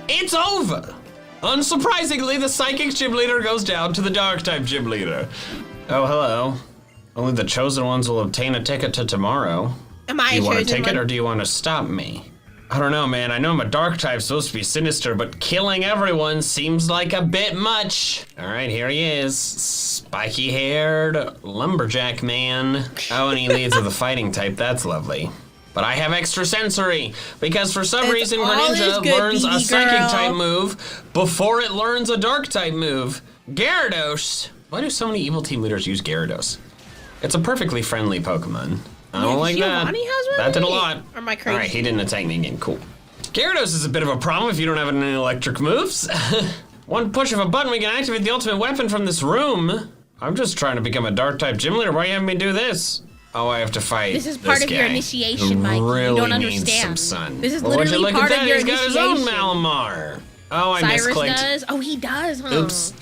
it's over. Unsurprisingly, the Psychic Gym Leader goes down to the Dark type Gym Leader. Oh, hello. Only the chosen ones will obtain a ticket to tomorrow. Am I Do you want a chosen ticket one? or do you want to stop me? I don't know, man. I know I'm a dark type, supposed to be sinister, but killing everyone seems like a bit much. All right, here he is. Spiky-haired lumberjack man. Oh, and he leads with a fighting type. That's lovely. But I have extra sensory because for some reason all is Greninja good, learns a BB psychic girl. type move before it learns a dark type move. Gyarados. Why do so many evil team leaders use Gyarados? It's a perfectly friendly Pokemon. I don't like that. Giovanni has one? That did a lot. Or am I crazy? All right, he didn't attack me again. Cool. Gyarados is a bit of a problem if you don't have any electric moves. One push of a button, we can activate the ultimate weapon from this room. I'm just trying to become a dark type gym leader. Why you having me do this? Oh, I have to fight This is part of your guy initiation, who Mikey. You really don't needs understand. some sun. This is Well, would you literally look part at of that? your He's got his own initiation. Malamar. Oh, I Cyrus misclicked. does? Oh, he does, huh? Oops.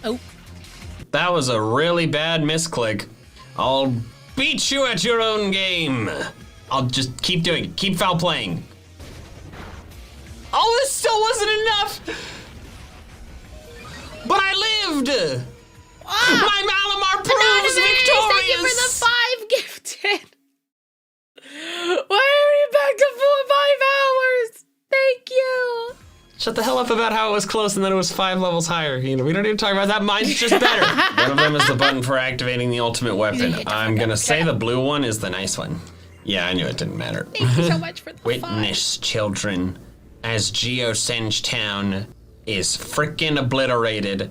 Oh. That was a really bad misclick. I'll beat you at your own game. I'll just keep doing it. Keep foul playing. Oh, this still wasn't enough. But I lived. My Malamar proves victorious. Thank you for the 5 gifted. Why are we back to 4 5 hours? Thank you. Shut the hell up about how it was close and then it was 5 levels higher. You know, we don't even talk about that. Mine's just better. One of them is the button for activating the ultimate weapon. I'm gonna say the blue one is the nice one. Yeah, I knew it didn't matter. Thank you so much for the Witness, children, as Geosenge Town is frickin' obliterated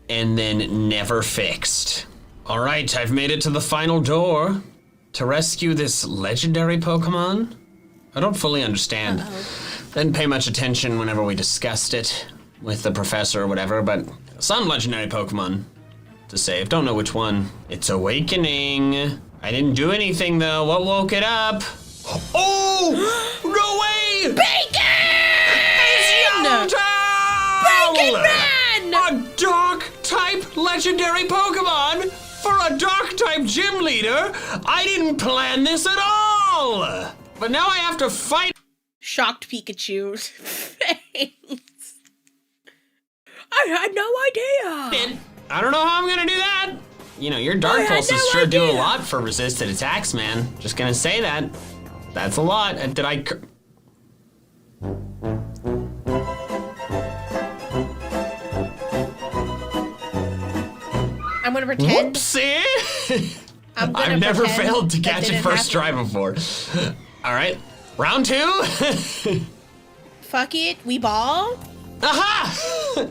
and then never fixed. All right, I've made it to the final door to rescue this legendary Pokemon. I don't fully understand. Didn't pay much attention whenever we discussed it with the professor or whatever, but some legendary Pokemon to save. Don't know which one. It's awakening. I didn't do anything though. What woke it up? Oh! No way! Bacon! Bacon Man! A dark type legendary Pokemon for a dark type gym leader? I didn't plan this at all! But now I have to fight. Shocked Pikachu's face. I had no idea. I don't know how I'm gonna do that. You know, your Dark Pulses sure do a lot for resisted attacks, man. Just gonna say that. That's a lot. Did I... I'm gonna pretend. Whoopsie! I've never failed to catch it first try before. All right, round 2. Fuck it, we ball. Aha! I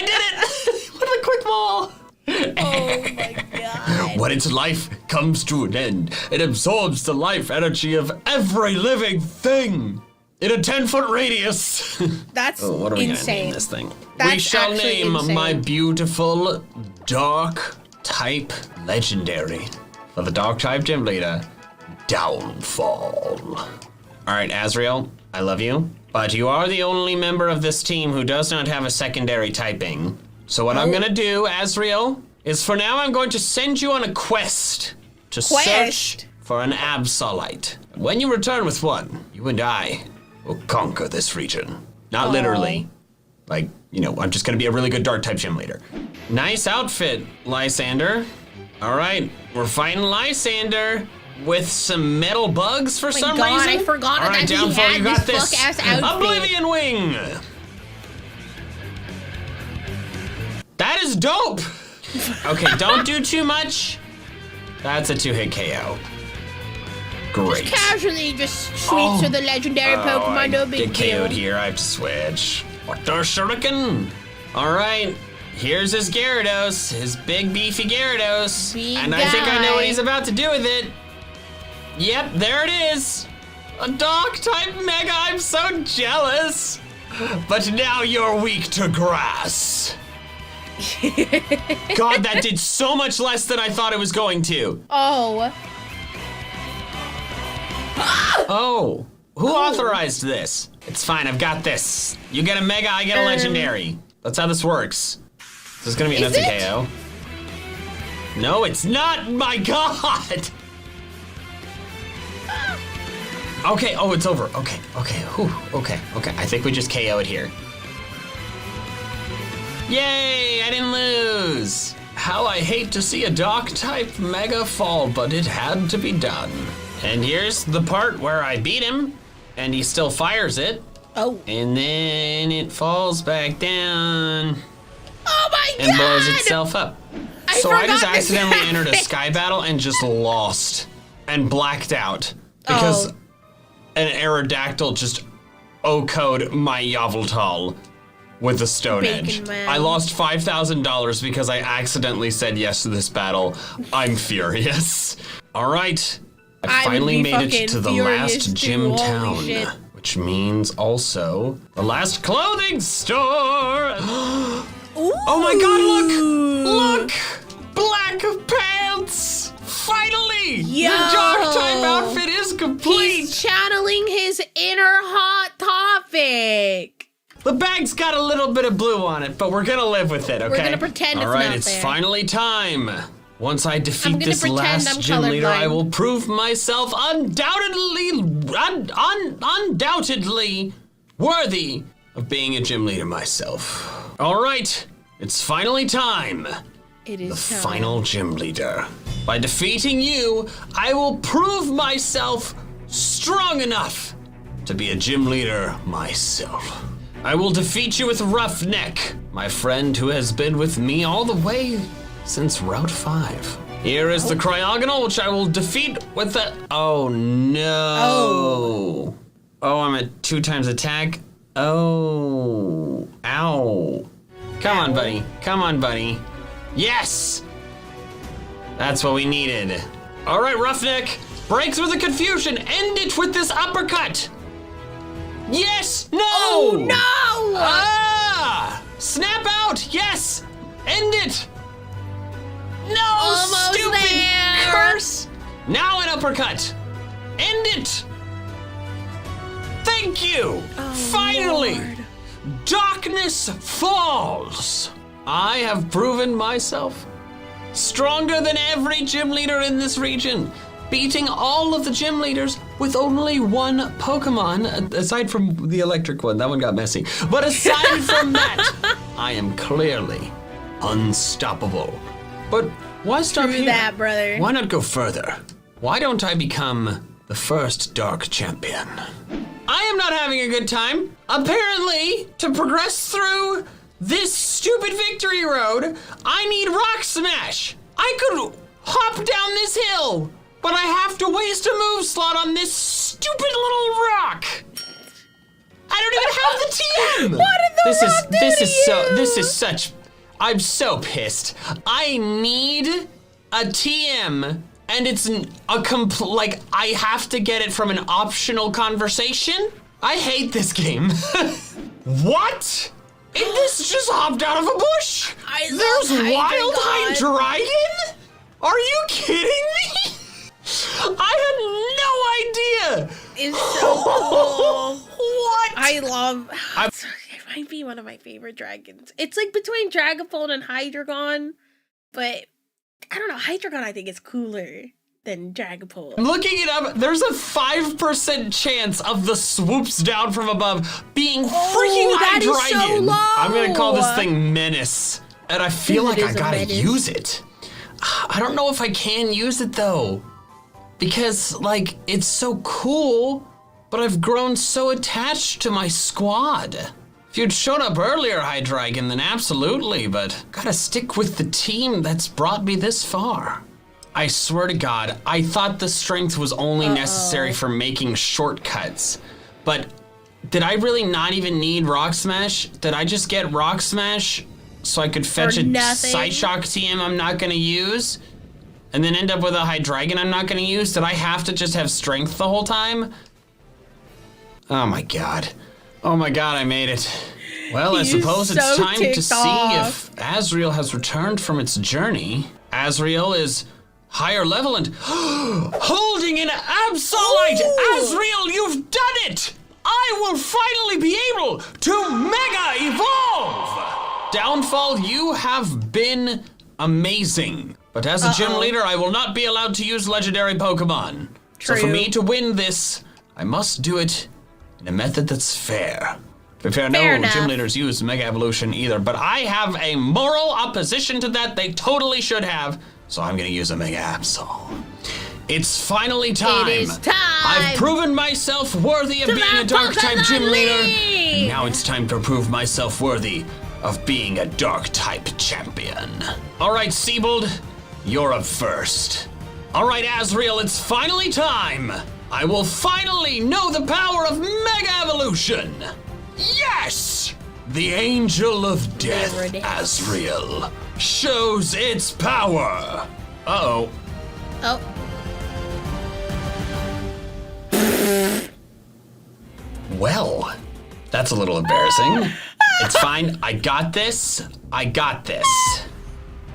did it! With a quick ball. Oh my god. When its life comes to an end, it absorbs the life energy of every living thing in a 10-foot radius. That's what are we insane. Gonna name this thing? That's we shall actually name insane. my beautiful dark type legendary for the dark type gym leader, Downfall. All right, Azrael, I love you, but you are the only member of this team who does not have a secondary typing. So what I'm gonna do, Azrael, is for now I'm going to send you on a quest to search for an Absolite. When you return with one, you and I will conquer this region. Not literally. Like, you know, I'm just gonna be a really good dark type gym leader. Nice outfit, Lysander. All right, we're fighting Lysander with some metal bugs for some reason. I forgot All right, that he Downfall, had you got this this. fuck-ass outfit. Oblivion Wing. That is dope. Okay, don't do too much. That's a 2-hit KO. Great. Casually just sweeps with the legendary Pokemon, no big get deal. KO'd here, I have to switch. What the shuriken? All right, here's his Gyarados, his big beefy Gyarados. And I think I know what he's about to do with it. Yep, there it is. A dog type Mega, I'm so jealous. But now you're weak to grass. God, that did so much less than I thought it was going to. Oh. Oh, who authorized this? It's fine, I've got this. You get a Mega, I get a Legendary. That's how this works. This is gonna be enough to KO. No, it's not, my God! Okay, oh, it's over. Okay, whew, okay. I think we just KO it here. Yay, I didn't lose. How I hate to see a Dark type Mega fall, but it had to be done. And here's the part where I beat him, and he still fires it. Oh. And then it falls back down. Oh my God! And blows itself up. So I just forgot this accidentally entered a happened. sky battle and just lost and blacked out because an Aerodactyl just O-code my Yveltal with the Stone Bacon Edge. Man. I lost $5,000 because I accidentally said yes to this battle. I'm furious. All right, I finally made it to the last gym town, which means also the last clothing store. Oh my God, look! Black pants! Finally! Yo! The dark type outfit is complete! He's channeling his inner hot topic. The bag's got a little bit of blue on it, but we're gonna live with it, okay? We're gonna pretend it's All right, not it's there. finally time. Once I defeat this pretend last I'm gym leader, I colorblind. will prove myself undoubtedly worthy of being a gym leader myself. All right, it's finally time. It is The time. final gym leader. By defeating you, I will prove myself strong enough to be a gym leader myself. I will defeat you with Roughneck, my friend who has been with me all the way since Route 5. Here is the Cryogonal, which I will defeat with the... Oh, no. Oh, I'm at 2 times attack. Oh. Ow. Come on, buddy. Come on, buddy. Yes! That's what we needed. All right, Roughneck. Break through the confusion. End it with this uppercut. Yes! No! Oh, no! Ah! Snap out! Yes! End it! No! Almost Stupid there. curse! Now an uppercut! End it! Thank you! Finally! Lord. Darkness falls! I have proven myself stronger than every gym leader in this region, beating all of the gym leaders with only one Pokemon, aside from the electric one. That one got messy. But aside from that, I am clearly unstoppable. But why stop True here? that, brother. Why not go further? Why don't I become the first Dark Champion? I am not having a good time. Apparently, to progress through this stupid victory road, I need Rock Smash. I could hop down this hill, but I have to waste a move slot on this stupid little rock. I don't even have the TM. What did the rock do to you? This is such. I'm so pissed. I need a TM, and it's like I have to get it from an optional conversation. I hate this game. What? This just hopped out of a bush. There's Wild Hydreigon? Are you kidding me? I had no idea. It's so cool. What? I love. It might be one of my favorite dragons. It's like between Dragapult and Hydreigon, but I don't know. Hydreigon I think is cooler than Dragapult. I'm looking it up. There's a 5% chance of the swoops down from above being freaking that is Hydreigon. so low. I'm gonna call this thing Menace, and I feel like It I is a gotta menace. use it. I don't know if I can use it though, because like it's so cool, but I've grown so attached to my squad. If you'd shown up earlier, Hydreigon, then absolutely, but gotta stick with the team that's brought me this far. I swear to God, I thought the strength was only necessary for making shortcuts, but did I really not even need Rock Smash? Did I just get Rock Smash so I could fetch a Psyshock TM I'm not gonna use? And then end up with a Hydreigon I'm not gonna use? Did I have to just have strength the whole time? Oh my God. Oh my God, I made it. Well, I suppose it's so time to ticked see off. if Azrael has returned from its journey. Azrael is higher level and holding an Absolite! Ooh. Azrael, you've done it! I will finally be able to Mega Evolve! Downfall, you have been amazing. But as a gym leader, I will not be allowed to use legendary Pokemon. So for True. me to win this, I must do it in a method that's fair. To be fair, Fair no enough. gym leaders use Mega Evolution either, but I have a moral opposition to that. They totally should have, so I'm gonna use a Mega Absol. It's finally time. It is time. I've proven myself worthy of To being a the Dark-type Pokemon gym leader. League. And now it's time to prove myself worthy of being a Dark-type champion. All right, Seabold, you're up first. All right, Azrael, it's finally time. I will finally know the power of Mega Evolution. Yes! The Angel of Death, There it is. Azrael, shows its power. Uh-oh. Oh. Well, that's a little embarrassing. It's fine. I got this. I got this.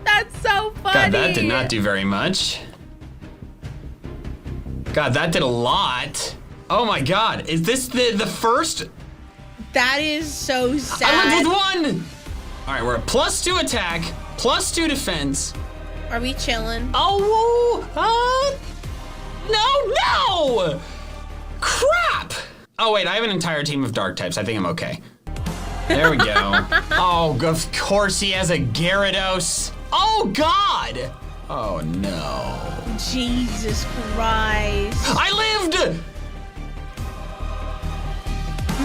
That's so funny. God, that did not do very much. God, that did a lot. Oh my God, is this the first? That is so I sad. went with one. All right, we're at +2 attack, +2 defense. Are we chilling? Oh, no! Crap! Oh wait, I have an entire team of dark types. I think I'm okay. There we go. Oh, of course he has a Gyarados. Oh God! Oh no. Jesus Christ. I lived!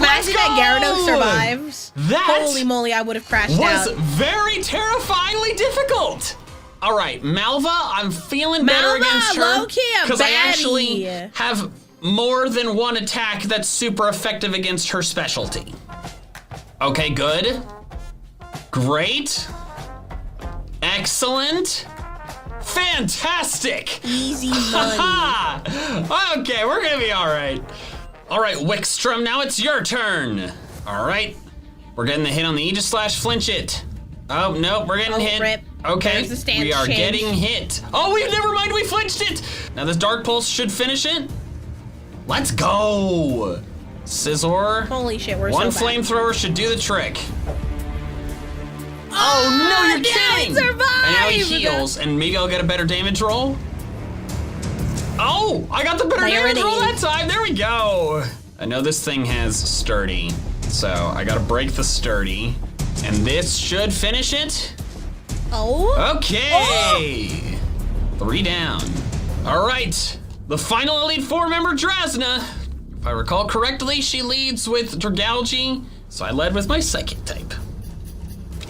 Imagine that Gyarados survives. That Holy moly, I would have crashed was out. very terrifyingly difficult. All right, Malva, I'm feeling better Malva, against her low-key a because I baddie. actually have more than one attack that's super effective against her specialty. Okay, good. Great. Excellent. Fantastic. Easy money. Okay, we're gonna be all right. All right, Wickstrom, now it's your turn. All right, we're getting the hit on the Aegis Slash, flinch it. Oh, no, we're getting hit. Rip. Okay, There's the stance we are change. getting hit. Oh, never mind, we flinched it. Now this Dark Pulse should finish it. Let's go. Scizor. Holy shit, we're One so bad. flamethrower should do the trick. Oh no, you're kidding! survived! And now he heals, and maybe I'll get a better damage roll. Oh, I got the better damage roll that time. There we go. I know this thing has sturdy, so I gotta break the sturdy, and this should finish it. Oh. Okay. 3 down. All right, the final Elite Four member, Drasna. If I recall correctly, she leads with Dragalge, so I led with my Psychic type.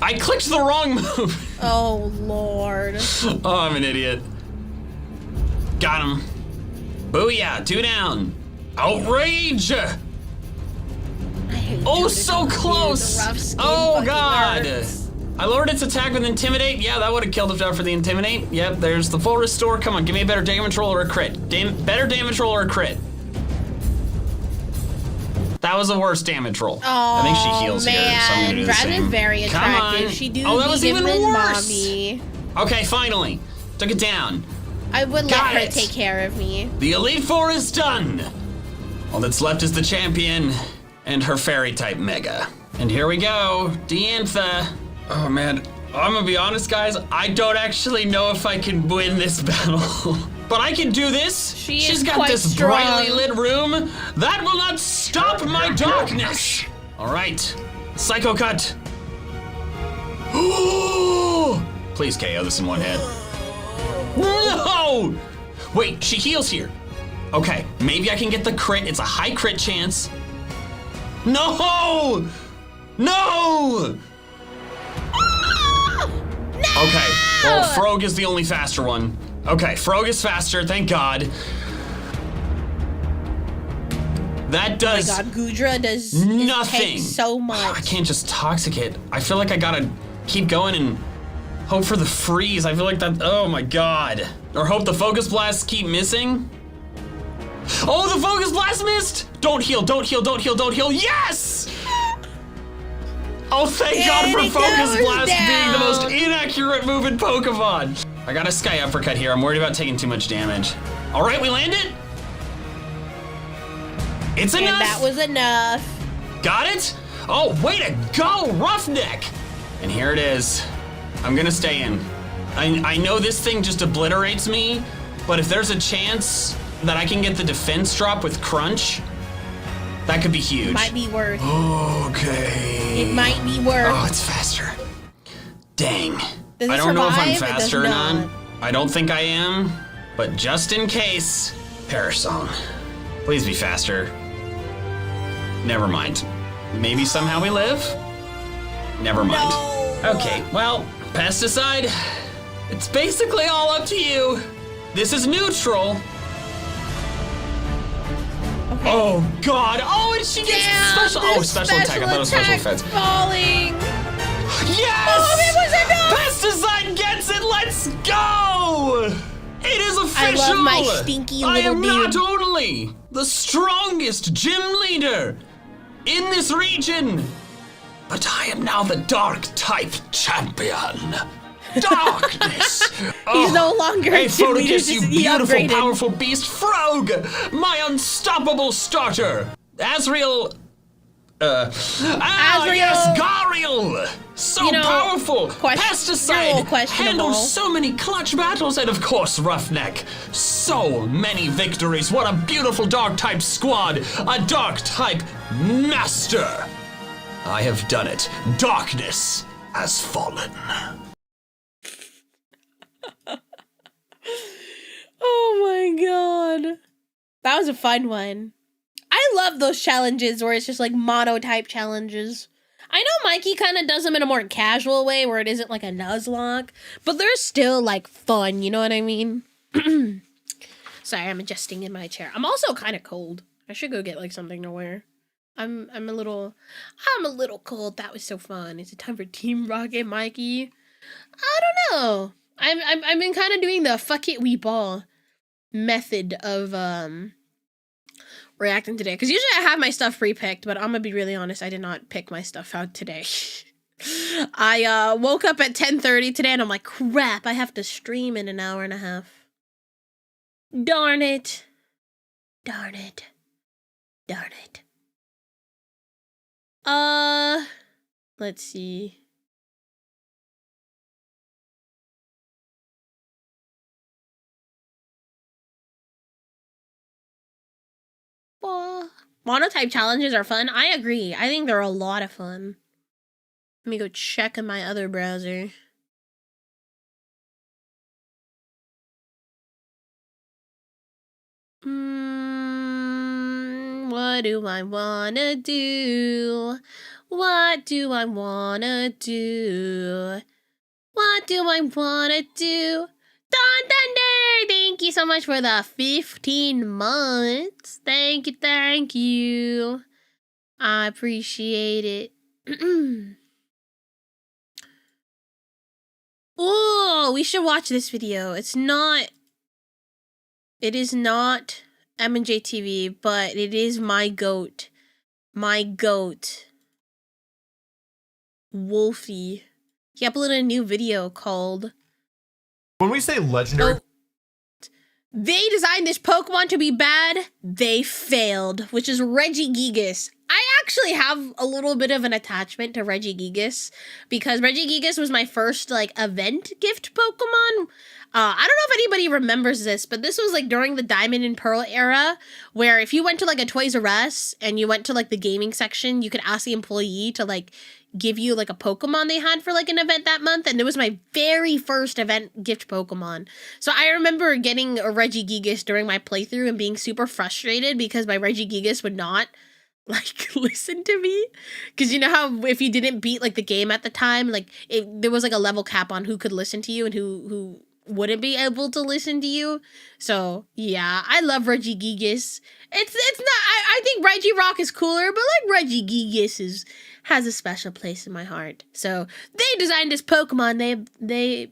I clicked the wrong move. Oh, Lord. Oh, I'm an idiot. Got him. Booyah, 2 down. Outrage! I hate Oh, doing so it. close! The rough skin Oh, fucking God! hurts. I lowered its attack with Intimidate. Yeah, that would have killed it for the Intimidate. Yep, there's the full restore. Come on, give me a better damage roll or a crit. Better damage roll or a crit. That was the worst damage roll. I think she heals here, so I'm gonna do the Drazna's same. very Come attractive. on. She do Oh, that be was even giving worse. mommy. Okay, finally. Took it down. I would let Got her it. take care of me. The Elite Four is done. All that's left is the champion and her fairy type Mega. And here we go, Diantha. Oh man, I'm gonna be honest, guys. I don't actually know if I can win this battle. But I can do this. She's got quite this strong. brightly lit room. That will not stop my darkness. All right, Psycho Cut. Please KO this in one hit. No! Wait, she heals here. Okay, maybe I can get the crit. It's a high crit chance. No! No! Okay, well, Frog is the only faster one. Okay, Frog is faster, thank God. That does Oh my God, Gudra does nothing. take so much. I can't just Toxic it. I feel like I gotta keep going and hope for the freeze. I feel like that, oh my God. Or hope the Focus Blasts keep missing. Oh, the Focus Blast missed! Don't heal, don't heal, don't heal, don't heal. Yes! Oh, thank God for it Focus goes Blast being the most down. inaccurate move in Pokemon. I got a Sky Uppercut here. I'm worried about taking too much damage. All right, we landed. It's enough. And that was enough. Got it? Oh, way to go, Roughneck! And here it is. I'm gonna stay in. I know this thing just obliterates me, but if there's a chance that I can get the defense drop with Crunch, that could be huge. Might be worth. Okay. It might be worth. Oh, it's faster. Dang. Does it I don't know if I'm survive? It does faster or not. not. I don't think I am, but just in case, Perish Song. Please be faster. Never mind. Maybe somehow we live? Never mind. No. Okay, well, Pesticide, it's basically all up to you. This is neutral. Okay. Oh God! Oh, and she gets Damn, special. this Oh, special attack. I thought it was special attack's defense. falling. Yes! Oh, it was enough! Pesticide gets it. Let's go! It is official. I love my stinky I little am not dude. only the strongest gym leader in this region, but I am now the Dark type champion. Darkness. He's no longer Hey, a gym leader, Photocus, you just he beautiful, upgraded. powerful beast, Frog, my unstoppable starter. Asriel. Yes, Gariel! So You know, powerful! you're a Pesticide little questionable. handles so many clutch battles, and of course, Roughneck. So many victories. What a beautiful Dark type squad! A Dark type master! I have done it. Darkness has fallen. Oh my God. That was a fun one. I love those challenges where it's just like monotype challenges. I know Mikey kind of does them in a more casual way where it isn't like a Nuzlocke, but they're still like fun, you know what I mean? Sorry, I'm adjusting in my chair. I'm also kind of cold. I should go get like something to wear. I'm a little cold. That was so fun. Is it time for Team Rocket, Mikey? I don't know. I've been kind of doing the fuck it we ball method of reacting today, because usually I have my stuff pre-picked, but I'm gonna be really honest, I did not pick my stuff out today. I woke up at 10:30 today and I'm like, crap, I have to stream in an hour and a half. Darn it. Darn it. Darn it. Let's see. Monotype challenges are fun. I agree. I think they're a lot of fun. Let me go check in my other browser. What do I wanna do? What do I wanna do? What do I wanna do? Don Thunder! Thank you so much for the 15 months. Thank you, thank you. I appreciate it. Oh, we should watch this video. It is not M&J TV, but it is my goat. My goat. Wolfie. He uploaded a new video called... When we say legendary... They designed this Pokemon to be bad. They failed, which is Regigigas. I actually have a little bit of an attachment to Regigigas because Regigigas was my first like event gift Pokemon. I don't know if anybody remembers this, but this was like during the Diamond and Pearl era, where if you went to like a Toys R Us and you went to like the gaming section, you could ask the employee to like give you like a Pokemon they had for like an event that month, and it was my very first event gift Pokemon. So I remember getting a Regigigas during my playthrough and being super frustrated because my Regigigas would not like listen to me, because you know how if you didn't beat like the game at the time, like there was like a level cap on who could listen to you and who wouldn't be able to listen to you. So yeah, I love Regigigas. It's not, I think Regirock is cooler, but like Regigigas has a special place in my heart. So they designed this Pokemon. They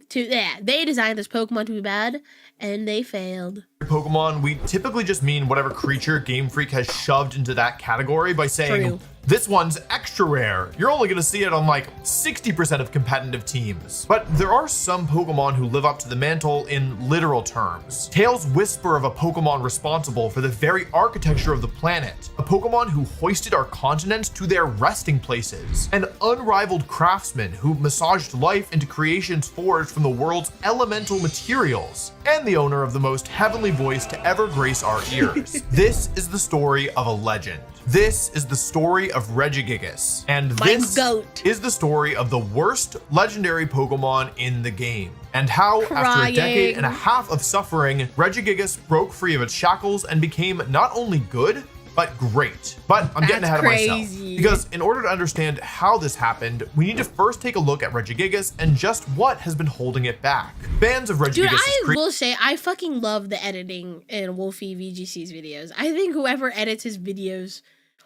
designed this Pokemon to be bad, and they failed. Pokemon, we typically just mean whatever creature Game Freak has shoved into that category by saying, True. This one's extra rare. You're only gonna see it on like 60% of competitive teams. But there are some Pokemon who live up to the mantle in literal terms. Tales whisper of a Pokemon responsible for the very architecture of the planet. A Pokemon who hoisted our continent to their resting places. An unrivaled craftsman who massaged life into creations forged from the world's elemental materials. And the owner of the most heavenly voice to ever grace our ears. This is the story of a legend. This is the story of Regigigas, and this is the story of the worst legendary Pokemon in the game, and how, after a decade and a half of suffering, Regigigas broke free of its shackles and became not only good, but great. But I'm getting ahead of myself, because in order to understand how this happened, we need to first take a look at Regigigas and just what has been holding it back. Fans of Regigigas... Dude, I will say, I fucking love the editing in Wolfie VGC's videos. I think whoever edits his videos,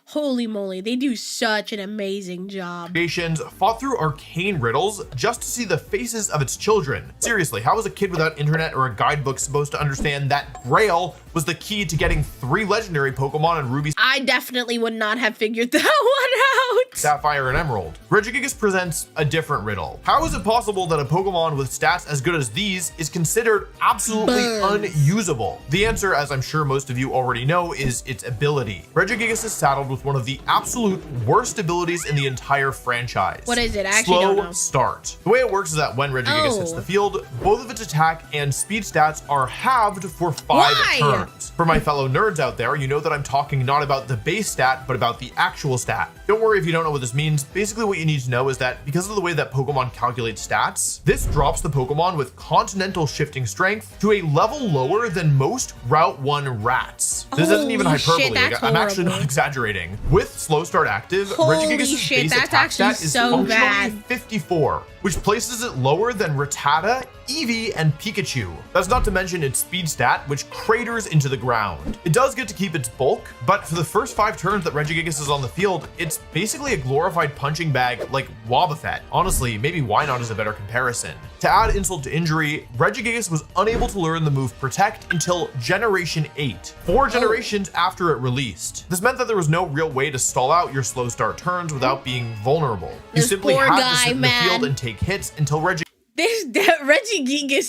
holy moly, they do such an amazing job. Creations fought through arcane riddles just to see the faces of its children. Seriously, how was a kid without internet or a guidebook supposed to understand that Grail was the key to getting 3 legendary Pokemon in Ruby, I definitely would not have figured that one out. Sapphire, and Emerald? Regigigas presents a different riddle. How is it possible that a Pokemon with stats as good as these is considered absolutely unusable? The answer, as I'm sure most of you already know, is its ability. Regigigas is saddled with one of the absolute worst abilities in the entire franchise. What is it? I actually don't know. Slow start. The way it works is that when Regigigas hits the field, both of its attack and speed stats are halved for 5 turns. For my fellow nerds out there, you know that I'm talking not about the base stat, but about the actual stat. Don't worry if you don't know what this means, basically what you need to know is that because of the way that Pokemon calculate stats, this drops the Pokemon with continental shifting strength to a level lower than most Route 1 rats. This isn't even Holy shit, hyperbole. that's I'm actually not horrible. exaggerating. With Slow Start active, Holy Regigigas' shit, base that's attack actually stat is so functionally bad. 54, which places it lower than Rattata, Eevee, and Pikachu. That's not to mention its speed stat, which craters into the ground. It does get to keep its bulk, but for the first 5 turns that Regigigas is on the field, it's basically a glorified punching bag like Wobbuffet. Honestly, maybe Wynaut is a better comparison. To add insult to injury, Regigigas was unable to learn the move Protect until Generation 8, 4 generations after it released. This meant that there was no real way to stall out your slow start turns without being vulnerable. You This simply poor had to guy, sit in the man. field and take hits until Regigigas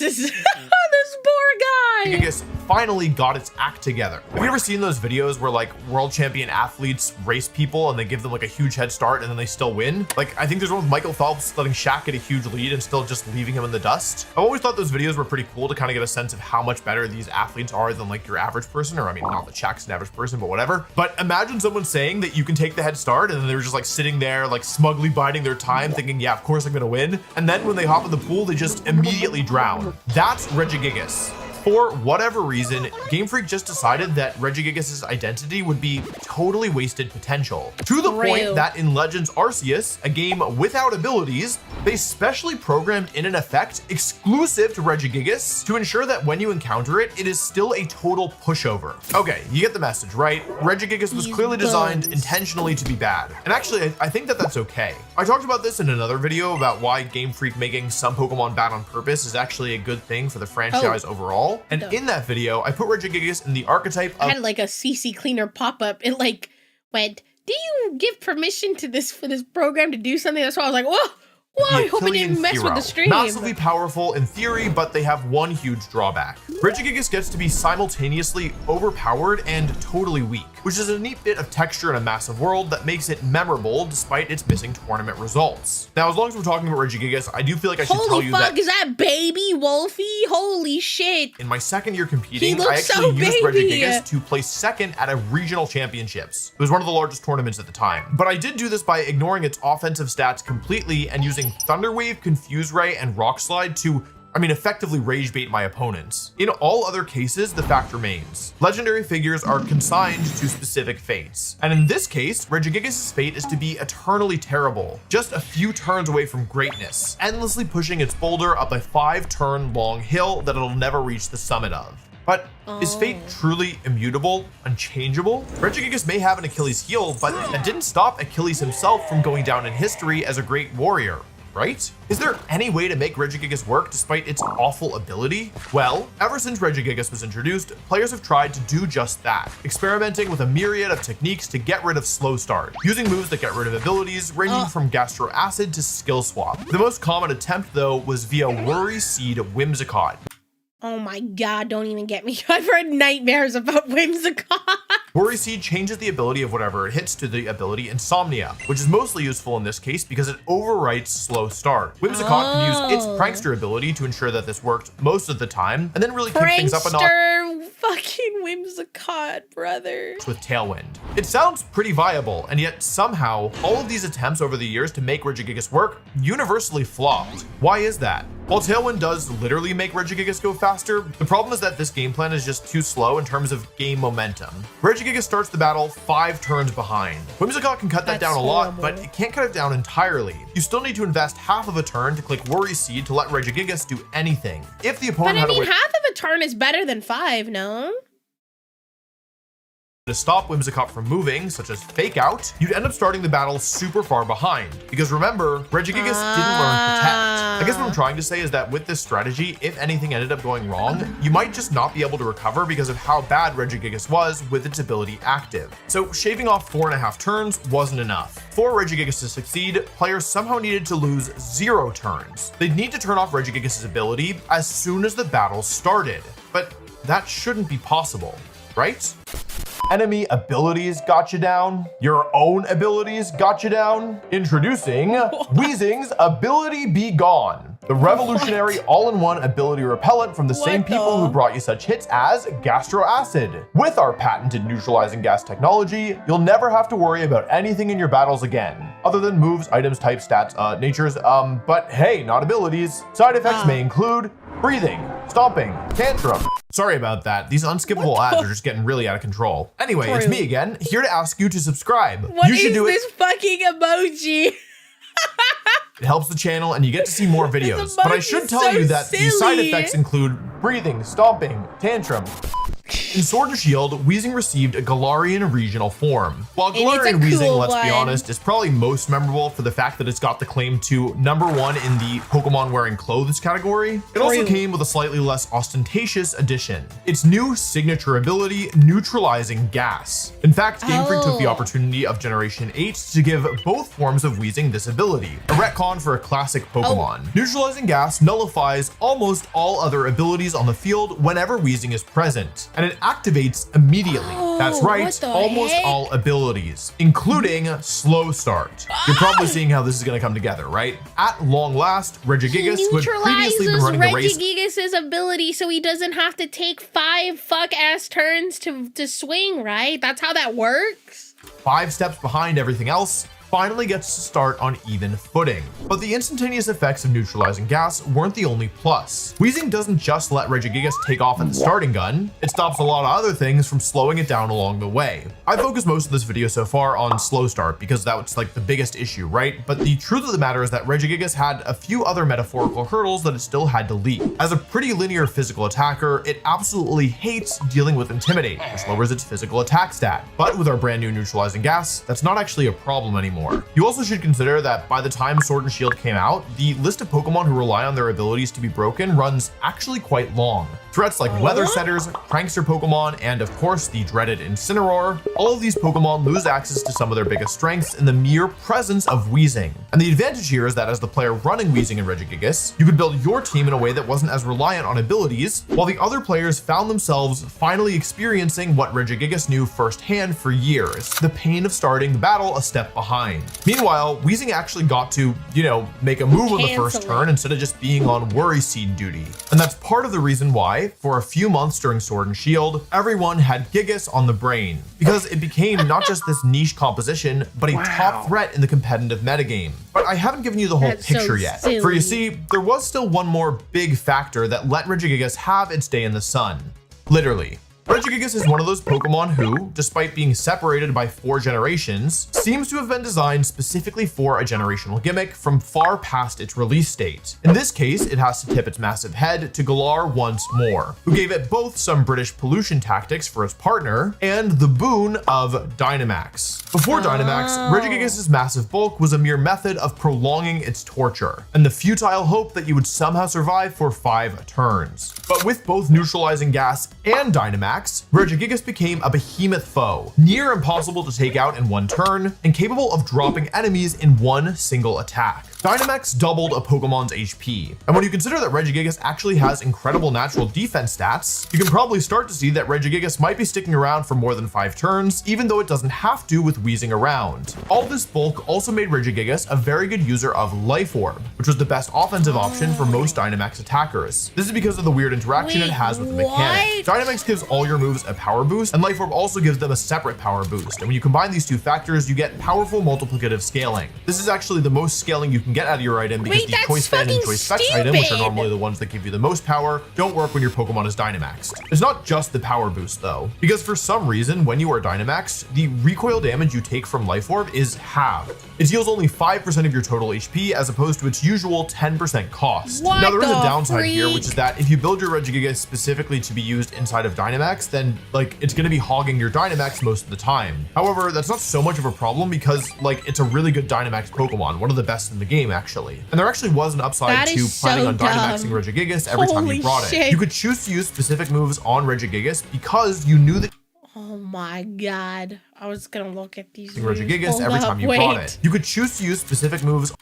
is this poor guy. Regigigas finally got its act together. Have you ever seen those videos where like world champion athletes race people and they give them like a huge head start and then they still win? Like I think there's one with Michael Phelps letting Shaq get a huge lead and still just leaving him in the dust. I've always thought those videos were pretty cool to kind of get a sense of how much better these athletes are than like your average person, or I mean not that Shaq's an average person, but whatever. But imagine someone saying that you can take the head start and then they're just like sitting there like smugly biding their time thinking, yeah, of course I'm gonna win. And then when they hop in the pool, they just immediately drown. That's Regigigas. For whatever reason, Game Freak just decided that Regigigas' identity would be totally wasted potential. To the point Real. that in Legends Arceus, a game without abilities, they specially programmed in an effect exclusive to Regigigas to ensure that when you encounter it, it is still a total pushover. Okay, you get the message, right? Regigigas was These clearly designed bugs. intentionally to be bad. And actually, I think that that's okay. I talked about this in another video about why Game Freak making some Pokemon bad on purpose is actually a good thing for the franchise overall. And in that video, I put Regigigas in the archetype I of had like a CC cleaner pop up. It like went, do you give permission to this for this program to do something? That's why I was like, whoa, I hope it didn't Achillean mess with hero. the stream. Massively powerful in theory, but they have one huge drawback. Regigigas gets to be simultaneously overpowered and totally weak, which is a neat bit of texture in a massive world that makes it memorable despite its missing tournament results. Now, as long as we're talking about Regigigas, I do feel like I should tell Holy you fuck, that is that baby Wolfie? Holy shit. in my second year competing, He I looks actually so used baby. Regigigas to place second at a regional championships. It was one of the largest tournaments at the time. But I did do this by ignoring its offensive stats completely and using Thunder Wave, Confuse Ray, and Rock Slide to effectively rage bait my opponents. In all other cases, the fact remains. Legendary figures are consigned to specific fates. And in this case, Regigigas' fate is to be eternally terrible, just a few turns away from greatness, endlessly pushing its boulder up a 5-turn long hill that it'll never reach the summit of. But is fate truly immutable, unchangeable? Regigigas may have an Achilles heel, but that didn't stop Achilles himself from going down in history as a great warrior. Right? Is there any way to make Regigigas work despite its awful ability? Well, ever since Regigigas was introduced, players have tried to do just that, experimenting with a myriad of techniques to get rid of slow start, using moves that get rid of abilities ranging from Gastro Acid to Skill Swap. The most common attempt, though, was via Worry Seed Whimsicott. Oh my god, don't even get me. I've heard nightmares about Whimsicott. Worry Seed changes the ability of whatever it hits to the ability Insomnia, which is mostly useful in this case because it overwrites Slow Start. Whimsicott can use its Prankster ability to ensure that this worked most of the time, and then really kick things up a notch fucking Whimsicott, brother. with Tailwind. It sounds pretty viable, and yet somehow all of these attempts over the years to make Regigigas work universally flopped. Why is that? While Tailwind does literally make Regigigas go faster, the problem is that this game plan is just too slow in terms of game momentum. Regigigas starts the battle 5 turns behind. Whimsicott can cut that That's down a lot, horrible. but it can't cut it down entirely. You still need to invest half of a turn to click Worry Seed to let Regigigas do anything. If the But opponent I had a mean, way half of a turn is better than 5, no? to stop Whimsicott from moving, such as Fake Out, you'd end up starting the battle super far behind. Because remember, Regigigas didn't learn Protect. I guess what I'm trying to say is that with this strategy, if anything ended up going wrong, you might just not be able to recover because of how bad Regigigas was with its ability active. So shaving off 4.5 turns wasn't enough. For Regigigas to succeed, players somehow needed to lose 0 turns. They'd need to turn off Regigigas' ability as soon as the battle started. But that shouldn't be possible, right? Enemy abilities got you down. Your own abilities got you down. Introducing Weezing's Ability Be Gone. The revolutionary all-in-one ability repellent from the same people who brought you such hits as Gastro Acid. With our patented neutralizing gas technology, you'll never have to worry about anything in your battles again, other than moves, items, types, stats, natures, but hey, not abilities. Side effects may include breathing, stomping, tantrum. Sorry about that. These unskippable ads are just getting really out of control. Anyway, it's me again, here to ask you to subscribe. What you should is do this fucking emoji? It helps the channel and you get to see more videos. But I should tell you that the side effects include breathing, stomping, tantrum. In Sword and Shield, Weezing received a Galarian regional form. While Galarian Weezing, let's be honest, is probably most memorable for the fact that it's got the claim to #1 in the Pokemon wearing clothes category, it also came with a slightly less ostentatious addition. Its new signature ability, Neutralizing Gas. In fact, Game Freak took the opportunity of Generation 8 to give both forms of Weezing this ability, a retcon for a classic Pokemon. Neutralizing Gas nullifies almost all other abilities on the field whenever Weezing is present, and it activates immediately. That's right, almost all abilities, including Slow Start. You're probably seeing how this is going to come together, right? At long last, Regigigas, who had previously been running the race, Regigigas' ability so he doesn't have to take 5 fuck-ass turns to swing, right? That's how that works? 5 steps behind everything else, finally gets to start on even footing. But the instantaneous effects of neutralizing gas weren't the only plus. Weezing doesn't just let Regigigas take off at the starting gun, it stops a lot of other things from slowing it down along the way. I focused most of this video so far on slow start because that was like the biggest issue, right? But the truth of the matter is that Regigigas had a few other metaphorical hurdles that it still had to leap. As a pretty linear physical attacker, it absolutely hates dealing with Intimidate, which lowers its physical attack stat. But with our brand new neutralizing gas, that's not actually a problem anymore. You also should consider that by the time Sword and Shield came out, the list of Pokemon who rely on their abilities to be broken runs actually quite long. Threats like Weather Setters, Prankster Pokemon, and of course the dreaded Incineroar, all of these Pokemon lose access to some of their biggest strengths in the mere presence of Weezing. And the advantage here is that as the player running Weezing and Regigigas, you could build your team in a way that wasn't as reliant on abilities, while the other players found themselves finally experiencing what Regigigas knew firsthand for years, the pain of starting the battle a step behind. Meanwhile, Weezing actually got to, make a move on the first turn instead of just being on worry seed duty. And that's part of the reason why, for a few months during Sword and Shield, everyone had Gigas on the brain, because it became not just this niche composition, but a top threat in the competitive metagame. But I haven't given you the whole picture yet. For you see, there was still one more big factor that let Regigigas have its day in the sun. Literally. Regigigas is one of those Pokemon who, despite being separated by 4 generations, seems to have been designed specifically for a generational gimmick from far past its release date. In this case, it has to tip its massive head to Galar once more, who gave it both some British pollution tactics for its partner and the boon of Dynamax. Before Dynamax, Regigigas' massive bulk was a mere method of prolonging its torture, and the futile hope that you would somehow survive for 5 turns. But with both neutralizing gas and Dynamax, Regigigas became a behemoth foe, near impossible to take out in one turn, and capable of dropping enemies in one single attack. Dynamax doubled a Pokemon's HP, and when you consider that Regigigas actually has incredible natural defense stats, you can probably start to see that Regigigas might be sticking around for more than 5 turns, even though it doesn't have to with Weezing around. All this bulk also made Regigigas a very good user of Life Orb, which was the best offensive option for most Dynamax attackers. This is because of the weird interaction it has with the mechanic. Dynamax gives all your moves a power boost, and Life Orb also gives them a separate power boost, and when you combine these 2 factors, you get powerful multiplicative scaling. This is actually the most scaling you can get out of your item because the Choice Band and Choice Specs item, which are normally the ones that give you the most power, don't work when your Pokemon is Dynamaxed. It's not just the power boost though, because for some reason, when you are Dynamaxed, the recoil damage you take from Life Orb is halved. It deals only 5% of your total HP as opposed to its usual 10% cost. Now there is a downside here, which is that if you build your Regigigas specifically to be used inside of Dynamax, then it's going to be hogging your Dynamax most of the time. However, that's not so much of a problem because it's a really good Dynamax Pokemon, one of the best in the game actually. And there actually was an upside to planning on Dynamaxing Regigigas every time you brought it. You could choose to use specific moves on Regigigas because you knew that oh my god. I was gonna look at these Regigigas every time you brought it. You could choose to use specific moves.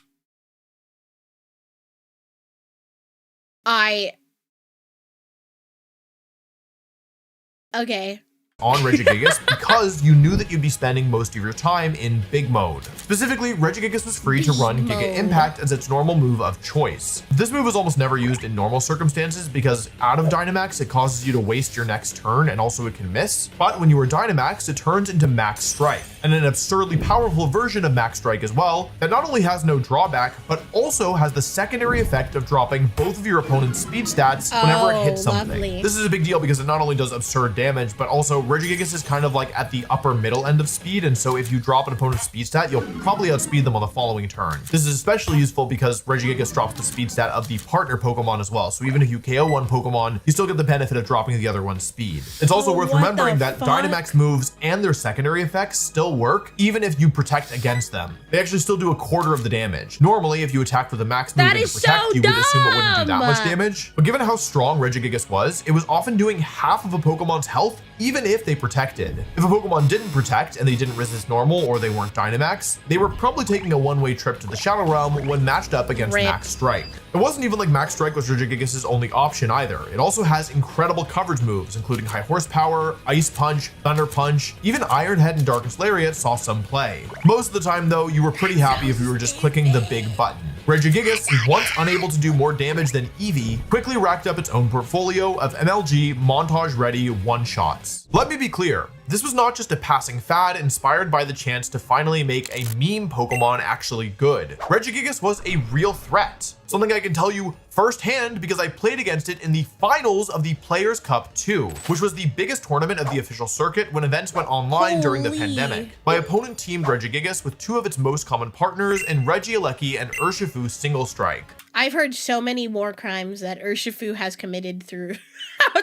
Okay. on Regigigas because you knew that you'd be spending most of your time in big mode. Specifically, Regigigas was free to run Giga Impact as its normal move of choice. This move is almost never used in normal circumstances because out of Dynamax it causes you to waste your next turn and also it can miss, but when you are Dynamax it turns into Max Strike, and an absurdly powerful version of Max Strike as well that not only has no drawback but also has the secondary effect of dropping both of your opponent's speed stats whenever it hits something. Lovely. This is a big deal because it not only does absurd damage but also Regigigas is kind of like at the upper middle end of speed, and so if you drop an opponent's speed stat, you'll probably outspeed them on the following turn. This is especially useful because Regigigas drops the speed stat of the partner Pokemon as well, so even if you KO one Pokemon, you still get the benefit of dropping the other one's speed. It's also worth remembering that Dynamax moves and their secondary effects still work even if you protect against them. They actually still do a quarter of the damage. Normally, if you attacked with a max move and protect, you would assume it wouldn't do that much damage, but given how strong Regigigas was, it was often doing half of a Pokemon's health even if they protected. If a Pokemon didn't protect and they didn't resist normal or they weren't Dynamax, they were probably taking a one-way trip to the Shadow Realm when matched up against Max Strike. It wasn't even like Max Strike was Regigigas' only option either. It also has incredible coverage moves, including High Horsepower, Ice Punch, Thunder Punch, even Iron Head and Darkest Lariat saw some play. Most of the time though, you were pretty happy if you were just clicking the big button. Regigigas, once unable to do more damage than Eevee, quickly racked up its own portfolio of MLG montage-ready one-shots. Let me be clear, this was not just a passing fad inspired by the chance to finally make a meme Pokemon actually good. Regigigas was a real threat, something I can tell you firsthand because I played against it in the finals of the Players' Cup 2, which was the biggest tournament of the official circuit when events went online during the pandemic. My opponent teamed Regigigas with two of its most common partners in Regieleki and Urshifu Single Strike. I've heard so many war crimes that Urshifu has committed throughout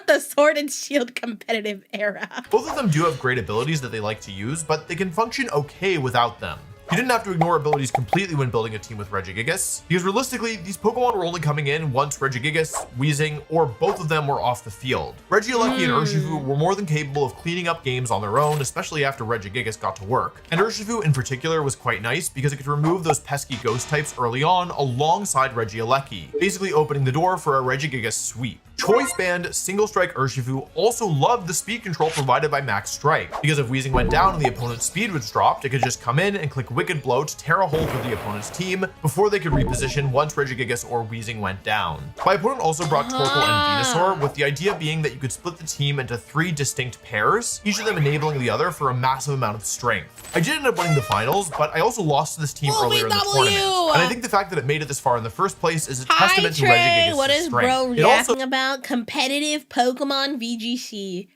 the Sword and Shield competitive era. Both of them do have great abilities that they like to use, but they can function okay without them. You didn't have to ignore abilities completely when building a team with Regigigas, because realistically, these Pokemon were only coming in once Regigigas, Weezing, or both of them were off the field. Regieleki and Urshifu were more than capable of cleaning up games on their own, especially after Regigigas got to work. And Urshifu in particular was quite nice because it could remove those pesky ghost types early on alongside Regieleki, basically opening the door for a Regigigas sweep. Choice Band Single Strike Urshifu also loved the speed control provided by Max Strike, because if Weezing went down and the opponent's speed was dropped, it could just come in and click Wicked Blow to tear a hole through the opponent's team before they could reposition once Regigigas or Weezing went down. My opponent also brought Torkoal and Venusaur, with the idea being that you could split the team into 3 distinct pairs, each of them enabling the other for a massive amount of strength. I did end up winning the finals, but I also lost to this team earlier in the tournament, and I think the fact that it made it this far in the first place is a testament to Regigigas' What is strength. bro reacting about? Competitive Pokemon VGC.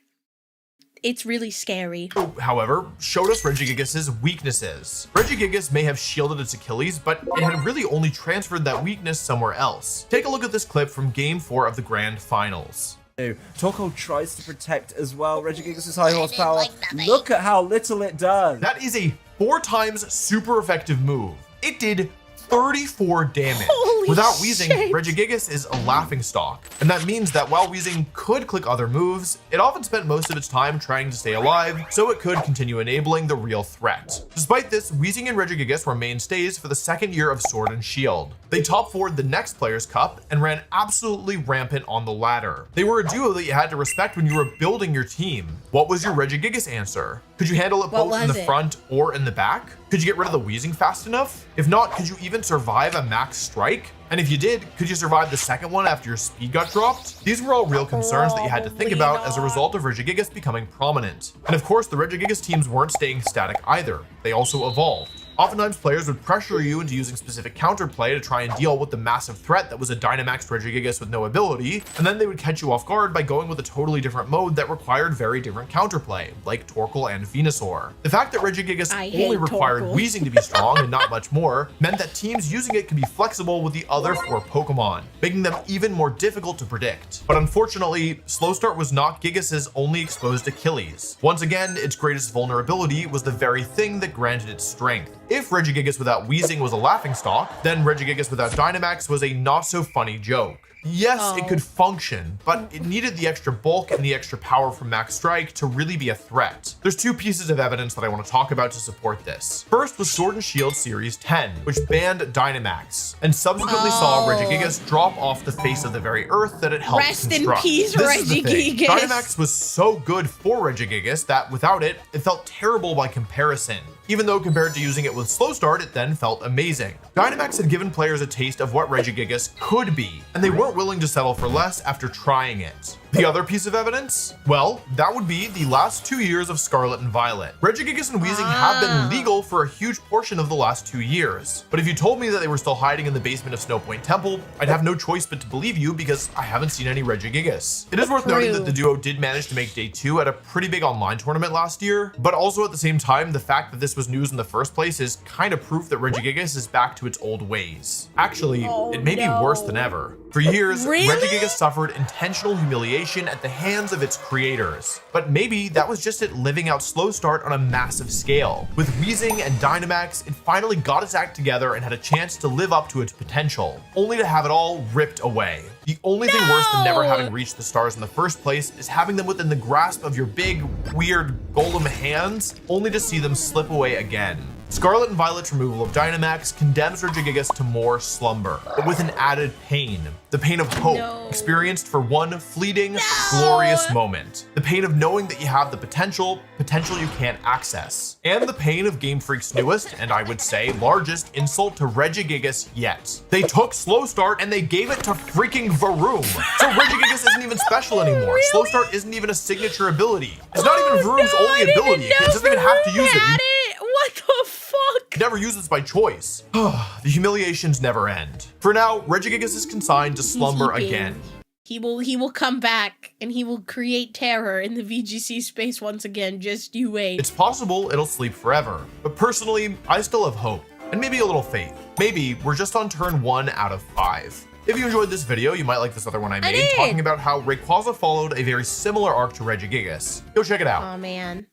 It's really scary. However, showed us Regigigas' weaknesses. Regigigas may have shielded its Achilles, but it had really only transferred that weakness somewhere else. Take a look at this clip from Game 4 of the Grand Finals. Torkoal tries to protect as well. Regigigas' high horsepower. Look at how little it does. That is a 4 times super effective move. It did 34 damage. Holy Without Weezing, shit. Regigigas is a laughingstock. And that means that while Weezing could click other moves, it often spent most of its time trying to stay alive, so it could continue enabling the real threat. Despite this, Weezing and Regigigas were mainstays for the second year of Sword and Shield. They top 4'd the next Players' Cup and ran absolutely rampant on the ladder. They were a duo that you had to respect when you were building your team. What was your Regigigas answer? Could you handle it both in the front or in the back? Could you get rid of the Weezing fast enough? If not, could you even survive a Max Strike? And if you did, could you survive the second one after your speed got dropped? These were all real concerns that you had to think about as a result of Regigigas becoming prominent. And of course, the Regigigas teams weren't staying static either. They also evolved. Oftentimes, players would pressure you into using specific counterplay to try and deal with the massive threat that was a Dynamax Regigigas with no ability, and then they would catch you off guard by going with a totally different mode that required very different counterplay, like Torkoal and Venusaur. The fact that Regigigas only required Weezing to be strong and not much more meant that teams using it could be flexible with the other 4 Pokemon, making them even more difficult to predict. But unfortunately, Slow Start was not Gigas' only exposed Achilles. Once again, its greatest vulnerability was the very thing that granted its strength. If Regigigas without Weezing was a laughingstock, then Regigigas without Dynamax was a not-so-funny joke. Yes, it could function, but it needed the extra bulk and the extra power from Max Strike to really be a threat. There's two pieces of evidence that I want to talk about to support this. First was Sword and Shield Series 10, which banned Dynamax, and subsequently saw Regigigas drop off the face of the very earth that it helped Rest construct. in peace, This is the thing. Regigigas. Dynamax was so good for Regigigas that without it, it felt terrible by comparison. Even though compared to using it with Slow Start, it then felt amazing. Dynamax had given players a taste of what Regigigas could be, and they weren't willing to settle for less after trying it. The other piece of evidence? Well, that would be the last 2 years of Scarlet and Violet. Regigigas and Weezing have been legal for a huge portion of the last 2 years. But if you told me that they were still hiding in the basement of Snowpoint Temple, I'd have no choice but to believe you because I haven't seen any Regigigas. It is worth noting that the duo did manage to make day 2 at a pretty big online tournament last year, but also at the same time, the fact that this was news in the first place is kind of proof that Regigigas is back to its old ways. Actually, it may be worse than ever. For years, Regigigas suffered intentional humiliation at the hands of its creators. But maybe that was just it living out Slow Start on a massive scale. With Weezing and Dynamax, it finally got its act together and had a chance to live up to its potential, only to have it all ripped away. The only thing worse than never having reached the stars in the first place is having them within the grasp of your big, weird, golem hands, only to see them slip away again. Scarlet and Violet's removal of Dynamax condemns Regigigas to more slumber, but with an added pain. The pain of hope, experienced for one fleeting, glorious moment. The pain of knowing that you have the potential you can't access. And the pain of Game Freak's newest, and I would say largest, insult to Regigigas yet. They took Slow Start and they gave it to freaking Varoom. So Regigigas isn't even special anymore. Really? Slow Start isn't even a signature ability. It's not even Varoom's only ability. It doesn't even have to use it. What the fuck? Never use this by choice. The humiliations never end. For now, Regigigas is consigned to slumber again. He will come back and he will create terror in the VGC space once again. Just you wait. It's possible it'll sleep forever, but personally, I still have hope and maybe a little faith. Maybe we're just on turn 1 out of 5. If you enjoyed this video, you might like this other one I made talking about how Rayquaza followed a very similar arc to Regigigas. Go check it out. Oh man.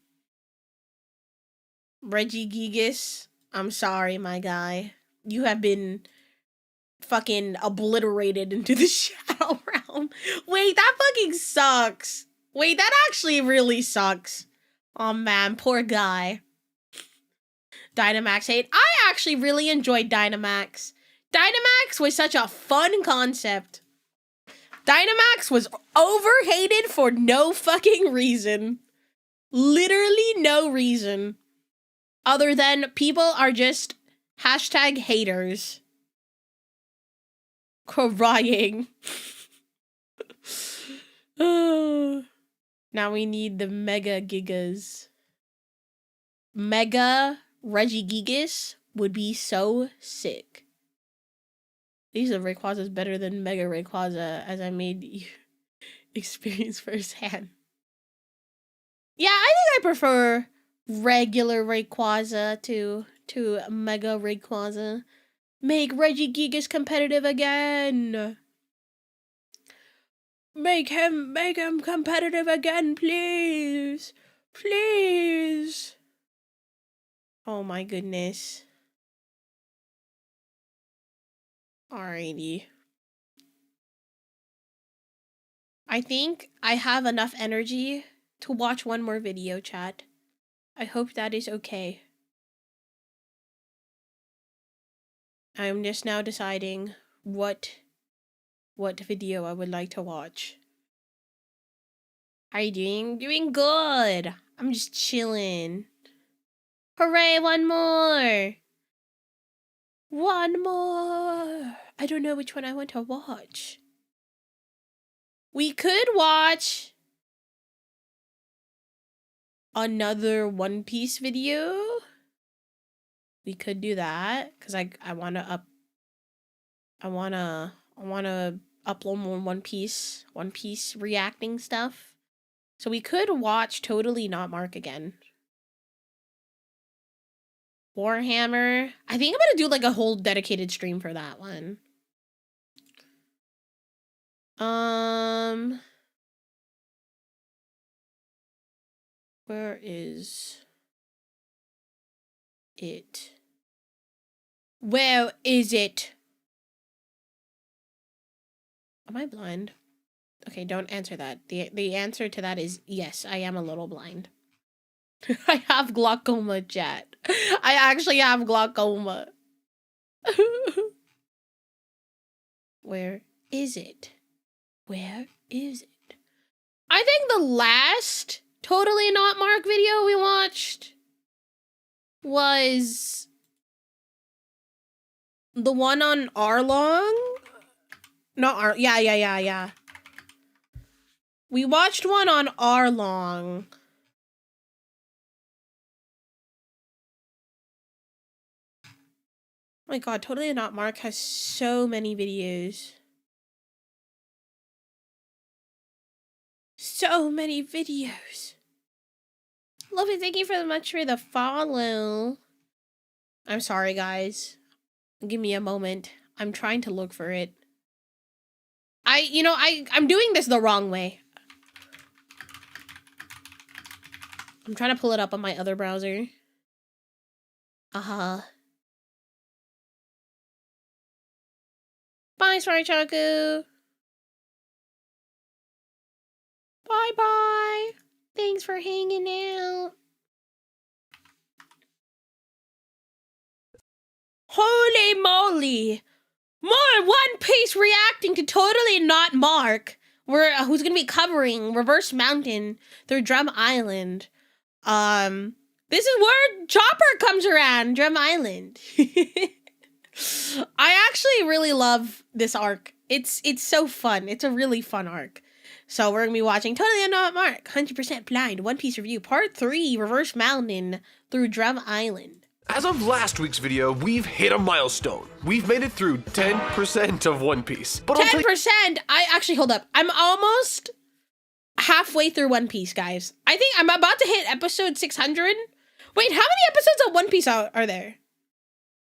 Regigigas, I'm sorry, my guy. You have been fucking obliterated into the shadow realm. Wait, that fucking sucks. Wait, that actually really sucks. Oh man, poor guy. Dynamax hate. I actually really enjoyed Dynamax. Dynamax was such a fun concept. Dynamax was overhated for no fucking reason. Literally no reason. Other than people are just #haters. Crying. Now we need the Mega Gigas. Mega Regigigas would be so sick. These are Rayquazas better than Mega Rayquaza, as I made you experience firsthand. Yeah, I think I prefer regular Rayquaza to Mega Rayquaza. Make Regigigas competitive again. Make him competitive again, please. Please. Oh my goodness. Alrighty. I think I have enough energy to watch one more video, chat. I hope that is okay. I am just now deciding what video I would like to watch. How are you doing? Doing good. I'm just chilling. Hooray, one more. One more. I don't know which one I want to watch. We could watch another One Piece video. We could do that because I wanna upload more One Piece reacting stuff. So we could watch Totally Not Mark again. Warhammer. I think I'm gonna do like a whole dedicated stream for that one. Where is it? Where is it? Am I blind? Okay, don't answer that. The answer to that is yes, I am a little blind. I have glaucoma, chat. I actually have glaucoma. Where is it? Where is it? I think the last Totally Not Mark video we watched was the one on Arlong. Not Ar. Yeah. We watched one on Arlong. Oh my god, Totally Not Mark has so many videos. So many videos. Love it. Thank you so much for the follow. I'm sorry, guys. Give me a moment. I'm trying to look for it. I'm doing this the wrong way. I'm trying to pull it up on my other browser. Bye, Swarchaku. Bye. Thanks for hanging out. Holy moly! More One Piece reacting to Totally Not Mark. Who's gonna be covering Reverse Mountain through Drum Island. This is where Chopper comes around, Drum Island. I actually really love this arc. It's so fun. It's a really fun arc. So we're gonna be watching Totally Not Mark, 100% Blind, One Piece Review, Part 3, Reverse Mountain through Drum Island. As of last week's video, we've hit a milestone. We've made it through 10% of One Piece. But 10%? Hold up. I'm almost halfway through One Piece, guys. I think I'm about to hit episode 600. Wait, how many episodes of One Piece are there?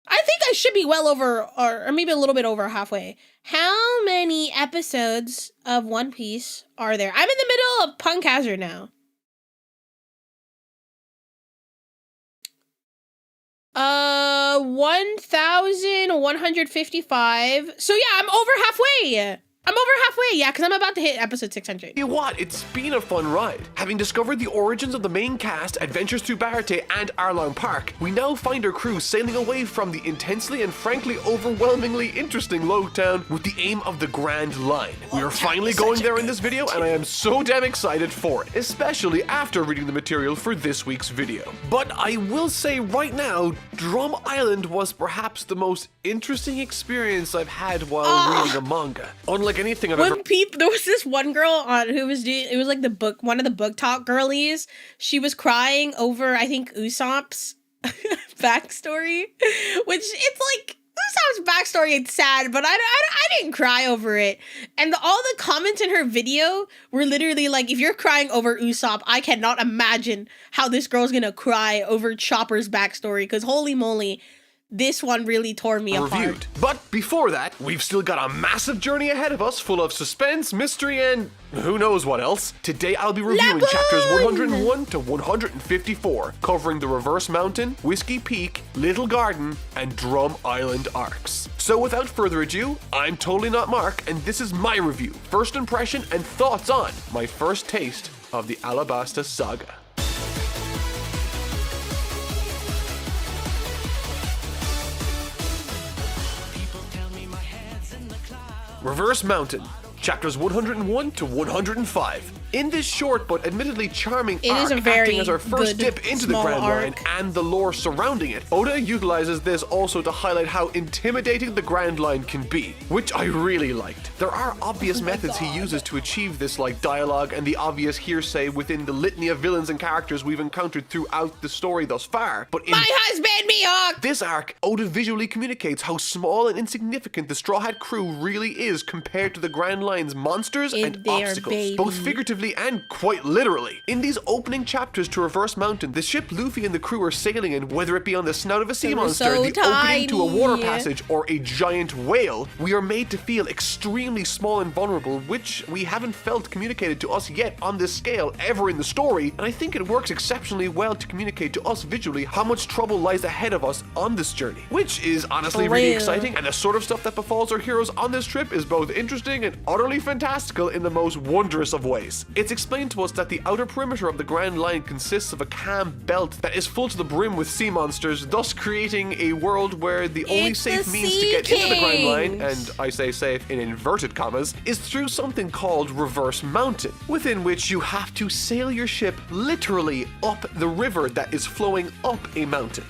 I think I should be well over, or maybe a little bit over halfway. How many episodes of One Piece are there? I'm in the middle of Punk Hazard now. 1,155. So yeah, I'm over halfway. Yeah, because I'm about to hit episode 600. you know what? It's been a fun ride. Having discovered the origins of the main cast, adventures through Barte and Arlong Park, we now find our crew sailing away from the intensely and frankly overwhelmingly interesting Logtown with the aim of the Grand Line. We are finally going there in this video, and I am so damn excited for it, especially after reading the material for this week's video. But I will say right now, Drum Island was perhaps the most interesting experience I've had while reading a manga. Unlike anything I've ever... There was this one girl on who was doing, it was like one of the book talk girlies. She was crying over, I think, Usopp's backstory, which it's like, Usopp's backstory, it's sad, but I didn't cry over it. And all the comments in her video were literally like, if you're crying over Usopp, I cannot imagine how this girl's gonna cry over Chopper's backstory, because holy moly, this one really tore me apart. But before that, we've still got a massive journey ahead of us full of suspense, mystery, and who knows what else. Today I'll be reviewing chapters 101 to 154, covering the Reverse Mountain, Whiskey Peak, Little Garden, and Drum Island arcs. So without further ado, I'm Totally Not Mark, and this is my review, first impression, and thoughts on my first taste of the Alabasta Saga. Reverse Mountain, chapters 101 to 105. In this short but admittedly charming arc, acting as our first dip into the Grand Line and the lore surrounding it, Oda utilizes this also to highlight how intimidating the Grand Line can be, which I really liked. There are obvious methods he uses to achieve this, like dialogue and the obvious hearsay within the litany of villains and characters we've encountered throughout the story thus far, but in my husband, Mihawk! This arc, Oda visually communicates how small and insignificant the Straw Hat crew really is compared to the Grand Line's monsters and obstacles, both figuratively figuratively and quite literally. In these opening chapters to Reverse Mountain, the ship Luffy and the crew are sailing in, whether it be on the snout of a sea monster, so the opening to a water tiny. passage, or a giant whale, we are made to feel extremely small and vulnerable, which we haven't felt communicated to us yet on this scale ever in the story, and I think it works exceptionally well to communicate to us visually how much trouble lies ahead of us on this journey, which is honestly really exciting, and the sort of stuff that befalls our heroes on this trip is both interesting and utterly fantastical in the most wondrous of ways. It's explained to us that the outer perimeter of the Grand Line consists of a calm belt that is full to the brim with sea monsters, thus creating a world where the only safe means to get into the Grand Line, and I say safe in inverted commas, is through something called Reverse Mountain, within which you have to sail your ship literally up the river that is flowing up a mountain.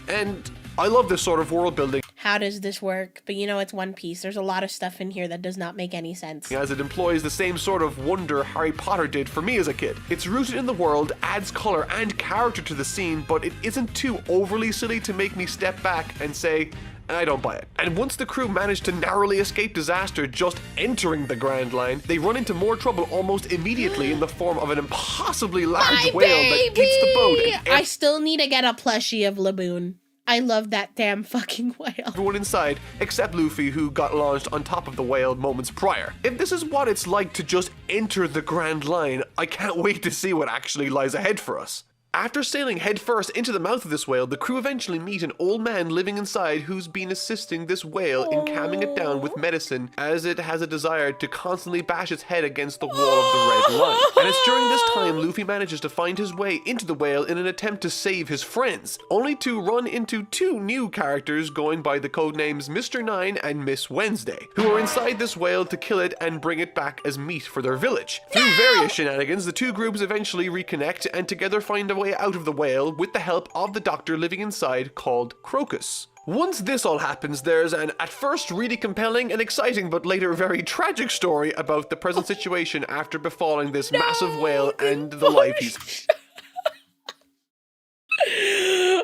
And I love this sort of world building. How does this work? But you know, it's One Piece. There's a lot of stuff in here that does not make any sense. As it employs the same sort of wonder Harry Potter did for me as a kid. It's rooted in the world, adds color and character to the scene, but it isn't too overly silly to make me step back and say, I don't buy it. And once the crew manage to narrowly escape disaster just entering the Grand Line, they run into more trouble almost immediately in the form of an impossibly large whale that eats the boat. And I still need to get a plushie of Laboon. I love that damn fucking whale. Everyone inside, except Luffy, who got launched on top of the whale moments prior. If this is what it's like to just enter the Grand Line, I can't wait to see what actually lies ahead for us. After sailing headfirst into the mouth of this whale, the crew eventually meet an old man living inside who's been assisting this whale in calming it down with medicine, as it has a desire to constantly bash its head against the wall of the Red Line. And it's during this time Luffy manages to find his way into the whale in an attempt to save his friends, only to run into two new characters going by the codenames Mr. Nine and Miss Wednesday, who are inside this whale to kill it and bring it back as meat for their village. Through various shenanigans, the two groups eventually reconnect and together find a way out of the whale with the help of the doctor living inside called Crocus. Once this all happens, there's an at first really compelling and exciting but later very tragic story about the present situation after befalling this massive whale and the life he's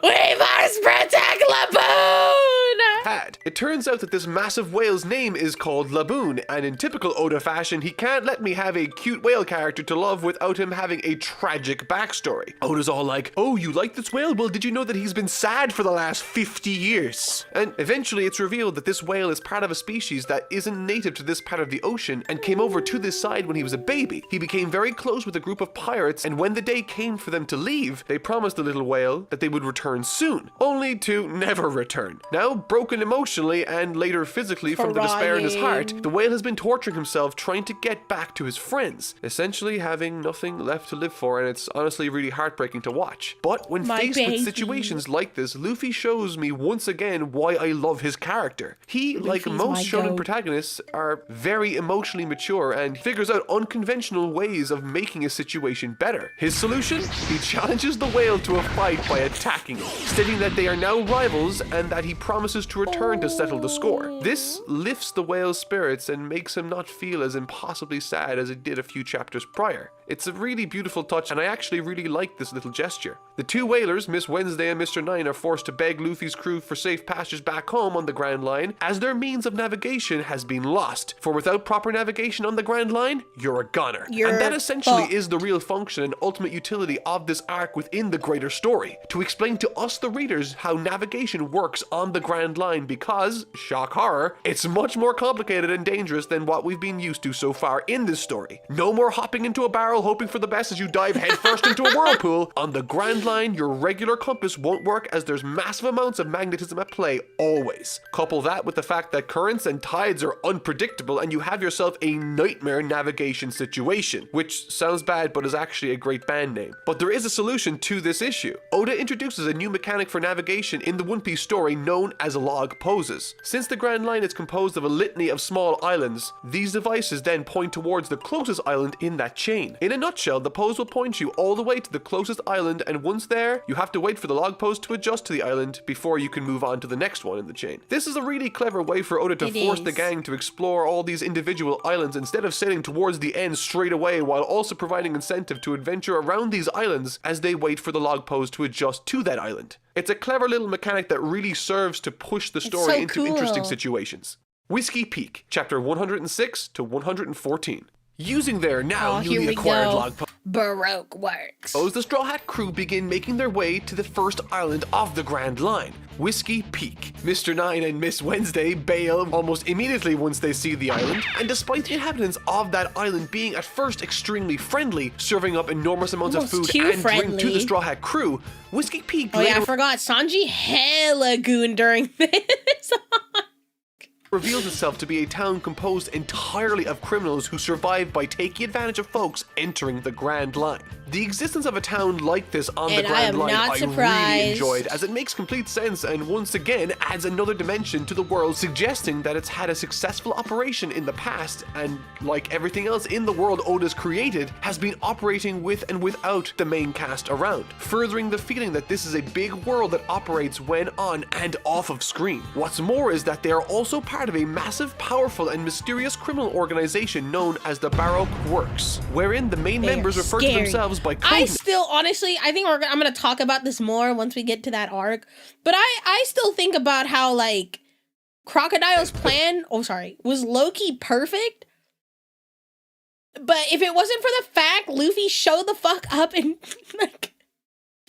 We must protect Laboon! had. It turns out that this massive whale's name is called Laboon, and in typical Oda fashion, he can't let me have a cute whale character to love without him having a tragic backstory. Oda's all like, oh, you like this whale? Well, did you know that he's been sad for the last 50 years? And eventually it's revealed that this whale is part of a species that isn't native to this part of the ocean and came over to this side when he was a baby. He became very close with a group of pirates, and when the day came for them to leave, they promised the little whale that they would return soon, only to never return. Now, broken emotionally and later physically from the despair in his heart, the whale has been torturing himself trying to get back to his friends, essentially having nothing left to live for, and it's honestly really heartbreaking to watch. But when faced with situations like this, Luffy shows me once again why I love his character. He, like most shonen protagonists, are very emotionally mature and figures out unconventional ways of making a situation better. His solution? He challenges the whale to a fight by attacking it, stating that they are now rivals and that he promises to return to settle the score. This lifts the whale's spirits and makes him not feel as impossibly sad as it did a few chapters prior. It's a really beautiful touch, and I actually really like this little gesture. The two whalers, Miss Wednesday and Mr. Nine, are forced to beg Luffy's crew for safe passage back home on the Grand Line, as their means of navigation has been lost. For without proper navigation on the Grand Line, you're a goner. And that essentially is the real function and ultimate utility of this arc within the greater story, to explain to us the readers how navigation works on the Grand Line, because, shock horror, it's much more complicated and dangerous than what we've been used to so far in this story. No more hopping into a barrel hoping for the best as you dive headfirst into a whirlpool. On the Grand Line, your regular compass won't work as there's massive amounts of magnetism at play always. Couple that with the fact that currents and tides are unpredictable and you have yourself a nightmare navigation situation, which sounds bad but is actually a great band name. But there is a solution to this issue. Oda introduces a new mechanic for navigation in the One Piece story known as log poses. Since the Grand Line is composed of a litany of small islands, these devices then point towards the closest island in that chain. In a nutshell, the pose will point you all the way to the closest island, and once there, you have to wait for the log pose to adjust to the island before you can move on to the next one in the chain. This is a really clever way for Oda to force the gang to explore all these individual islands instead of sailing towards the end straight away, while also providing incentive to adventure around these islands as they wait for the log pose to adjust to that island. It's a clever little mechanic that really serves to push the story into interesting situations. Whiskey Peak, chapter 106 to 114. Using their now Oh, here newly we acquired go. log Baroque works. the Straw Hat crew begin making their way to the first island of the Grand Line, Whiskey Peak. Mr. Nine and Miss Wednesday bail almost immediately once they see the island, and despite the inhabitants of that island being at first extremely friendly, serving up enormous amounts Almost of food too and drink to friendly. the Straw Hat crew, Whiskey Peak Oh yeah, I later forgot. Sanji hella goon during this. reveals itself to be a town composed entirely of criminals who survive by taking advantage of folks entering the Grand Line. The existence of a town like this on the And I Grand am Line not I really surprised. enjoyed, as it makes complete sense and once again adds another dimension to the world, suggesting that it's had a successful operation in the past and, like everything else in the world Oda's created, has been operating with and without the main cast around, furthering the feeling that this is a big world that operates when on and off of screen. What's more is that they are also part of a massive, powerful, and mysterious criminal organization known as the Baroque Works, wherein the main members refer to themselves by I code still, honestly, I think I'm gonna talk about this more once we get to that arc. But I still think about how, like, Crocodile's plan, was low-key perfect. But if it wasn't for the fact Luffy showed the fuck up and, like,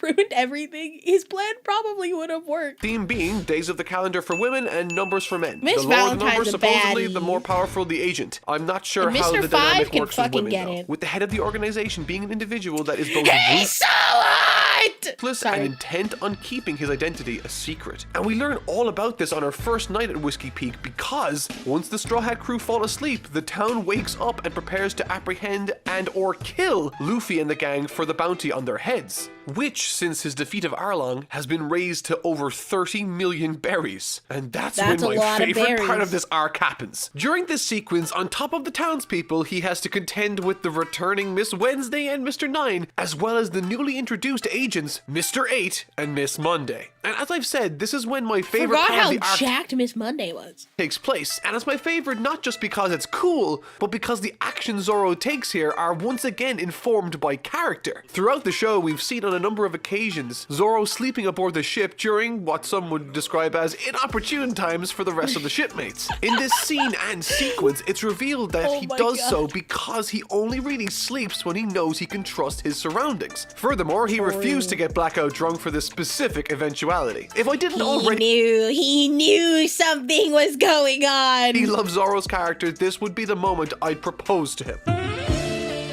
ruined everything, his plan probably would have worked. theme being days of the calendar for women and numbers for men. Miss The lower the Valentine's number, a supposedly, baddie. the more powerful the agent. I'm not sure And how Mr. the Five dynamic can works with fucking women, get though. it. With the head of the organization being an individual that is both He's so hot! ruthless Sorry. and intent on keeping his identity a secret. And we learn all about this on our first night at Whiskey Peak because once the Straw Hat crew fall asleep, the town wakes up and prepares to apprehend and or kill Luffy and the gang for the bounty on their heads, which, since his defeat of Arlong, has been raised to over 30 million berries. And that's That's when a my lot of favorite part berries. of this arc happens. During this sequence, on top of the townspeople, he has to contend with the returning Miss Wednesday and Mr. Nine, as well as the newly introduced agents, Mr. 8 and Miss Monday. And as I've said, this is when my favorite Forgot part how of the arc jacked Miss Monday was. takes place, and it's my favorite not just because it's cool, but because the actions Zoro takes here are once again informed by character. Throughout the show, we've seen on a number of occasions Zoro sleeping aboard the ship during what some would describe as inopportune times for the rest of the shipmates. In this scene and sequence, it's revealed that Oh he my does God. so because he only really sleeps when he knows he can trust his surroundings. Furthermore, he refused to get blackout drunk for this specific eventuality. If I didn't already He knew something was going on. love Zoro's character, this would be the moment I'd propose to him.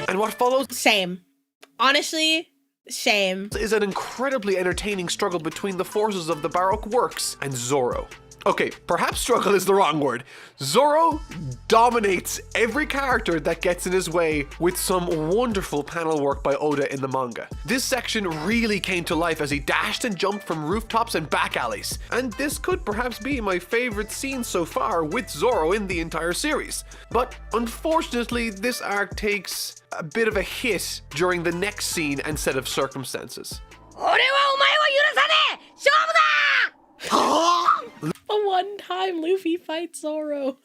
And what follows Same. Honestly, same. is an incredibly entertaining struggle between the forces of the Baroque Works and Zoro. Okay, perhaps struggle is the wrong word. Zoro dominates every character that gets in his way with some wonderful panel work by Oda in the manga. This section really came to life as he dashed and jumped from rooftops and back alleys. And this could perhaps be my favorite scene so far with Zoro in the entire series. But unfortunately, this arc takes a bit of a hit during the next scene and set of circumstances. A one-time Luffy fights Zoro.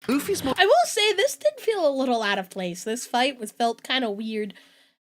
Luffy's I will say this did feel a little out of place. This fight felt kind of weird.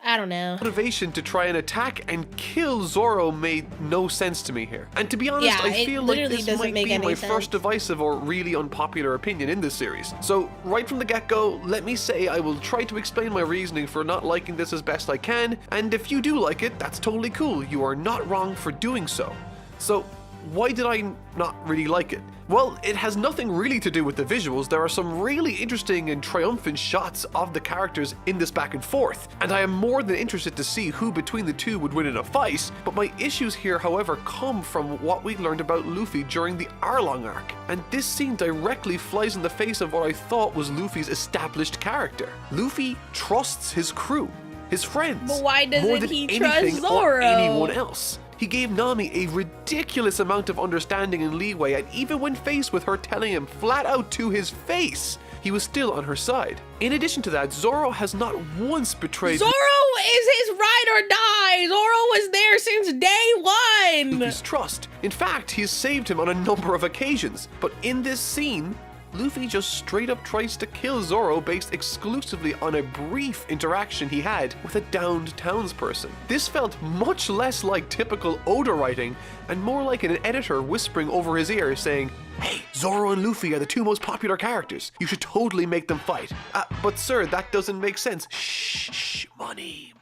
I don't know. motivation to try and attack and kill Zoro made no sense to me here. And to be honest, Yeah, I it feel like literally this doesn't might make be any my sense. first divisive or really unpopular opinion in this series. So right from the get-go, let me say I will try to explain my reasoning for not liking this as best I can, and if you do like it, that's totally cool. You are not wrong for doing so. So why did I not really like it? Well, it has nothing really to do with the visuals. There are some really interesting and triumphant shots of the characters in this back and forth, and I am more than interested to see who between the two would win in a fight, but my issues here, however, come from what we learned about Luffy during the Arlong arc, and this scene directly flies in the face of what I thought was Luffy's established character. Luffy trusts his crew, his friends, But why doesn't more than he trust anything or Zoro? anyone else. He gave Nami a ridiculous amount of understanding and leeway, and even when faced with her telling him flat out to his face, he was still on her side. In addition to that, Zoro has not once betrayed Zoro is his ride or die. Zoro was there since day one. Luffy's trust. In fact, he has saved him on a number of occasions. But in this scene, Luffy just straight up tries to kill Zoro based exclusively on a brief interaction he had with a downed townsperson. This felt much less like typical Oda writing and more like an editor whispering over his ear saying, "Hey, Zoro and Luffy are the two most popular characters. You should totally make them fight. But sir, that doesn't make sense. Shh, money.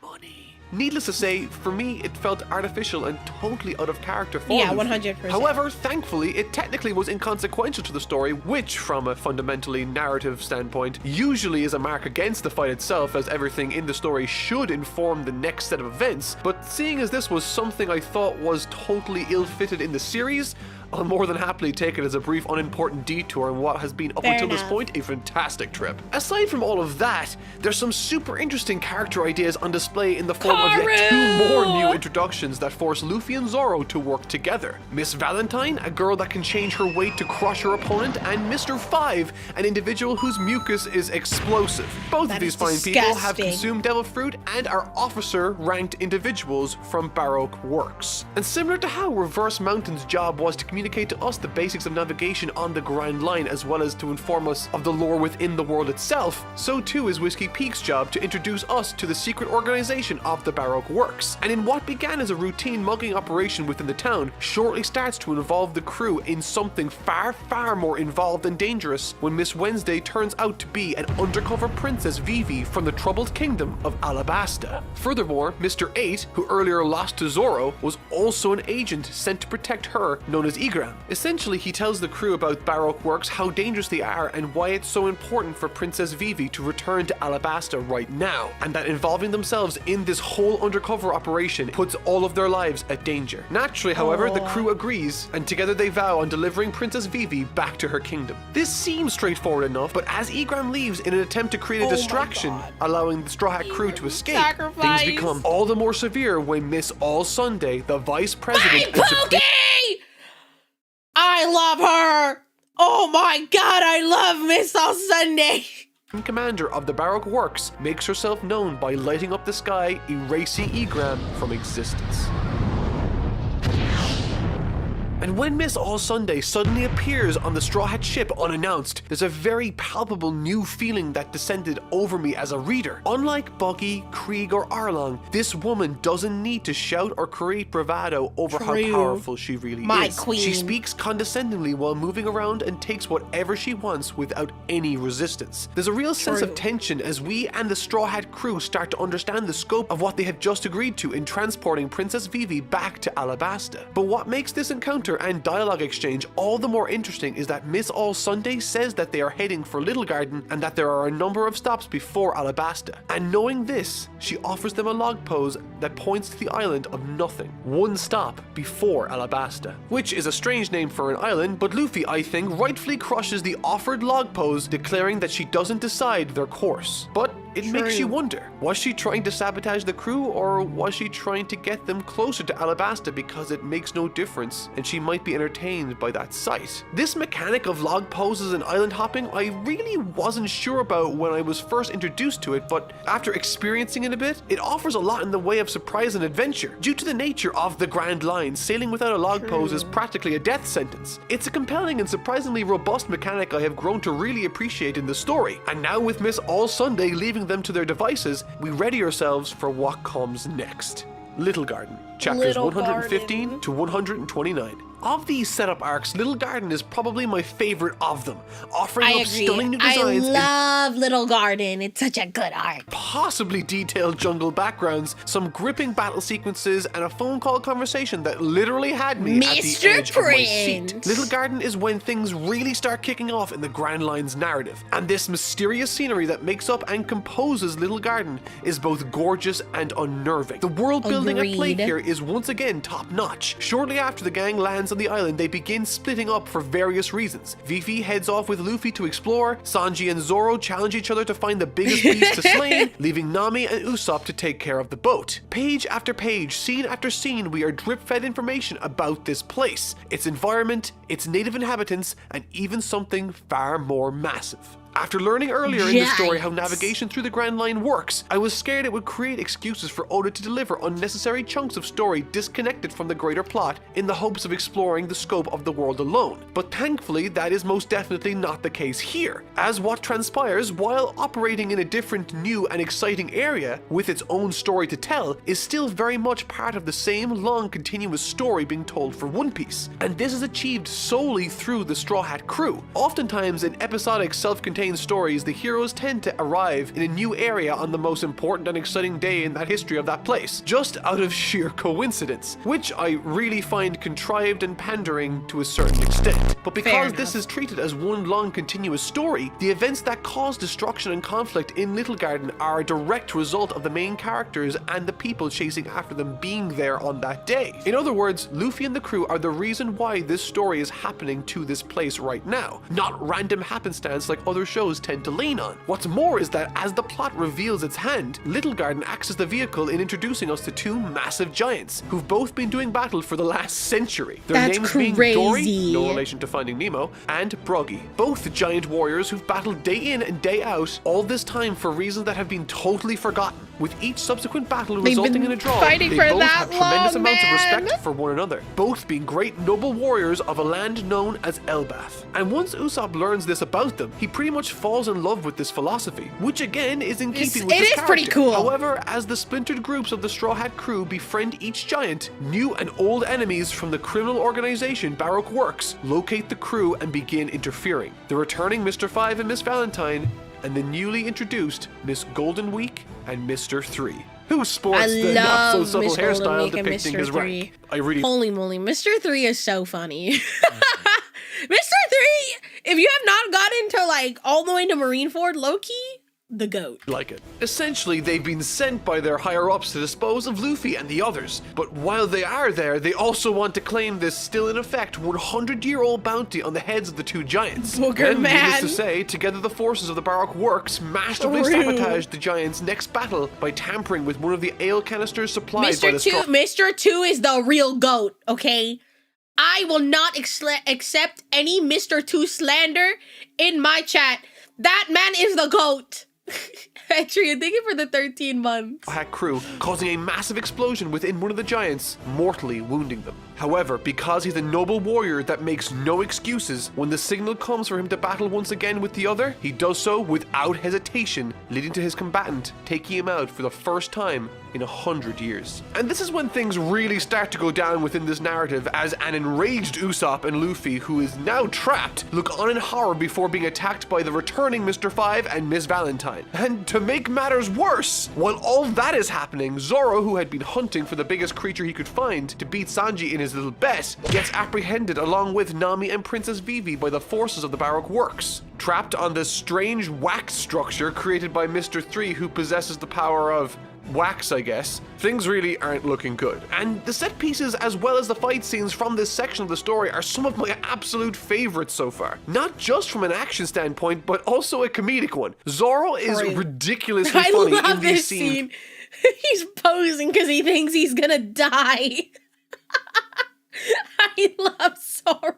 Needless to say, for me, it felt artificial and totally out of character for Yeah, Luffy. 100%. However, thankfully, it technically was inconsequential to the story, which, from a fundamentally narrative standpoint, usually is a mark against the fight itself, as everything in the story should inform the next set of events. But seeing as this was something I thought was totally ill-fitted in the series, I'll more than happily take it as a brief, unimportant detour in what has been, up Fair until this enough. point, a fantastic trip. Aside from all of that, there's some super interesting character ideas on display in the form of yet two more new introductions that force Luffy and Zoro to work together. Miss Valentine, a girl that can change her weight to crush her opponent, and Mr. Five, an individual whose mucus is explosive. Both That of these is fine people have disgusting. consumed devil fruit and are officer-ranked individuals from Baroque works. And similar to how Reverse Mountain's job was to communicate to us the basics of navigation on the Grand Line as well as to inform us of the lore within the world itself, so too is Whiskey Peak's job to introduce us to the secret organization of the Baroque works. And in what began as a routine mugging operation within the town, shortly starts to involve the crew in something far, far more involved and dangerous when Miss Wednesday turns out to be an undercover Princess Vivi from the troubled kingdom of Alabasta. Furthermore, Mr. 8, who earlier lost to Zoro, was also an agent sent to protect her, known as Igram. Essentially, he tells the crew about Baroque works, how dangerous they are, and why it's so important for Princess Vivi to return to Alabasta right now, and that involving themselves in this whole undercover operation puts all of their lives at danger. Naturally, however, the crew agrees, and together they vow on delivering Princess Vivi back to her kingdom. This seems straightforward enough, but as Igram leaves in an attempt to create a distraction, allowing the Straw Hat crew to escape, Sacrifice. things become all the more severe when Miss All Sunday, the vice president Hey, and supreme Pookie! I love her! Oh my god, I love Miss All Sunday! commander of the Baroque works, makes herself known by lighting up the sky, erasing Igram from existence. And when Miss All Sunday suddenly appears on the Straw Hat ship unannounced, there's a very palpable new feeling that descended over me as a reader. Unlike Buggy, Krieg, or Arlong, this woman doesn't need to shout or create bravado over how True. powerful she really My is. queen. She speaks condescendingly while moving around and takes whatever she wants without any resistance. There's a real sense of True. tension as we and the Straw Hat crew start to understand the scope of what they have just agreed to in transporting Princess Vivi back to Alabasta. But what makes this encounter and dialogue exchange all the more interesting is that Miss All Sunday says that they are heading for Little Garden and that there are a number of stops before Alabasta. And knowing this, she offers them a log pose that points to the island of nothing, one stop before Alabasta, which is a strange name for an island, but Luffy, I think, rightfully crushes the offered log pose, declaring that she doesn't decide their course. But it makes you wonder, was she trying to sabotage the crew, or was she trying to get them closer to Alabasta because it makes no difference and she might be entertained by that sight? This mechanic of log poses and island hopping I really wasn't sure about when I was first introduced to it, but after experiencing it a bit, it offers a lot in the way of surprise and adventure. Due to the nature of the Grand Line, sailing without a log pose is practically a death sentence. It's a compelling and surprisingly robust mechanic I have grown to really appreciate in the story. And now with Miss All Sunday leaving them to their devices, we ready ourselves for what comes next. Little Garden, chapters Little 115 Garden. to 129. Of these setup arcs, Little Garden is probably my favorite of them, offering I up agree. stunning new I designs and love Little Garden. It's such a good art. possibly detailed jungle backgrounds, some gripping battle sequences, and a phone call conversation that literally had me at the Mr. edge of my seat. Prince. Little Garden is when things really start kicking off in the Grand Line's narrative, and this mysterious scenery that makes up and composes Little Garden is both gorgeous and unnerving. The world building at play Agreed. here is once again top-notch. Shortly after the gang lands on the island, they begin splitting up for various reasons. Vivi heads off with Luffy to explore, Sanji and Zoro challenge each other to find the biggest beast to slay, leaving Nami and Usopp to take care of the boat. Page after page, scene after scene, we are drip-fed information about this place, its environment, its native inhabitants, and even something far more massive. After learning earlier in the story how Giants. navigation through the Grand Line works, I was scared it would create excuses for Oda to deliver unnecessary chunks of story disconnected from the greater plot in the hopes of exploring the scope of the world alone. But thankfully, that is most definitely not the case here, as what transpires while operating in a different, new and exciting area with its own story to tell is still very much part of the same long continuous story being told for One Piece. And this is achieved solely through the Straw Hat crew. Oftentimes in episodic self-contained stories, the heroes tend to arrive in a new area on the most important and exciting day in that history of that place, just out of sheer coincidence, which I really find contrived and pandering to a certain extent. But because this is treated as one long continuous story, the events that cause destruction and conflict in Little Garden are a direct result of the main characters and the people chasing after them being there on that day. In other words, Luffy and the crew are the reason why this story is happening to this place right now, not random happenstance like other shows tend to lean on. What's more is that as the plot reveals its hand, Little Garden acts as the vehicle in introducing us to two massive giants who've both been doing battle for the last century. Their That's names crazy. being Dory, no relation to Finding Nemo, and Broggy, both giant warriors who've battled day in and day out, all this time for reasons that have been totally forgotten. With each subsequent battle resulting in a draw, they both have tremendous amounts of respect for one another, both being great noble warriors of a land known as Elbath. And once Usopp learns this about them, he pretty much falls in love with this philosophy, which again is in keeping with his character. Pretty cool. However, as the splintered groups of the Straw Hat crew befriend each giant, new and old enemies from the criminal organization Baroque Works locate the crew and begin interfering. The returning Mr. 5 and Miss Valentine, and the newly introduced Miss Golden Week and Mr. 3, who sports the not-so-subtle hairstyle depicting his rank. Holy moly, Mr. 3 is so funny. Mr. 3, if you have not gotten to like all the way to Marineford, low-key, the GOAT. Like it. Essentially, they've been sent by their higher-ups to dispose of Luffy and the others, but while they are there, they also want to claim this still in effect 100-year-old bounty on the heads of the two giants. Booger and man. Needless to say, together the forces of the Baroque Works masterfully sabotaged the giants' next battle by tampering with one of the ale canisters supplied by the Mr. 2 is the real GOAT, okay? I will not accept any Mr. 2 slander in my chat. That man is the GOAT. Actually, thank you for the 13 months. Hat crew, causing a massive explosion within one of the giants, mortally wounding them. However, because he's a noble warrior that makes no excuses, when the signal comes for him to battle once again with the other, he does so without hesitation, leading to his combatant taking him out for the first time in 100 years. And this is when things really start to go down within this narrative, as an enraged Usopp and Luffy, who is now trapped, look on in horror before being attacked by the returning Mr. 5 and Miss Valentine. And to make matters worse, while all that is happening, Zoro, who had been hunting for the biggest creature he could find to beat Sanji in his little bet, gets apprehended along with Nami and Princess Vivi by the forces of the Baroque Works. Trapped on this strange wax structure created by Mr. 3, who possesses the power of wax, I guess, things really aren't looking good. And the set pieces as well as the fight scenes from this section of the story are some of my absolute favorites so far. Not just from an action standpoint, but also a comedic one. Zoro is ridiculously funny in these scenes. He's posing because he thinks he's gonna die. I love Zoro.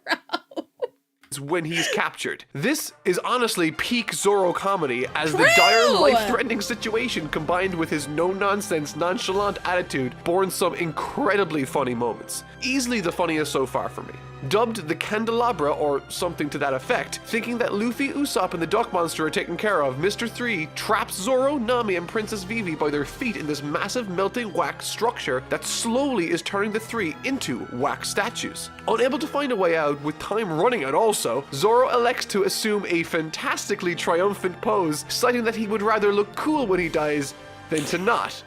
When he's captured. This is honestly peak Zoro comedy, as the dire life-threatening situation combined with his no-nonsense, nonchalant attitude born some incredibly funny moments. Easily the funniest so far for me. Dubbed the Candelabra or something to that effect, thinking that Luffy, Usopp, and the Duck Monster are taken care of, Mr. 3 traps Zoro, Nami, and Princess Vivi by their feet in this massive melting wax structure that slowly is turning the three into wax statues. Unable to find a way out, with time running out also, Zoro elects to assume a fantastically triumphant pose, citing that he would rather look cool when he dies than to not.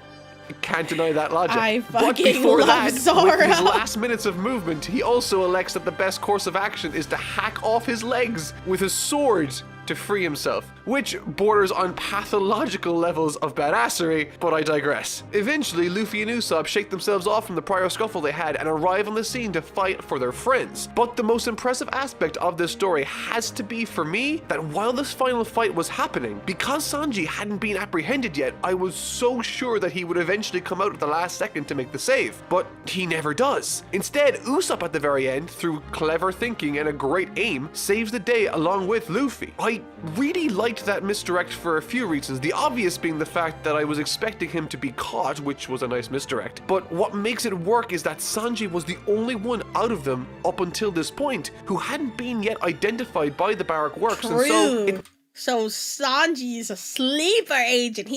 Can't deny that logic. I but fucking before love that, Zoro. with his last minutes of movement, he also elects that the best course of action is to hack off his legs with a sword to free himself, which borders on pathological levels of badassery, but I digress. Eventually, Luffy and Usopp shake themselves off from the prior scuffle they had and arrive on the scene to fight for their friends. But the most impressive aspect of this story has to be, for me, that while this final fight was happening, because Sanji hadn't been apprehended yet, I was so sure that he would eventually come out at the last second to make the save, but he never does. Instead, Usopp at the very end, through clever thinking and a great aim, saves the day along with Luffy. I I really liked that misdirect for a few reasons, the obvious being the fact that I was expecting him to be caught, which was a nice misdirect. But what makes it work is that Sanji was the only one out of them up until this point who hadn't been yet identified by the Barrack Works, and so it So Sanji is a sleeper agent.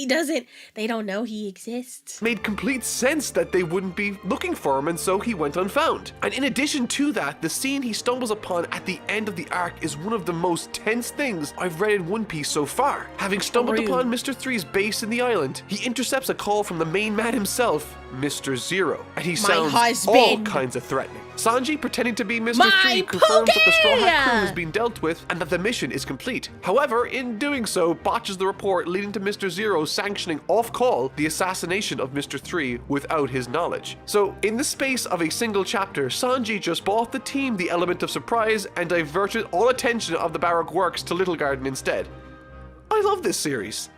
They don't know he exists. made complete sense that they wouldn't be looking for him, and so he went unfound. And in addition to that, the scene he stumbles upon at the end of the arc is one of the most tense things I've read in One Piece so far. Having stumbled upon Mr. Three's base in the island, he intercepts a call from the main man himself, Mr. Zero, and he sounds all kinds of threatening. Sanji, pretending to be Mr. Three, confirms that the Straw Hat crew has been dealt with and that the mission is complete. However, in doing so, botches the report, leading to Mr. Zero sanctioning off-call the assassination of Mr. Three without his knowledge. So, in the space of a single chapter, Sanji just bought the team the element of surprise and diverted all attention of the Barrack Works to Little Garden instead. I love this series.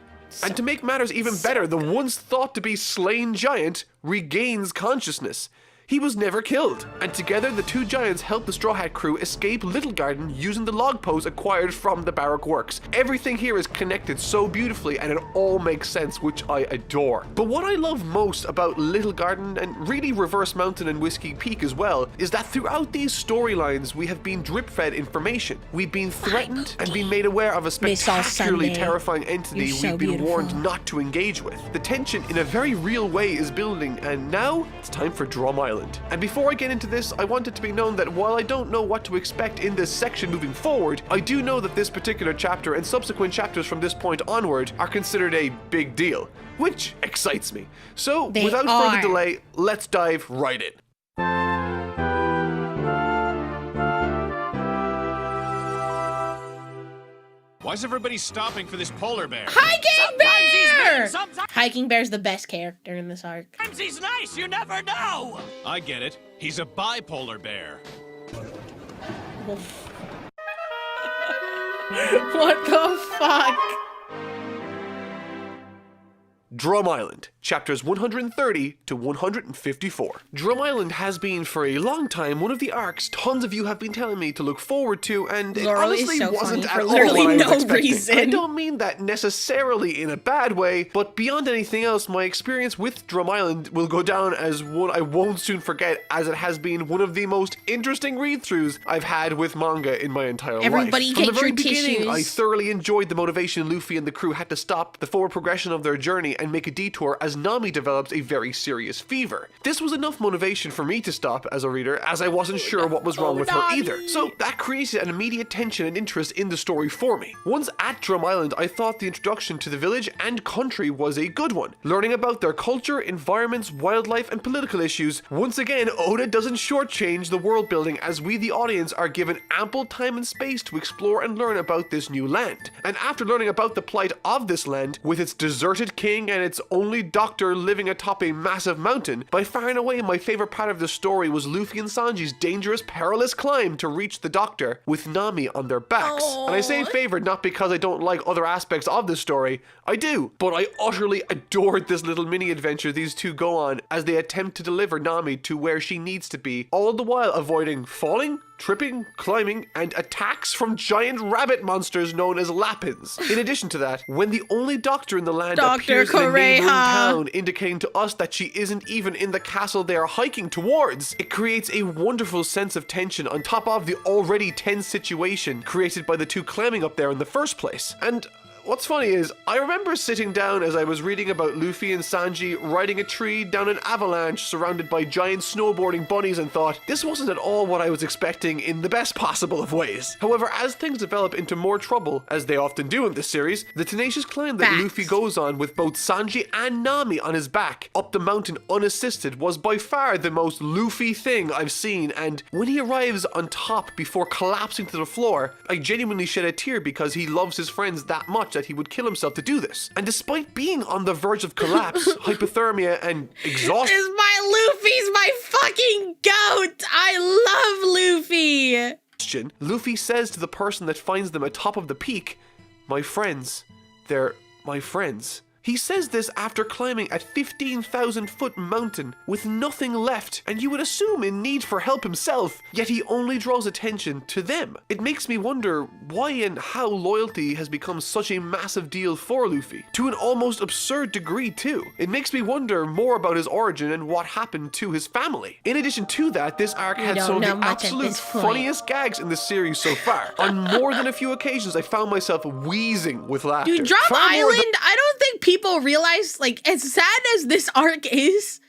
And to make matters even better, the once thought to be slain giant regains consciousness. He was never killed, and together the two giants help the Straw Hat crew escape Little Garden using the log posts acquired from the Barrack Works. Everything here is connected so beautifully and it all makes sense, which I adore. But what I love most about Little Garden, and really Reverse Mountain and Whiskey Peak as well, is that throughout these storylines we have been drip-fed information. We've been threatened and been made aware of a spectacularly terrifying entity we've been warned not to engage with. The tension in a very real way is building, and now it's time for Drum Island. And before I get into this, I want it to be known that while I don't know what to expect in this section moving forward, I do know that this particular chapter and subsequent chapters from this point onward are considered a big deal, which excites me. So, without further delay, let's dive right in. Why's everybody stopping for this polar bear? Hiking Bear! Hiking Bear's the best character in this arc. Sometimes he's nice, you never know! I get it. He's a bipolar bear. What the fuck? Drum Island, chapters 130 to 154. Drum Island has been for a long time one of the arcs tons of you have been telling me to look forward to, and it honestly wasn't at all what I was expecting. I don't mean that necessarily in a bad way, but beyond anything else, my experience with Drum Island will go down as one I won't soon forget, as it has been one of the most interesting read-throughs I've had with manga in my entire life. From the very beginning, I thoroughly enjoyed the motivation Luffy and the crew had to stop the forward progression of their journey and make a detour as Nami develops a very serious fever. This was enough motivation for me to stop as a reader, as I wasn't sure what was wrong with her either. So that created an immediate tension and interest in the story for me. Once at Drum Island, I thought the introduction to the village and country was a good one. Learning about their culture, environments, wildlife, and political issues, once again, Oda doesn't shortchange the world building, as we the audience are given ample time and space to explore and learn about this new land. And after learning about the plight of this land, with its deserted king and its only doctor living atop a massive mountain, by far and away my favorite part of the story was Luffy and Sanji's dangerous, perilous climb to reach the doctor with Nami on their backs. And I say favorite not because I don't like other aspects of the story, I do, but I utterly adored this little mini adventure these two go on as they attempt to deliver Nami to where she needs to be, all the while avoiding falling, tripping, climbing, and attacks from giant rabbit monsters known as Lapins. In addition to that, when the only doctor in the land appears in a neighboring town, indicating to us that she isn't even in the castle they are hiking towards, it creates a wonderful sense of tension on top of the already tense situation created by the two climbing up there in the first place. And what's funny is, I remember sitting down as I was reading about Luffy and Sanji riding a tree down an avalanche surrounded by giant snowboarding bunnies and thought, this wasn't at all what I was expecting in the best possible of ways. However, as things develop into more trouble, as they often do in this series, the tenacious climb that Luffy goes on with both Sanji and Nami on his back up the mountain unassisted was by far the most Luffy thing I've seen, and when he arrives on top before collapsing to the floor, I genuinely shed a tear because he loves his friends that much that he would kill himself to do this. And despite being on the verge of collapse, hypothermia, and exhaustion, Luffy's my fucking goat! I love Luffy! Luffy says to the person that finds them atop of the peak, my friends, they're my friends. He says this after climbing a 15,000-foot mountain with nothing left, and you would assume in need for help himself, yet he only draws attention to them. It makes me wonder why and how loyalty has become such a massive deal for Luffy, to an almost absurd degree too. It makes me wonder more about his origin and what happened to his family. In addition to that, this arc had some of the absolute funniest gags in the series so far. On more than a few occasions, I found myself wheezing with laughter. Dude, Drop Island, I don't think people realize, like, as sad as this arc is,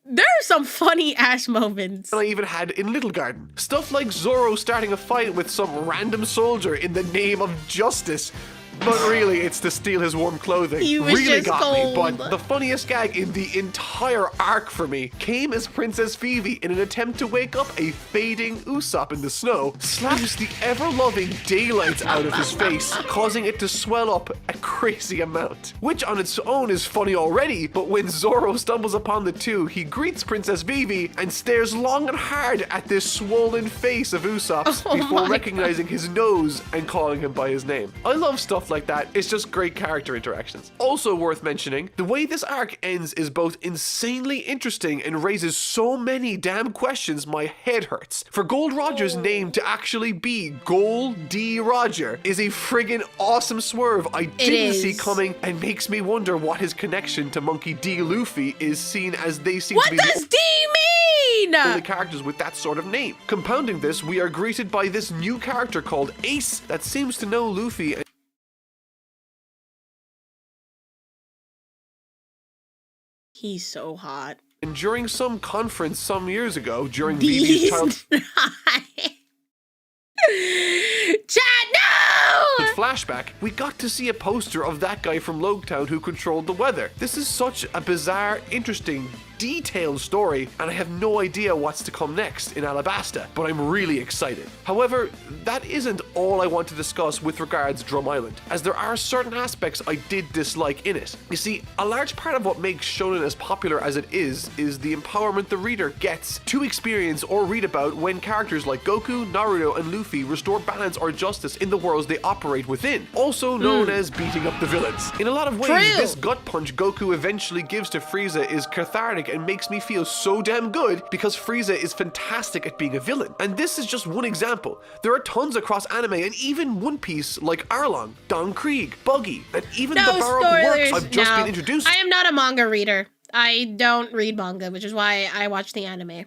there are some funny ass moments. I even had in Little Garden. Stuff like Zoro starting a fight with some random soldier in the name of justice. But really, it's to steal his warm clothing. He was really just got cold. me. But the funniest gag in the entire arc for me came as Princess Phoebe, in an attempt to wake up a fading Usopp in the snow, slaps the ever-loving daylights out of his face, causing it to swell up a crazy amount. Which on its own is funny already, but when Zoro stumbles upon the two, he greets Princess Phoebe and stares long and hard at this swollen face of Usopp's before recognizing his nose and calling him by his name. I love stuff like that. It's just great character interactions. Also worth mentioning, the way this arc ends is both insanely interesting and raises so many damn questions my head hurts. For Gold Roger's name to actually be Gold D. Roger is a friggin' awesome swerve I didn't see coming, and makes me wonder what his connection to Monkey D. Luffy is, seen as they seem to be What does D mean? only characters with that sort of name. Compounding this, we are greeted by this new character called Ace that seems to know Luffy and He's so hot. during some conference some years ago, during BB's childhood Chad, no! flashback, we got to see a poster of that guy from Logetown who controlled the weather. This is such a bizarre, interesting, detailed story, and I have no idea what's to come next in Alabasta, but I'm really excited. However, that isn't all I want to discuss with regards Drum Island, as there are certain aspects I did dislike in it. You see, a large part of what makes shonen as popular as it is the empowerment the reader gets to experience or read about when characters like Goku, Naruto, and Luffy restore balance or justice in the worlds they operate within, also known as beating up the villains. In a lot of ways, this gut punch Goku eventually gives to Frieza is cathartic and makes me feel so damn good, because Frieza is fantastic at being a villain. And this is just one example. There are tons across anime and even One Piece like Arlong, Don Krieg, Buggy, and even the Baroque works I've just been introduced. I am not a manga reader. I don't read manga, which is why I watch the anime.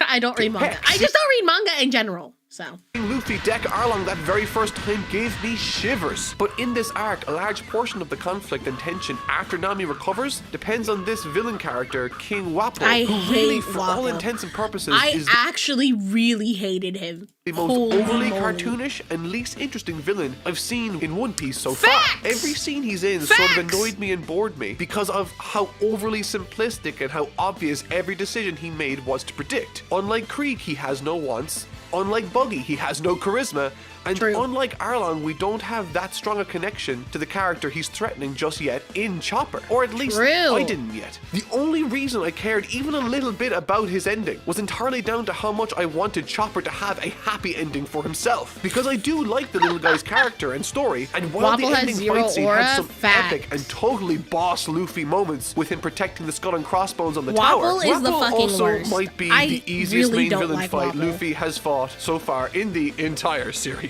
I don't read manga. I just don't read manga in general. So Luffy deck Arlong that very first time gave me shivers. But in this arc, a large portion of the conflict and tension after Nami recovers depends on this villain character, King Wappo, who really, for all intents and purposes, is actually really hated him. The most overly cartoonish and least interesting villain I've seen in One Piece so far. Every scene he's in sort of annoyed me and bored me because of how overly simplistic and how obvious every decision he made was to predict. Unlike Krieg, he has no wants. Unlike Buggy, he has no charisma. And unlike Arlong, we don't have that strong a connection to the character he's threatening just yet in Chopper. Or at least I didn't yet. The only reason I cared even a little bit about his ending was entirely down to how much I wanted Chopper to have a happy ending for himself. Because I do like the little guy's character and story, and while the ending fight scene had some epic and totally boss Luffy moments with him protecting the skull and crossbones on the tower, Wappo also might be the easiest main villain fight Luffy has fought so far in the entire series.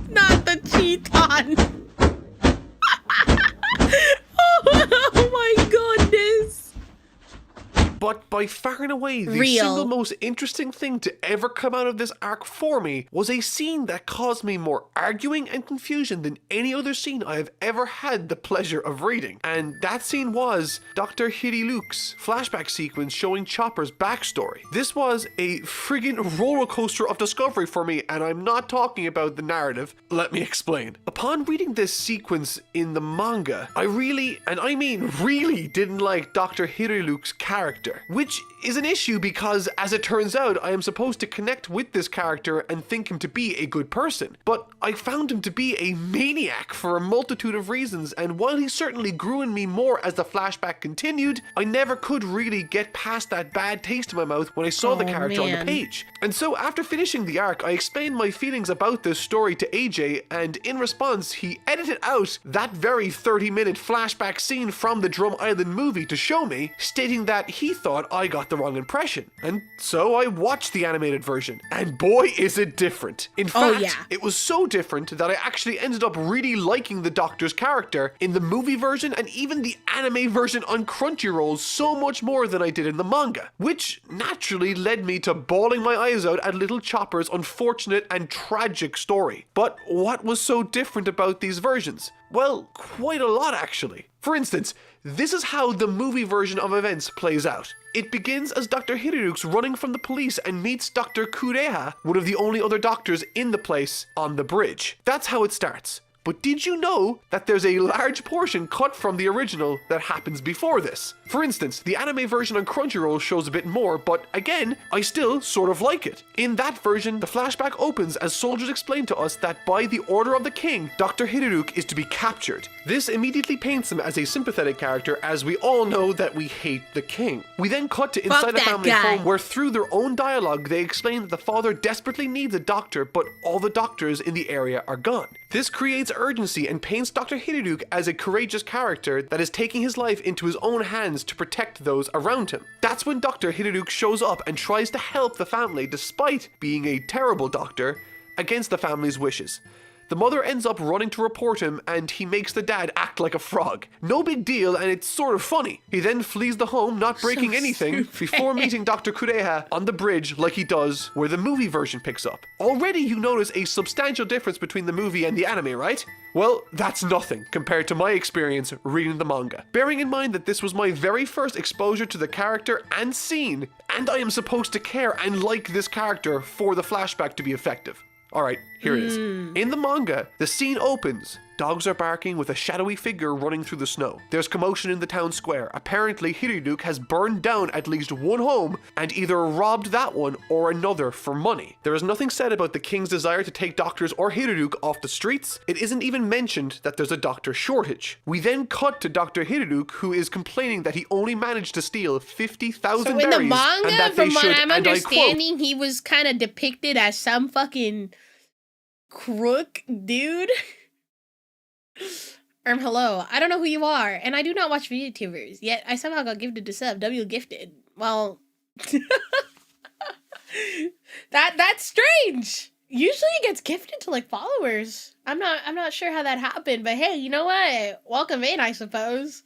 Not the Cheeton. Oh my goodness. But by far and away, the single most interesting thing to ever come out of this arc for me was a scene that caused me more arguing and confusion than any other scene I have ever had the pleasure of reading. And that scene was Dr. Hiriluk's flashback sequence showing Chopper's backstory. This was a friggin' roller coaster of discovery for me, and I'm not talking about the narrative. Let me explain. Upon reading this sequence in the manga, I really, and I mean really, didn't like Dr. Hiriluk's character. Which is an issue because, as it turns out, I am supposed to connect with this character and think him to be a good person. But I found him to be a maniac for a multitude of reasons, and while he certainly grew in me more as the flashback continued, I never could really get past that bad taste in my mouth when I saw the character on the page. And so after finishing the arc, I explained my feelings about this story to AJ, and in response, he edited out that very 30-minute flashback scene from the Drum Island movie to show me, stating that he thought I got the wrong impression. And so I watched the animated version, and boy is it different. In fact, it was so different that I actually ended up really liking the Doctor's character in the movie version and even the anime version on Crunchyroll so much more than I did in the manga, which naturally led me to bawling my eyes out at Little Chopper's unfortunate and tragic story. But what was so different about these versions? Well, quite a lot actually. For instance, this is how the movie version of events plays out. It begins as Dr. Hiruru's running from the police and meets Dr. Kureha, one of the only other doctors in the place, on the bridge. That's how it starts. But did you know that there's a large portion cut from the original that happens before this? For instance, the anime version on Crunchyroll shows a bit more, but again, I still sort of like it. In that version, the flashback opens as soldiers explain to us that by the order of the king, Dr. Hiruruk is to be captured. This immediately paints him as a sympathetic character, as we all know that we hate the king. We then cut to inside a family home where through their own dialogue, they explain that the father desperately needs a doctor, but all the doctors in the area are gone. This creates urgency and paints Dr. Hiruruk as a courageous character that is taking his life into his own hands to protect those around him. That's when Dr. Hiruruk shows up and tries to help the family despite being a terrible doctor against the family's wishes. The mother ends up running to report him and he makes the dad act like a frog. No big deal, and it's sort of funny. He then flees the home, not breaking anything, before meeting Dr. Kureha on the bridge like he does where the movie version picks up. Already you notice a substantial difference between the movie and the anime, right? Well, that's nothing compared to my experience reading the manga. Bearing in mind that this was my very first exposure to the character and scene, and I am supposed to care and like this character for the flashback to be effective. Alright, here it is. In the manga, the scene opens. Dogs are barking with a shadowy figure running through the snow. There's commotion in the town square. Apparently, Hiruruk has burned down at least one home and either robbed that one or another for money. There is nothing said about the king's desire to take doctors or Hiruruk off the streets. It isn't even mentioned that there's a doctor shortage. We then cut to Dr. Hiruruk, who is complaining that he only managed to steal 50,000 berries. So in the manga, and that they from what should, I'm and understanding, he was kind of depicted as some fucking crook dude. Hello, I don't know who you are, and I do not watch VTubers, yet I somehow got gifted to sub. W gifted. Well, that's strange. Usually it gets gifted to like followers. I'm not sure how that happened, but hey, you know what? Welcome in, I suppose.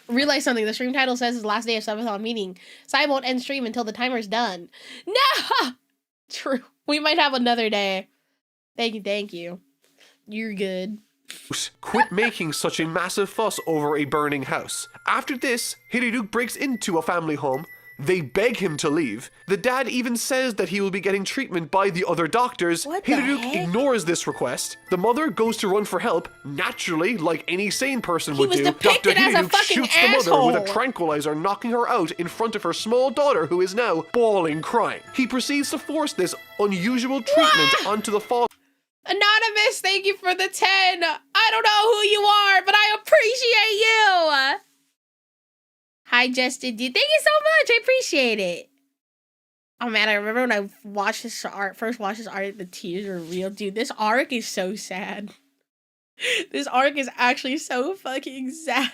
Realize something. The stream title says it's the last day of SUBATHON, meaning Sai won't end stream until the timer's done. No! True. We might have another day. Thank you. You're good. Quit making such a massive fuss over a burning house. After this, Hiruruk breaks into a family home. They beg him to leave. The dad even says that he will be getting treatment by the other doctors. Hiruruk ignores this request. The mother goes to run for help. Naturally, like any sane person would do, Dr. Hiruruk shoots the mother with a tranquilizer, knocking her out in front of her small daughter, who is now bawling, crying. He proceeds to force this unusual treatment onto the father. Anonymous, thank you for the 10. I don't know who you are, but I appreciate you. Hi, Justin. Thank you so much. I appreciate it. Oh, man, I remember when I watched this art, first watched this art, the tears were real. Dude, this arc is so sad. This arc is actually so fucking sad.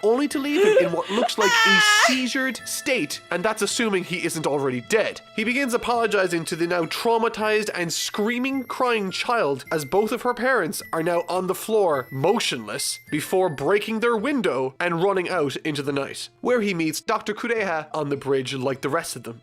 Only to leave him in what looks like a seizured state, and that's assuming he isn't already dead. He begins apologizing to the now traumatized and screaming, crying child, as both of her parents are now on the floor, motionless, before breaking their window and running out into the night, where he meets Dr. Kureha on the bridge like the rest of them.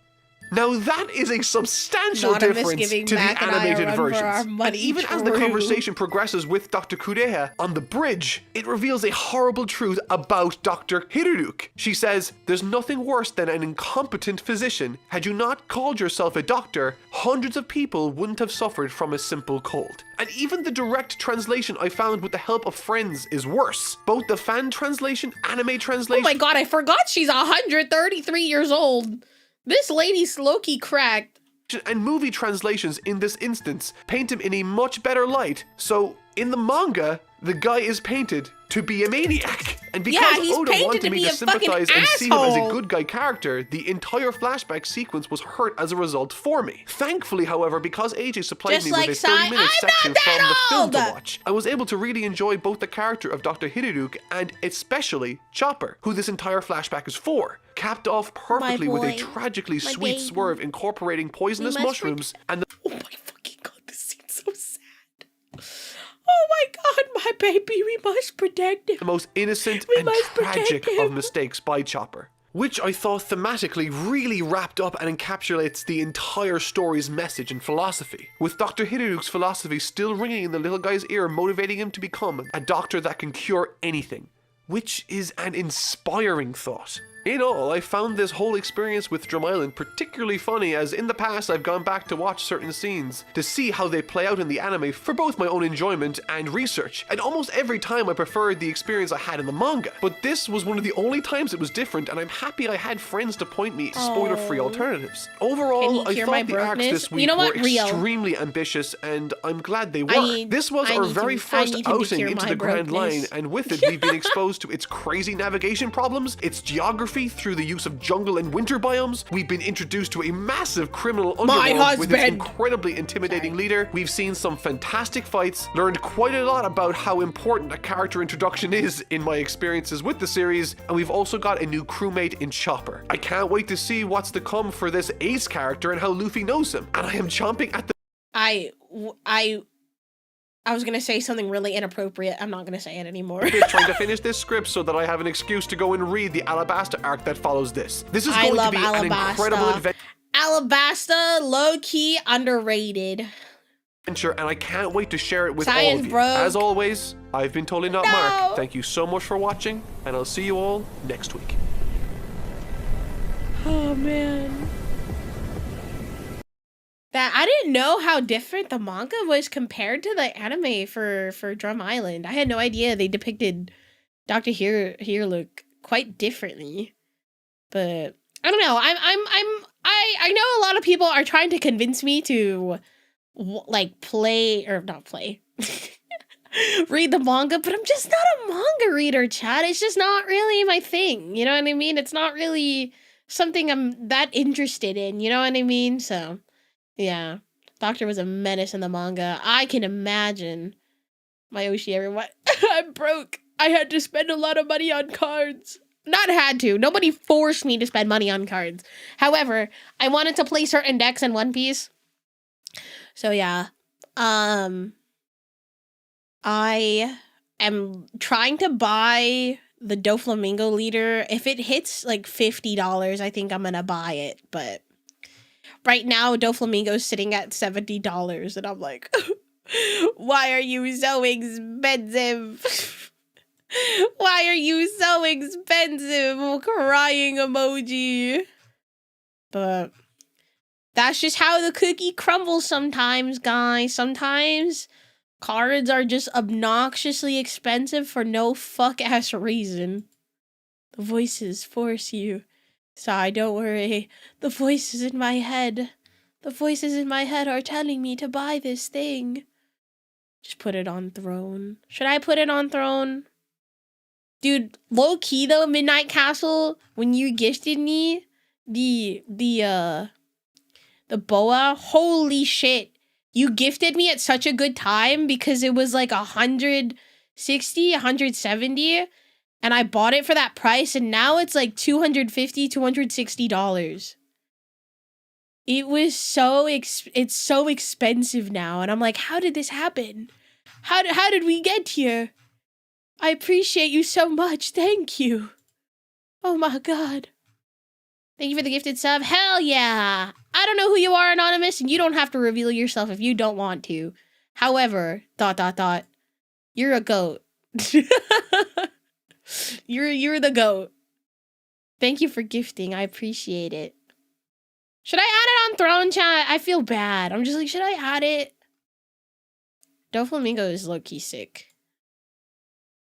Now that is a substantial difference to the animated versions. And even as the conversation progresses with Dr. Kureha on the bridge, it reveals a horrible truth about Dr. Hiruruk. She says, "There's nothing worse than an incompetent physician. Had you not called yourself a doctor, hundreds of people wouldn't have suffered from a simple cold." And even the direct translation I found with the help of friends is worse. Both the fan translation, anime translation... Oh my god, I forgot she's 133 years old. This lady's low-key cracked. And movie translations in this instance paint him in a much better light. So, in the manga, The guy is painted to be a maniac. And because Yeah, he's Oda painted wanted to me be to a fucking sympathize and see him as a asshole. good guy character, the entire flashback sequence was hurt as a result for me. Thankfully, however, because AJ supplied Just me like with a Sai, 30-minute I'm section not from the film to that old! watch, I was able to really enjoy both the character of Dr. Hideyuki and especially Chopper, who this entire flashback is for. Capped off perfectly with a boy. tragically My sweet baby. swerve incorporating poisonous We must mushrooms and the Oh my fucking god, this scene's so sad. Oh my god, my baby, we must protect him. most innocent We and must tragic protect of him. mistakes by Chopper, which I thought thematically really wrapped up and encapsulates the entire story's message and philosophy, with Dr. Hideyuki's philosophy still ringing in the little guy's ear, motivating him to become a doctor that can cure anything, which is an inspiring thought. In all, I found this whole experience with Drum Island particularly funny, as in the past I've gone back to watch certain scenes to see how they play out in the anime for both my own enjoyment and research, and almost every time I preferred the experience I had in the manga. But this was one of the only times it was different, and I'm happy I had friends to point me to spoiler-free alternatives. Can Overall, you I cure thought my the arcs brokenness? this week You know what? were Real. extremely ambitious, and I'm glad they were. need- This was I our need very to- I first need him to outing cure into my the Grand Line, brokenness. and with it we've been exposed to its crazy navigation problems, its geography through the use of jungle and winter biomes. We've been introduced to a massive criminal underworld with its husband. incredibly intimidating leader. We've seen some fantastic fights, learned quite a lot about how important a character introduction is in my experiences with the series, and we've also got a new crewmate in Chopper. I can't wait to see what's to come for this Ace character and how Luffy knows him, and I am chomping at the I was gonna say something really inappropriate. I'm not gonna say it anymore. bit trying to finish this script so that I have an excuse to go and read the Alabasta arc that follows this. This is I going love to be an incredible Alabasta. Alabasta, low-key underrated. adventure, and I can't wait to share it with all Science of you. broke. As always, I've been totally not No. Mark. Thank you so much for watching, and I'll see you all next week. Oh man. That I didn't know how different the manga was compared to the anime for Drum Island. I had no idea they depicted Dr. Hideyuki quite differently. But I don't know. I know a lot of people are trying to convince me to like play or not play. Read the manga, but I'm just not a manga reader, Chad. It's just not really my thing. You know what I mean? It's not really something I'm that interested in. You know what I mean? So yeah, Doctor was a menace in the manga. I can imagine. My Oshi, everyone. I'm broke. I had to spend a lot of money on cards. Not had to. Nobody forced me to spend money on cards. However, I wanted to play certain decks in One Piece. So yeah. I am trying to buy the Doflamingo leader. If it hits like $50, I think I'm gonna buy it. But right now, Doflamingo's sitting at $70, and I'm like, why are you so expensive? Why are you so expensive? Crying emoji. But that's just how the cookie crumbles sometimes, guys. Sometimes cards are just obnoxiously expensive for no fuck-ass reason. The voices force you. Sigh, don't worry. The voices in my head. The voices in my head are telling me to buy this thing. Just put it on throne. Should I put it on throne? Dude, low key though, Midnight Castle, when you gifted me the boa, holy shit. You gifted me at such a good time because it was like 160, 170, and I bought it for that price, and now it's like $250, $260. It was it's so expensive now, and I'm like, how did this happen? How did we get here? I appreciate you so much. Thank you. Oh my god. Thank you for the gifted sub. Hell yeah. I don't know who you are, Anonymous, and you don't have to reveal yourself if you don't want to. However, ... you're a goat. You're the goat. Thank you for gifting. I appreciate it. Should I add it on Throne Chat? I feel bad. I'm just like, should I add it? Doflamingo is low-key sick.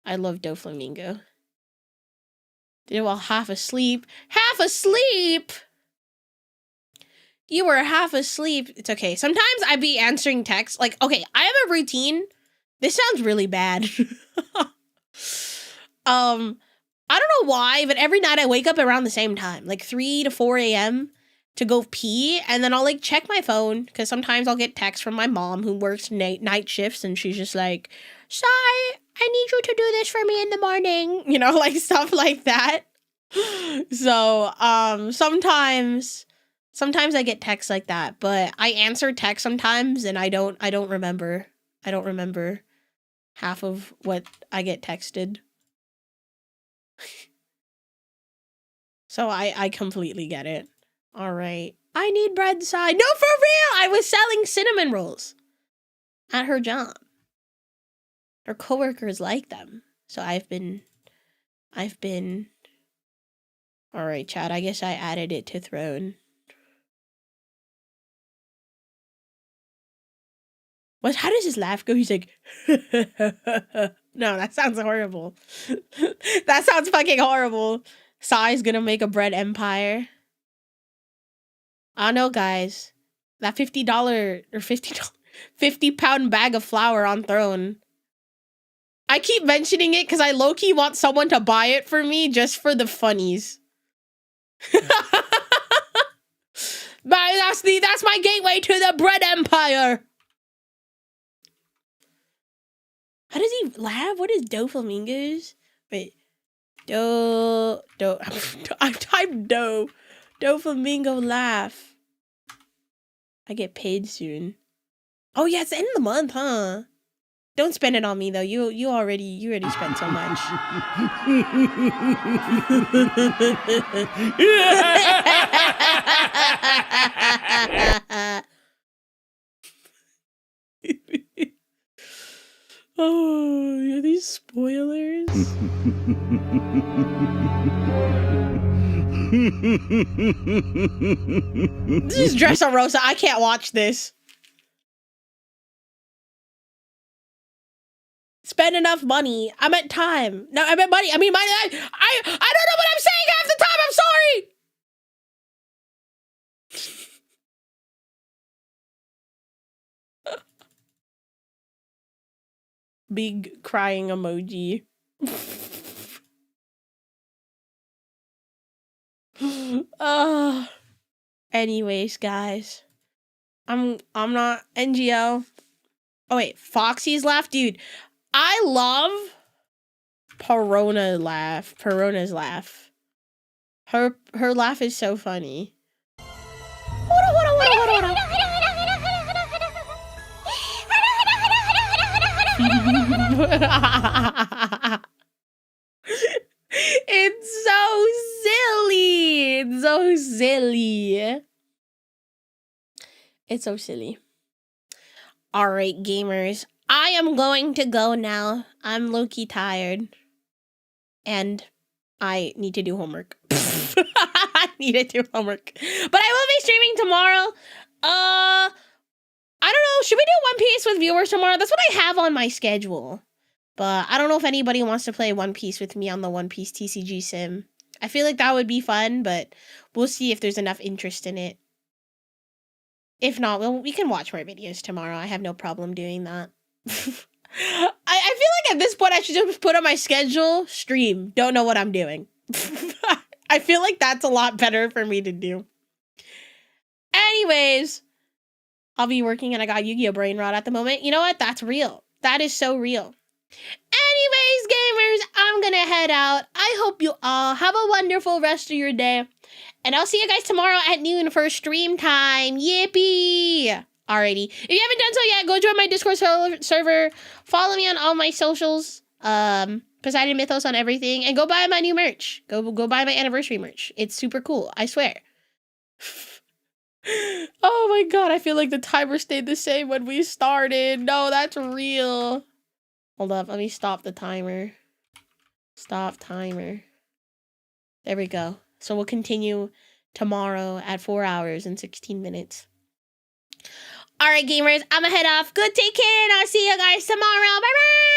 I love Doflamingo. Did it while half asleep. Half asleep? You were half asleep. It's okay. Sometimes I be answering texts. Like, okay, I have a routine This sounds really bad. I don't know why, but every night I wake up around the same time, like 3 to 4 a.m. to go pee, and then I'll like check my phone because sometimes I'll get texts from my mom who works night shifts, and she's just like, "Sai, I need you to do this for me in the morning," you know, like stuff like that. So sometimes I get texts like that, but I answer texts sometimes, and I don't remember half of what I get texted. So I completely get it. All right. I need bread side. No, for real. I was selling cinnamon rolls at her job. Her coworkers like them. So I've been. All right, chat. I guess I added it to Throne. How does his laugh go? He's like, no, that sounds horrible. That sounds fucking horrible. Sai's gonna make a bread empire. I don't know, guys. That $50 or 50-pound bag of flour on Throne. I keep mentioning it because I low-key want someone to buy it for me just for the funnies. That's my gateway to the bread empire. How does he laugh? What is Doflamingos? Wait. I typed Doflamingo laugh. I get paid soon. Oh yeah, it's the end of the month, huh? Don't spend it on me though. You already spent so much. Oh, yeah, these spoilers. This is Dressrosa. I can't watch this. Spend enough money. I meant time. No, I meant money. I mean money. I don't know what I'm saying half the time. I'm sorry. Big crying emoji. Anyways, guys. I'm not NGL. Oh wait, Foxy's laugh, dude. I love Perona's laugh. Her laugh is so funny. It's so silly. It's so silly. It's so silly. All right, gamers. I am going to go now. I'm low-key tired. And I need to do homework. I need to do homework. But I will be streaming tomorrow. I don't know. Should we do One Piece with viewers tomorrow? That's what I have on my schedule. But I don't know if anybody wants to play One Piece with me on the One Piece TCG sim. I feel like that would be fun, but we'll see if there's enough interest in it. If not, we can watch more videos tomorrow. I have no problem doing that. I feel like at this point I should just put on my schedule, stream, don't know what I'm doing. I feel like that's a lot better for me to do. Anyways, I'll be working and I got Yu-Gi-Oh! Brain Rot at the moment. You know what? That's real. That is so real. Anyways, gamers, I'm gonna head out. I hope you all have a wonderful rest of your day. And I'll see you guys tomorrow at noon for stream time. Yippee! Alrighty. If you haven't done so yet, go join my Discord server. Follow me on all my socials. Poseidon Mythos on everything. And go buy my new merch. Go buy my anniversary merch. It's super cool. I swear. Oh my god, I feel like the timer stayed the same when we started. No, that's real. Hold up, let me stop the timer. Stop timer. There we go. So we'll continue tomorrow at 4 hours and 16 minutes. Alright, gamers, I'm gonna head off. Good, take care, and I'll see you guys tomorrow. Bye-bye!